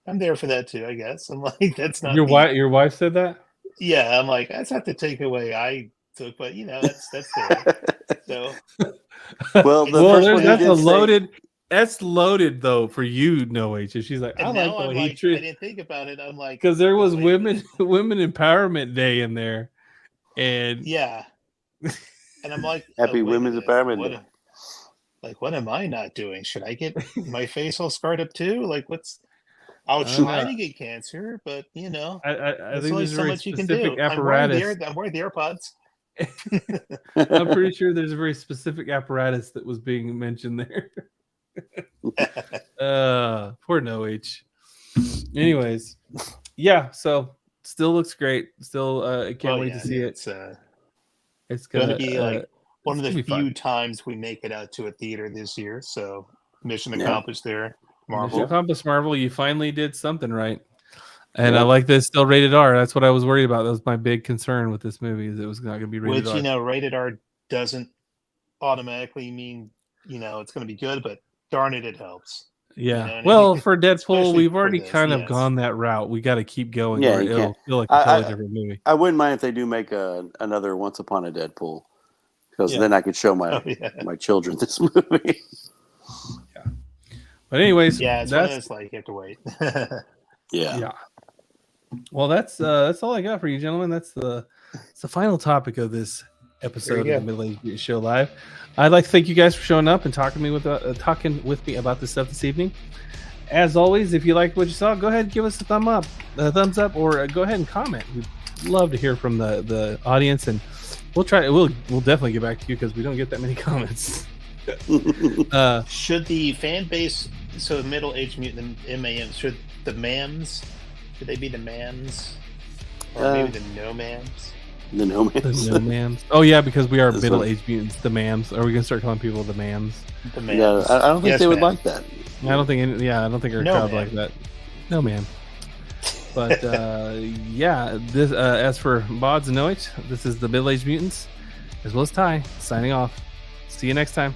I'm there for that too, I guess." I'm like, that's not your wife. Your wife said that. Yeah, I'm like, that's not the takeaway I took, but that's there. So, that's a loaded. That's loaded though for you, No H. If she's like, I like the way he treats. I didn't think about it. I'm like, because there was women empowerment day in there, and yeah, and I'm like, happy Women's Empowerment Day. Like, what am I not doing? Should I get my face all scarred up too? Like, I'll try to get cancer, but I think only there's so much you can do. apparatus. I'm wearing the AirPods. I'm pretty sure there's a very specific apparatus that was being mentioned there. Poor No H. Anyways, yeah. So still looks great. Still, I can't wait to see it. It's going to be like one of the few times we make it out to a theater this year. So mission accomplished there. Marvel. Accomplished Marvel. You finally did something right. And I like this still rated R. That's what I was worried about. That was my big concern with this movie, is it was not going to be rated R. Which, rated R doesn't automatically mean, it's going to be good, but darn it helps. Yeah. For Deadpool, we've already kind of gone that route. We got to keep going. Yeah, it'll feel like a totally different movie. I wouldn't mind if they do make another Once Upon a Deadpool, because then I could show my children this movie. Yeah. But anyways, it's one of those, like, you have to wait. Yeah. Well, that's all I got for you, gentlemen. That's the final topic of this episode of the Middle-Aged Mutants Show Live. I'd like to thank you guys for showing up and talking with me about this stuff this evening. As always, if you liked what you saw, go ahead and give us a thumbs up, or go ahead and comment. We'd love to hear from the audience, and we'll definitely get back to you because we don't get that many comments. Should the fan base, so Middle-Aged Mutant MAM, should the MAMs, should they be the MAMs, or maybe the No-Mams? The No-Mams. The No-Mams. Oh yeah, because we are Middle-Aged Mutants. The Mams. Are we gonna start calling people the Mams? The Mams. Yeah, I don't think they would like that. I don't think our crowd like that. No, man. But this as for Bodz and Noit, this is the Middle-Aged Mutants, as well as Ty, signing off. See you next time.